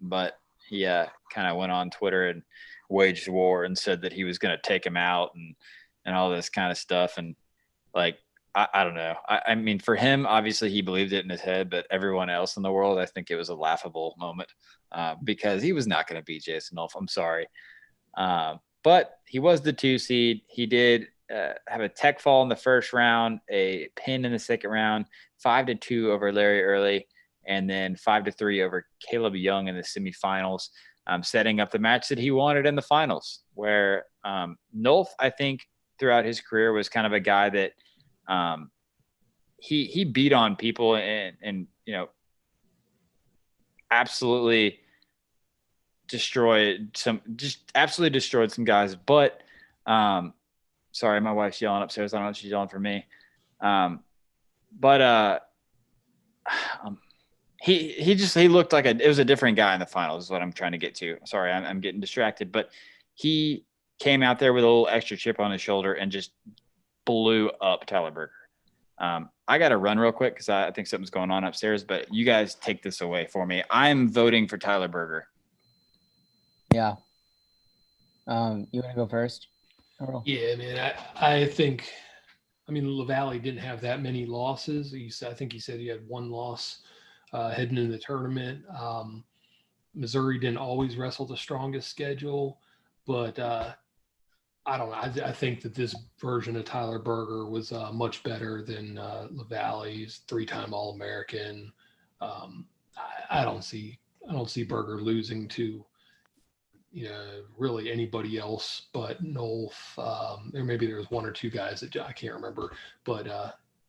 but he kind of went on Twitter and waged war and said that he was going to take him out and all this kind of stuff. And like, I don't know. I mean, for him, obviously he believed it in his head, but everyone else in the world, I think it was a laughable moment because he was not going to beat Jason Nolf. I'm sorry. But he was the 2 seed. He did have a tech fall in the first round, a pin in the second round, 5-2 over Larry Early, and then 5-3 over Caleb Young in the semifinals, setting up the match that he wanted in the finals, where Nolf, I think, throughout his career was kind of a guy that he beat on people and absolutely destroyed some guys. But sorry, my wife's yelling upstairs. I don't know if she's yelling for me. He looked like it was a different guy in the finals is what I'm trying to get to. Sorry, I'm getting distracted, but he came out there with a little extra chip on his shoulder and just blew up Tyler Berger. I got to run real quick because I think something's going on upstairs, but you guys take this away for me. I'm voting for Tyler Berger. Yeah. You want to go first, Earl? Yeah, man. I think, LaValle didn't have that many losses. I think he said he had one loss heading into the tournament. Missouri didn't always wrestle the strongest schedule, but I don't know. I think that this version of Tyler Berger was much better than LaValle's 3-time All-American. I don't see Berger losing to really anybody else but Nolf. Maybe there's one or two guys that I can't remember, but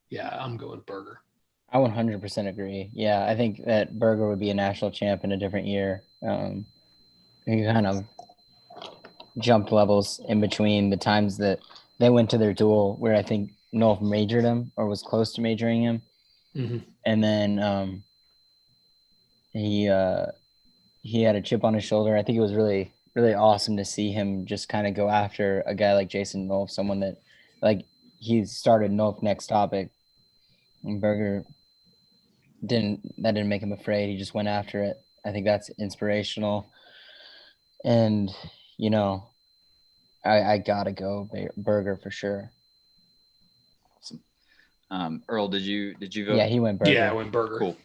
yeah, I'm going Berger. I 100% agree. Yeah, I think that Berger would be a national champ in a different year. He kind of jumped levels in between the times that they went to their duel, where I think Nolf majored him or was close to majoring him, and then he had a chip on his shoulder. I think it was really, really awesome to see him just kind of go after a guy like Jason Nolf, someone that, like, he started Nolf Next Topic, and Berger didn't make him afraid. He just went after it. I think that's inspirational. And, I gotta go Berger for sure. Awesome. Earl, did you vote? Yeah, he went Berger. Yeah, I went Berger. Cool.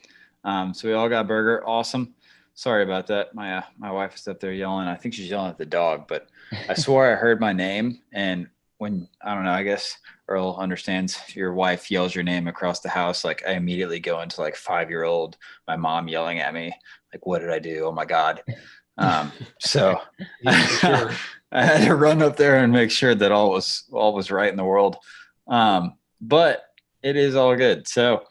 So we all got Berger. Awesome. Sorry about that. My wife is up there yelling. I think she's yelling at the dog, but I swore I heard my name. And when, I don't know, I guess Earl understands if your wife yells your name across the house, like I immediately go into like 5-year-old, my mom yelling at me, like, what did I do? Oh my God. So yeah, for sure. I had to run up there and make sure that all was right in the world. But it is all good. So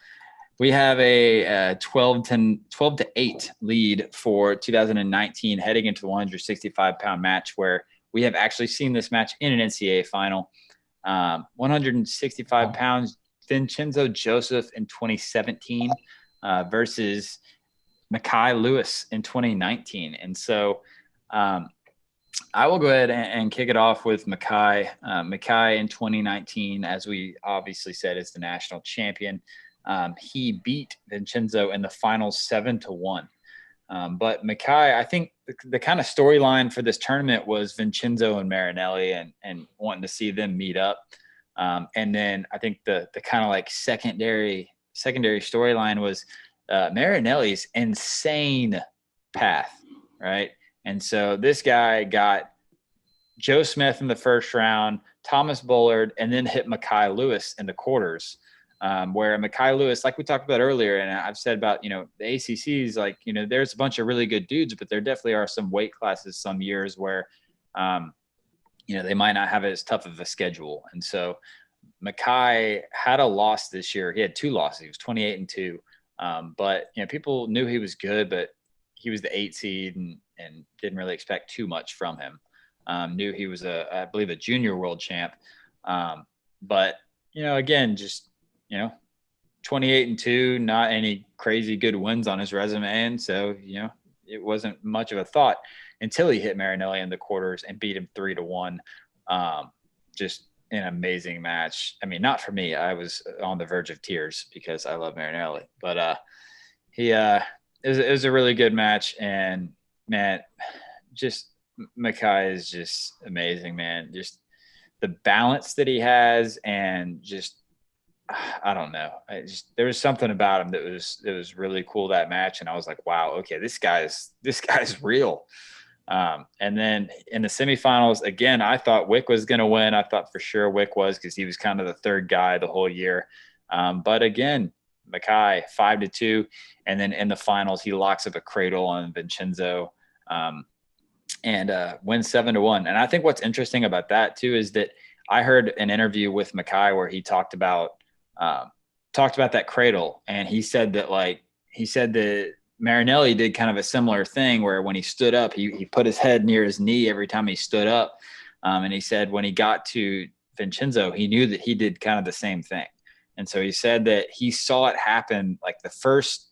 we have a 12-8 lead for 2019 heading into the 165-pound match, where we have actually seen this match in an NCAA final. 165 pounds, Vincenzo Joseph in 2017 versus Mekhi Lewis in 2019. And so I will go ahead and kick it off with Mekhi. Mekhi in 2019, as we obviously said, is the national champion. He beat Vincenzo in the finals 7-1. But Mekhi, I think the kind of storyline for this tournament was Vincenzo and Marinelli and wanting to see them meet up. And then I think the kind of like secondary storyline was Marinelli's insane path, right? And so this guy got Joe Smith in the first round, Thomas Bullard, and then hit Mekhi Lewis in the quarters. Where Mekhi Lewis, like we talked about earlier, and I've said about, the ACCs, like, there's a bunch of really good dudes, but there definitely are some weight classes some years where, they might not have as tough of a schedule. And so Mekhi had a loss this year. He had 2 losses. He was 28-2. But, people knew he was good, but he was the 8 seed and didn't really expect too much from him. Knew he was I believe a junior world champ. But, again, just, 28-2, not any crazy good wins on his resume. And so, it wasn't much of a thought until he hit Marinelli in the quarters and beat him 3-1. Just an amazing match. I mean, not for me. I was on the verge of tears because I love Marinelli, but it was a really good match. And man, just Makai is just amazing, man. Just the balance that he has, and just I don't know. There was something about him that was really cool that match, and I was like, wow, okay, this guy's real. And then in the semifinals, again, I thought Wick was going to win. I thought for sure Wick was, because he was kind of the third guy the whole year. But again, Makai 5-2, and then in the finals he locks up a cradle on Vincenzo, and wins 7-1. And I think what's interesting about that too is that I heard an interview with Makai where he talked about that cradle, and he said that Marinelli did kind of a similar thing where when he stood up, he put his head near his knee every time he stood up. And he said when he got to Vincenzo, he knew that he did kind of the same thing. And so he said that he saw it happen like the first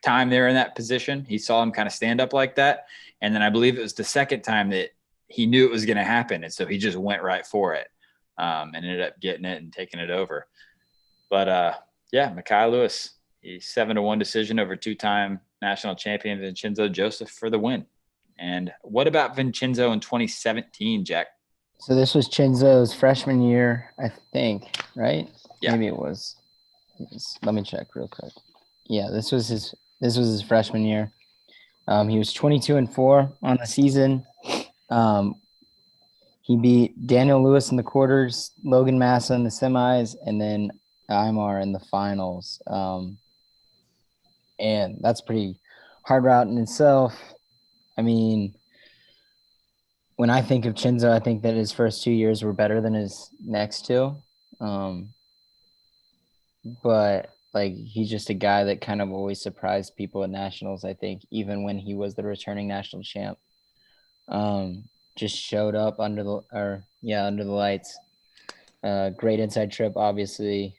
time they're in that position. He saw him kind of stand up like that. And then I believe it was the second time that he knew it was going to happen. And so he just went right for it, and ended up getting it and taking it over. But yeah, Makai Lewis, a 7-1 decision over two-time national champion Vincenzo Joseph for the win. And what about Vincenzo in 2017, Jack? So this was Chenzo's freshman year, I think, right? Yeah. Maybe it was. Let me check real quick. Yeah, this was his freshman year. He was 22-4 on the season. He beat Daniel Lewis in the quarters, Logan Massa in the semis, and then Aymar in the finals. And that's pretty hard route in itself. I mean, when I think of Chenzo, I think that his first 2 years were better than his next two. But like, he's just a guy that kind of always surprised people at nationals, I think, even when he was the returning national champ. Just showed up under the lights. Great inside trip, obviously,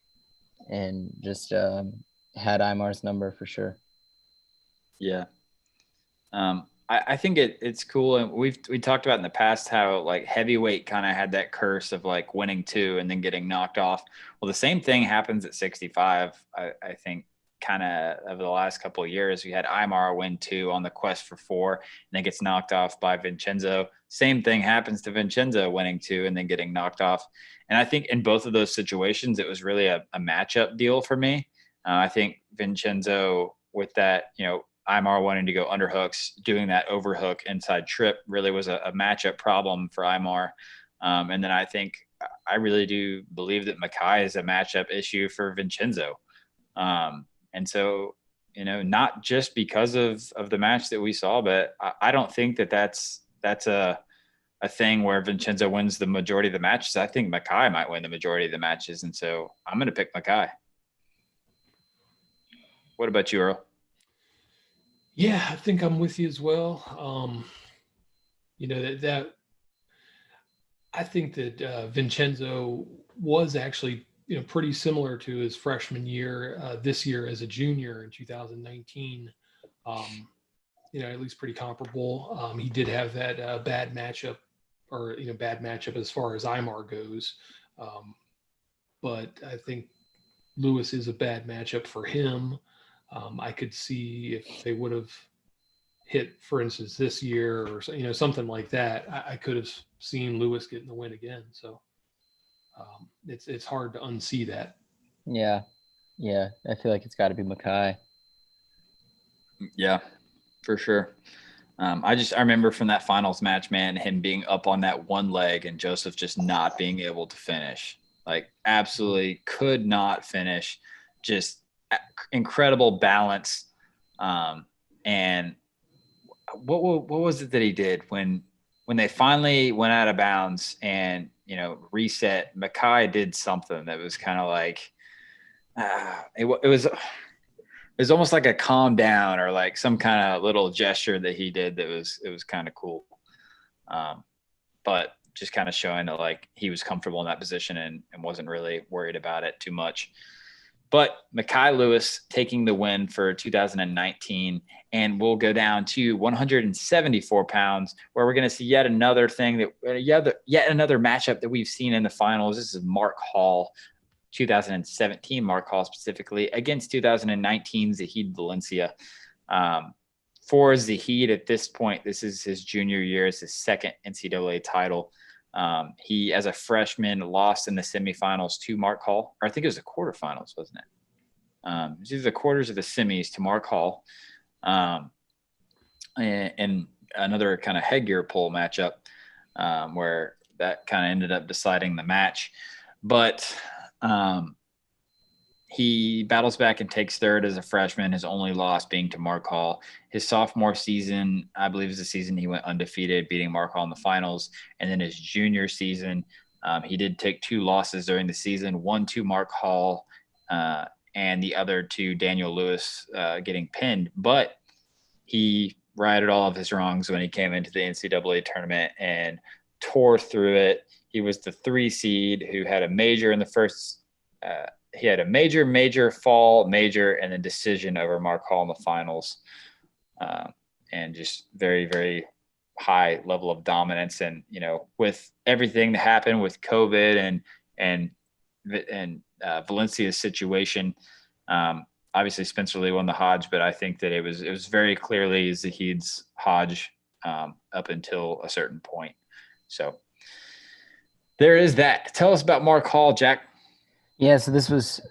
and just had Aymar's number for sure. Yeah. I think it's cool. And we talked about in the past how like heavyweight kind of had that curse of like winning two and then getting knocked off. Well, the same thing happens at 65. I think kind of over the last couple of years, we had Aymar win two on the quest for four and then gets knocked off by Vincenzo. Same thing happens to Vincenzo winning two and then getting knocked off. And I think in both of those situations, it was really a matchup deal for me. I think Vincenzo with that, Aymar wanting to go underhooks, doing that overhook inside trip really was a matchup problem for Aymar. And then I really do believe that Makai is a matchup issue for Vincenzo. And so, not just because of the match that we saw, but I don't think that's a thing where Vincenzo wins the majority of the matches. I think Makai might win the majority of the matches. And so I'm going to pick Makai. What about you, Earl? Yeah, I think I'm with you as well. That I think that Vincenzo was actually pretty similar to his freshman year this year as a junior in 2019. At least pretty comparable. He did have that bad matchup as far as Aymar goes. But I think Lewis is a bad matchup for him. I could see if they would have hit, for instance, this year or something like that, I could have seen Lewis getting the win again. So it's hard to unsee that. Yeah, I feel like it's got to be Makai. Yeah, for sure. I remember from that finals match, man, him being up on that one leg and Joseph just not being able to finish. Like, absolutely could not finish. Just incredible balance. And what was it that he did when they finally went out of bounds and reset? Makai did something that was kind of like it was almost like a calm down or like some kind of little gesture that he did that was kind of cool. But just kind of showing that like he was comfortable in that position and wasn't really worried about it too much. But Mekhi Lewis taking the win for 2019, and we'll go down to 174 pounds, where we're going to see yet another thing yet another matchup that we've seen in the finals. This is Mark Hall, 2017 Mark Hall specifically, against 2019 Zahid Valencia. For Zahid at this point, this is his junior year. It's his second NCAA title. He, as a freshman, lost in the semifinals to Mark Hall, or I think it was the quarterfinals, wasn't it? It was either the quarters or the semis to Mark Hall, and another kind of headgear pull matchup, where that kind of ended up deciding the match. But he battles back and takes third as a freshman, his only loss being to Mark Hall. His sophomore season, I believe, is the season he went undefeated, beating Mark Hall in the finals. And then his junior season, he did take 2 losses during the season, one to Mark Hall and the other to Daniel Lewis, getting pinned. But he righted all of his wrongs when he came into the NCAA tournament and tore through it. He was the 3 seed who had a major in the first he had a major fall, major, and then decision over Mark Hall in the finals. And just very, very high level of dominance. And, with everything that happened with COVID and Valencia's situation, obviously Spencer Lee won the Hodge, but I think that it was very clearly Zahid's Hodge up until a certain point. So there is that. Tell us about Mark Hall, Jack. Yeah, so this was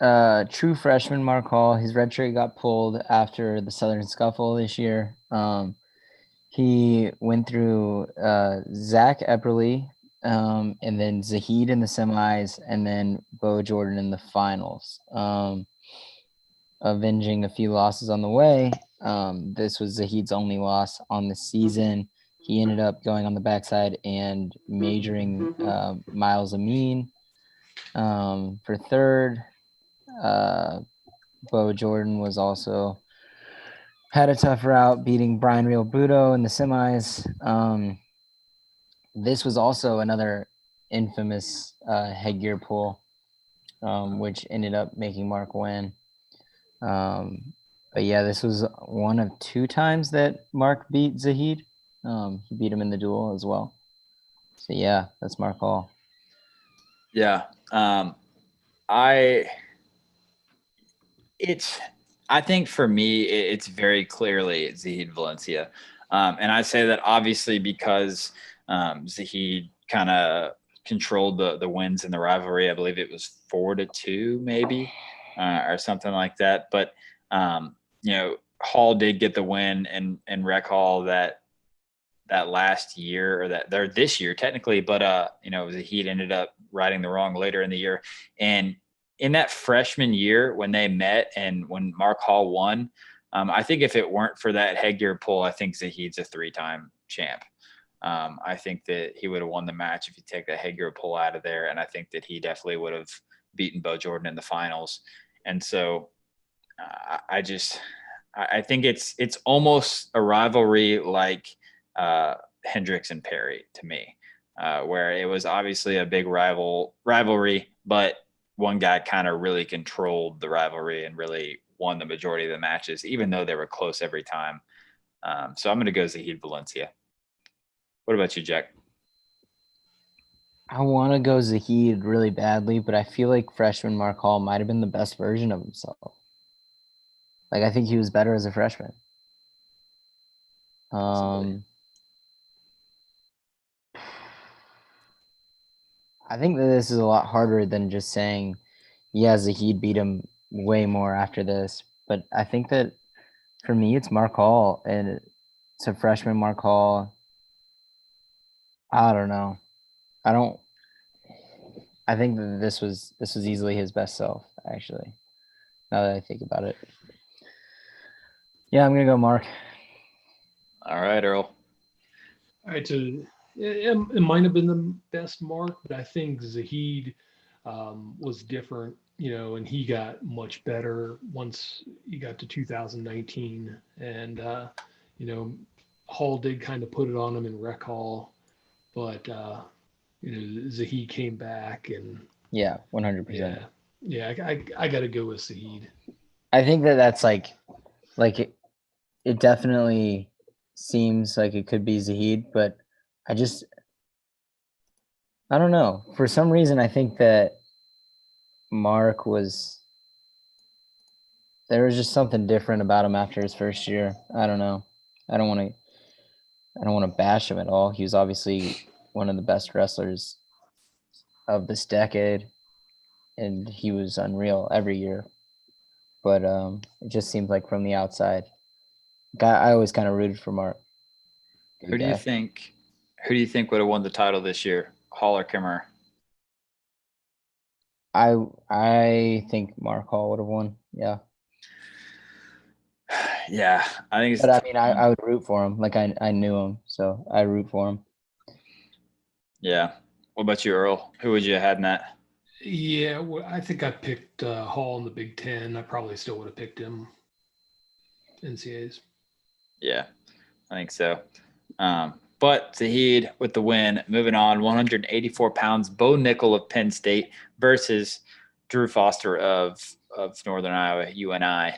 true freshman Mark Hall. His red shirt got pulled after the Southern Scuffle this year. He went through Zach Epperly, and then Zahid in the semis, and then Bo Jordan in the finals, avenging a few losses on the way. This was Zahid's only loss on the season. He ended up going on the backside and majoring Miles Amin for third. Bo Jordan was also had a tough route, beating Brian Real Budo in the semis. This was also another infamous headgear pull, which ended up making Mark win. But yeah, this was one of 2 times that Mark beat Zahid. He beat him in the duel as well. So yeah, that's Mark Hall. Yeah. I think for me, it's very clearly Zahid Valencia. And I say that obviously because Zahid kind of controlled the wins in the rivalry. I believe it was 4-2 maybe, or something like that. But, Hall did get the win and Rec Hall that last year, or this year technically, but Zahid ended up righting the wrong later in the year. And in that freshman year when they met and when Mark Hall won, I think if it weren't for that headgear pull, I think Zahid's a 3-time champ. I think that he would have won the match if you take that headgear pull out of there. And I think that he definitely would have beaten Bo Jordan in the finals. And so I think it's almost a rivalry like Hendricks and Perry to me, where it was obviously a big rivalry, but one guy kind of really controlled the rivalry and really won the majority of the matches, even though they were close every time. So I'm going to go Zahid Valencia. What about you, Jack? I want to go Zahid really badly, but I feel like freshman Mark Hall might have been the best version of himself. Like, I think he was better as a freshman. I think that this is a lot harder than just saying, yeah, Zahid beat him way more after this. But I think that for me, it's Mark Hall, and it's a freshman Mark Hall. I don't know. I think that this was easily his best self, actually, now that I think about it. Yeah, I'm going to go Mark. All right, Earl. All right, so it might have been the best Mark, but I think Zahid was different, and he got much better once he got to 2019. And, Hall did kind of put it on him in Rec Hall, but, Zahid came back and. Yeah, 100%. Yeah, Yeah, I got to go with Saeed. I think that's like it definitely seems like it could be Zahid, but I don't know. For some reason, I think that Mark there was just something different about him after his first year. I don't know. I don't want to bash him at all. He was obviously one of the best wrestlers of this decade, and he was unreal every year. But it just seems like from the outside, I always kind of rooted for Mark. Who do you think would have won the title this year, Hall or Kimmer? I think Mark Hall would have won. Yeah. Yeah, I think it's. But I mean, I would root for him. Like I knew him, so I root for him. Yeah. What about you, Earl? Who would you have had in that? Yeah, well, I think I picked Hall in the Big Ten. I probably still would have picked him. NCAAs. Yeah, I think so. But Zahid with the win. Moving on, 184 pounds. Bo Nickel of Penn State versus Drew Foster of Northern Iowa, UNI.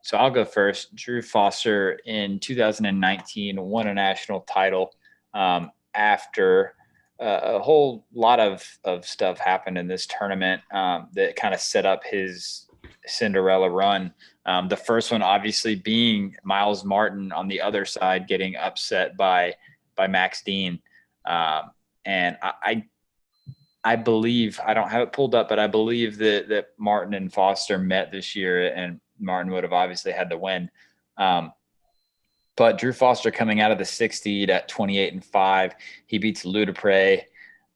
So I'll go first. Drew Foster in 2019 won a national title after a whole lot of stuff happened in this tournament that kind of set up his Cinderella run. The first one obviously being Miles Martin on the other side getting upset by Max Dean. And I believe, I don't have it pulled up, but I believe that Martin and Foster met this year, and Martin would have obviously had to win. But Drew Foster coming out of the 6th seed at 28-5, he beats Ludapre,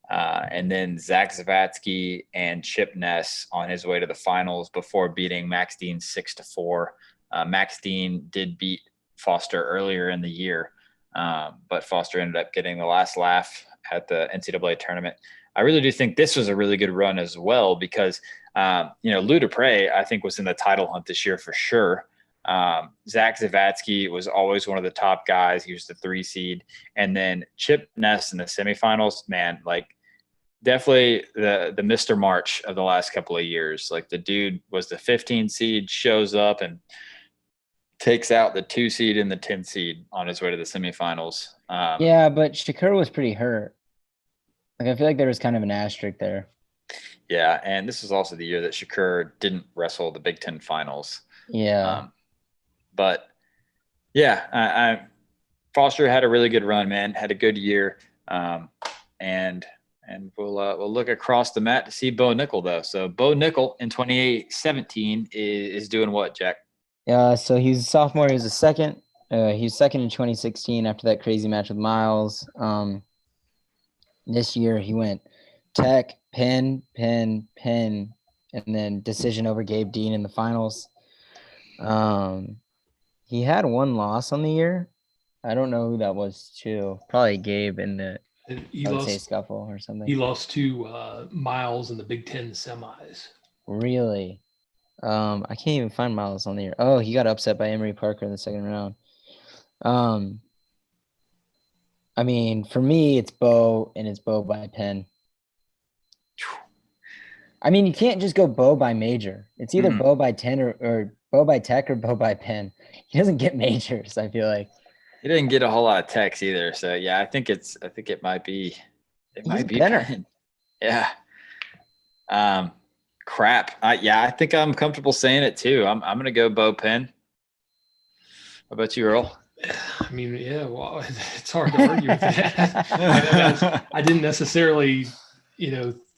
and then Zach Zavatsky and Chip Ness on his way to the finals before beating Max Dean 6-4. Max Dean did beat Foster earlier in the year, but Foster ended up getting the last laugh at the NCAA tournament. I really do think this was a really good run as well because, Ludapre, I think, was in the title hunt this year for sure. Zach Zavatsky was always one of the top guys. He was the 3 seed. And then Chip Ness in the semifinals, man, like definitely the Mr. March of the last couple of years. Like the dude was the 15 seed, shows up and takes out the 2 seed and the 10 seed on his way to the semifinals. Yeah, but Shakur was pretty hurt. Like I feel like there was kind of an asterisk there. Yeah, and this was also the year that Shakur didn't wrestle the Big Ten finals. Yeah. But yeah, Foster had a really good run, man. Had a good year, and we'll look across the mat to see Bo Nickel though. So Bo Nickel in 2017 is doing what, Jack? Yeah. So he's a sophomore. He was a second. He was second in 2016 after that crazy match with Miles. This year he went Tech, Penn, and then decision over Gabe Dean in the finals. He had 1 loss on the year. I don't know who that was to. Probably Gabe in the scuffle or something. He lost to Miles in the Big Ten semis. Really? I can't even find Miles on the year. Oh, he got upset by Emory Parker in the second round. I mean, for me, it's Bo, and it's Bo by Penn. I mean, you can't just go Bo by major. It's either Bo by 10 or Bo by Tech or Bo by Penn. He doesn't get majors, I feel like. He didn't get a whole lot of techs either. So yeah, I think it might be Penn. Yeah. Crap. I think I'm comfortable saying it too. I'm gonna go Bo Penn. How about you, Earl? I mean, yeah, well, it's hard to argue with that. I didn't necessarily,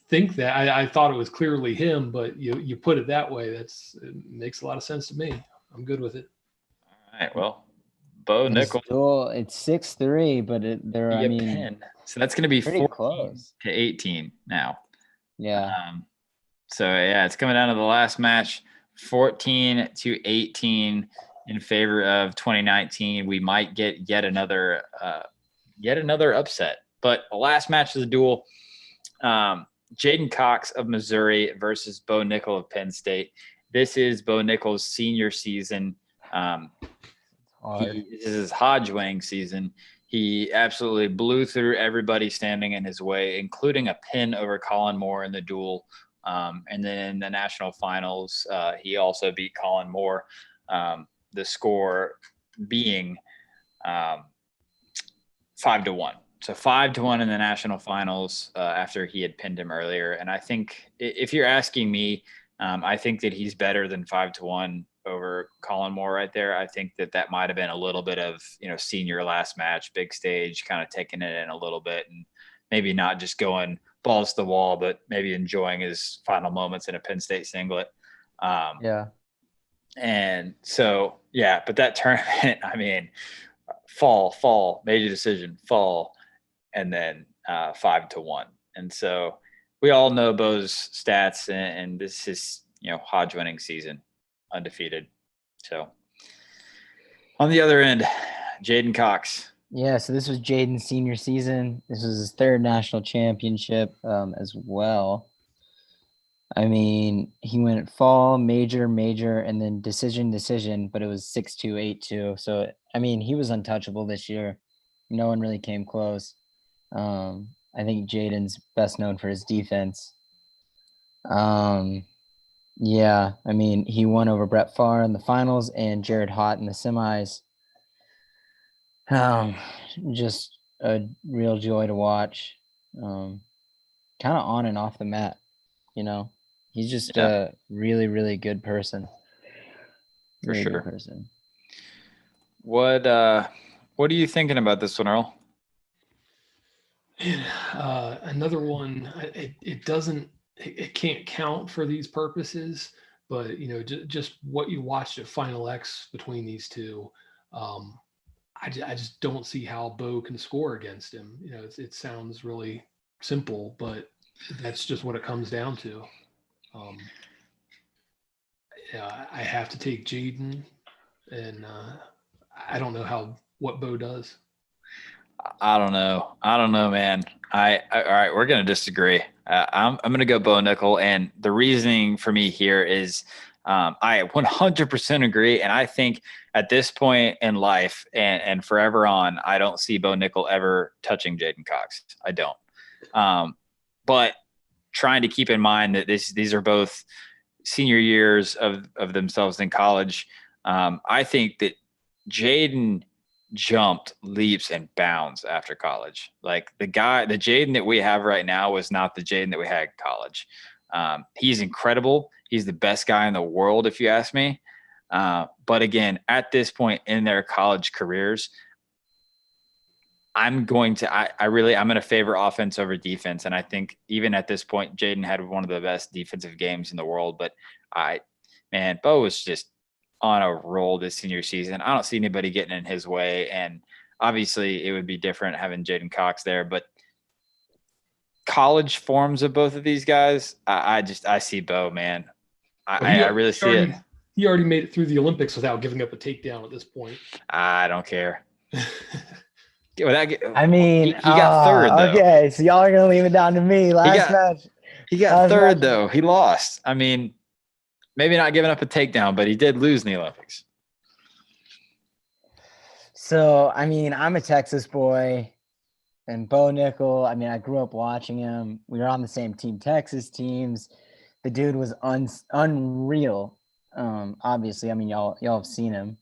think that. I thought it was clearly him, but you put it that way. It makes a lot of sense to me. I'm good with it. All right. Well, Bo Nickel. It's 6-3, but Penn. So that's going to be 14 close to 18 now. Yeah. So yeah, it's coming down to the last match, 14 to 18 in favor of 2019. We might get yet another upset, but the last match of the duel, Jaden Cox of Missouri versus Bo Nickel of Penn State. This is Bo Nickel's senior season. This is his Hodgewang season. He absolutely blew through everybody standing in his way, including a pin over Colin Moore in the duel. And then in the national finals, he also beat Colin Moore. The score being 5-1. So 5-1 in the national finals after he had pinned him earlier. And I think if you're asking me, I think that he's better than 5-1 over Colin Moore right there. I think that might have been a little bit of, senior last match, big stage, kind of taking it in a little bit and maybe not just going balls to the wall, but maybe enjoying his final moments in a Penn State singlet. Yeah. And so, yeah, but that tournament, I mean, fall, major decision, fall, and then 5-1. And so we all know Bo's stats, and this is, Hodge winning season, undefeated. So on the other end, Jaden Cox. Yeah, so this was Jaden's senior season. This was his third national championship as well. I mean, he went fall, major, and then decision, but it was 6-2, 8-2. So, I mean, he was untouchable this year. No one really came close. I think Jaden's best known for his defense. Yeah, I mean, he won over Brett Favre in the finals and Jared Hott in the semis. Just a real joy to watch. Kind of on and off the mat, He's just a really, really good person. Really For sure. Good person. What are you thinking about this one, Earl? Another one. It can't count for these purposes, but just what you watched at Final X between these two, I just don't see how Bo can score against him. It sounds really simple, but that's just what it comes down to. I have to take Jaden, and I don't know what Bo does. I don't know, man. All right, we're gonna disagree. I'm gonna go Bo Nickel, and the reasoning for me here is I 100% agree, and I think at this point in life and forever on, I don't see Bo Nickel ever touching Jaden Cox. I don't. But trying to keep in mind that these are both senior years of themselves in college. I think that Jaden jumped leaps and bounds after college. Like the Jaden that we have right now was not the Jaden that we had in college. He's incredible. He's the best guy in the world, if you ask me. But again, at this point in their college careers, I'm going to favor offense over defense. And I think even at this point, Jaden had one of the best defensive games in the world. But Bo was just on a roll this senior season. I don't see anybody getting in his way. And obviously it would be different having Jaden Cox there, but college forms of both of these guys, I see Bo, man. I really see it. He already made it through the Olympics without giving up a takedown at this point. I don't care. He got third, though. Okay, so y'all are going to leave it down to me. Match. He got third, though. He lost. I mean, maybe not giving up a takedown, but he did lose in the Olympics. So, I'm a Texas boy, and Bo Nickel, I grew up watching him. We were on the same Team Texas teams. The dude was unreal. Obviously, y'all have seen him.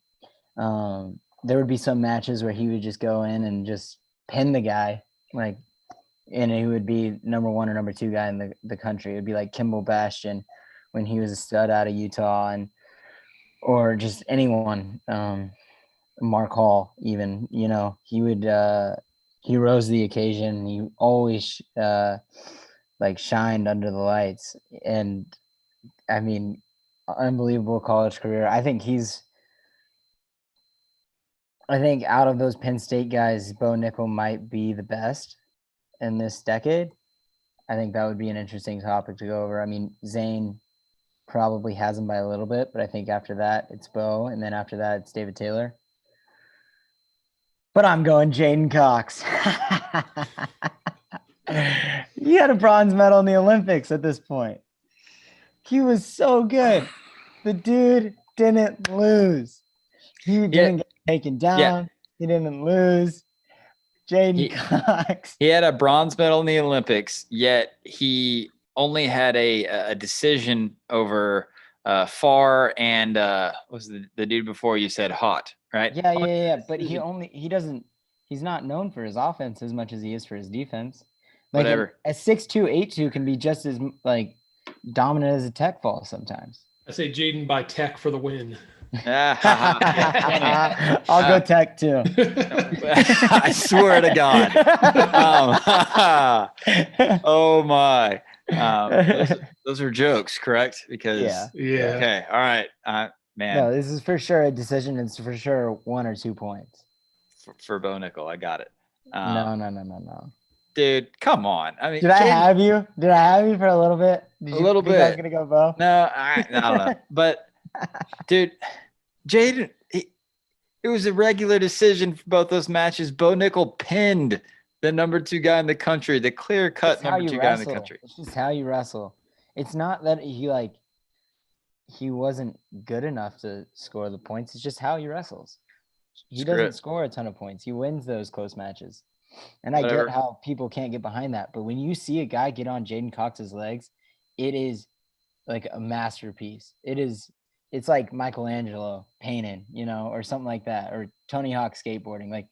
There would be some matches where he would just go in and just pin the guy, and he would be number one or number two guy in the country. It would be like Kimball Bastion when he was a stud out of Utah, or just anyone, Mark Hall even, he would, he rose to the occasion. He always shined under the lights, and unbelievable college career. I think out of those Penn State guys, Bo Nickel might be the best in this decade. I think that would be an interesting topic to go over. Zane probably has him by a little bit, but I think after that it's Bo, and then after that it's David Taylor. But I'm going Jaden Cox. He had a bronze medal in the Olympics at this point. He was so good. The dude didn't lose. He didn't get taken down. Yeah. He didn't lose. Jaden Cox. He had a bronze medal in the Olympics, yet he only had a decision over Far and what was the dude before you said Hot, right? Yeah. But he's not known for his offense as much as he is for his defense. Like Whatever. a 6'2", 8'2" can be just as like dominant as a tech ball sometimes. I say Jaden by Tech for the win. I'll go Tech too. I swear to God. Oh my. Those are jokes, correct? Because Yeah. Okay. All right. Man. No, this is for sure a decision. It's for sure 1 or 2 points. For Bo Nickel, I got it. No. Dude, come on. I mean, Did I have you? Did I have you for a little bit? Did you little think bit. I was gonna go Bo? No, I don't know. But dude, Jaden, it was a regular decision for both those matches. Bo Nickel pinned the number 2 guy in the country, the clear-cut number 2 guy in the country. It's just how you wrestle. It's not that he wasn't good enough to score the points. It's just how he wrestles. He doesn't score a ton of points. He wins those close matches. And I get how people can't get behind that. But when you see a guy get on Jaden Cox's legs, it is like a masterpiece. It's like Michelangelo painting, or something like that, or Tony Hawk skateboarding. Like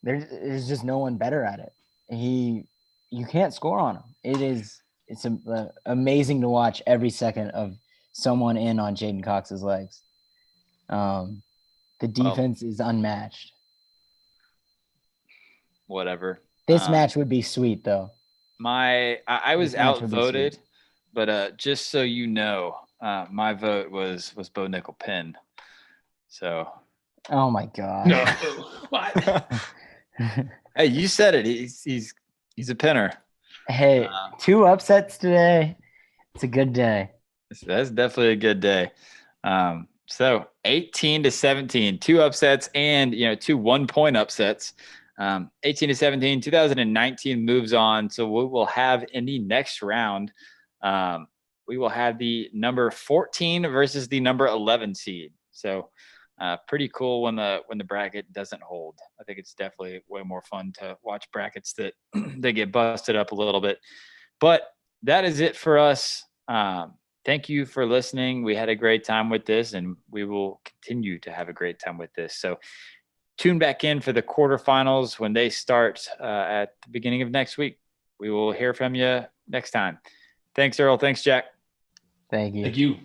there's just no one better at it. You can't score on him. It's amazing to watch every second of someone in on Jaden Cox's legs. The defense is unmatched. Whatever. This match would be sweet though. I was outvoted, but just so you know, my vote was Bo Nickel pin. So. Oh my God. No. What? Hey, you said it. He's a pinner. Hey, 2 upsets today. It's a good day. That's definitely a good day. So 18-17, 2 upsets and 2 1-point upsets. 18-17, 2019 moves on. So we will have in the next round, we will have the number 14 versus the number 11 seed. So pretty cool when the bracket doesn't hold. I think it's definitely way more fun to watch brackets that they get busted up a little bit. But that is it for us. Thank you for listening. We had a great time with this, and we will continue to have a great time with this. So tune back in for the quarterfinals when they start at the beginning of next week. We will hear from you next time. Thanks, Earl. Thanks, Jack. Thank you. Thank you.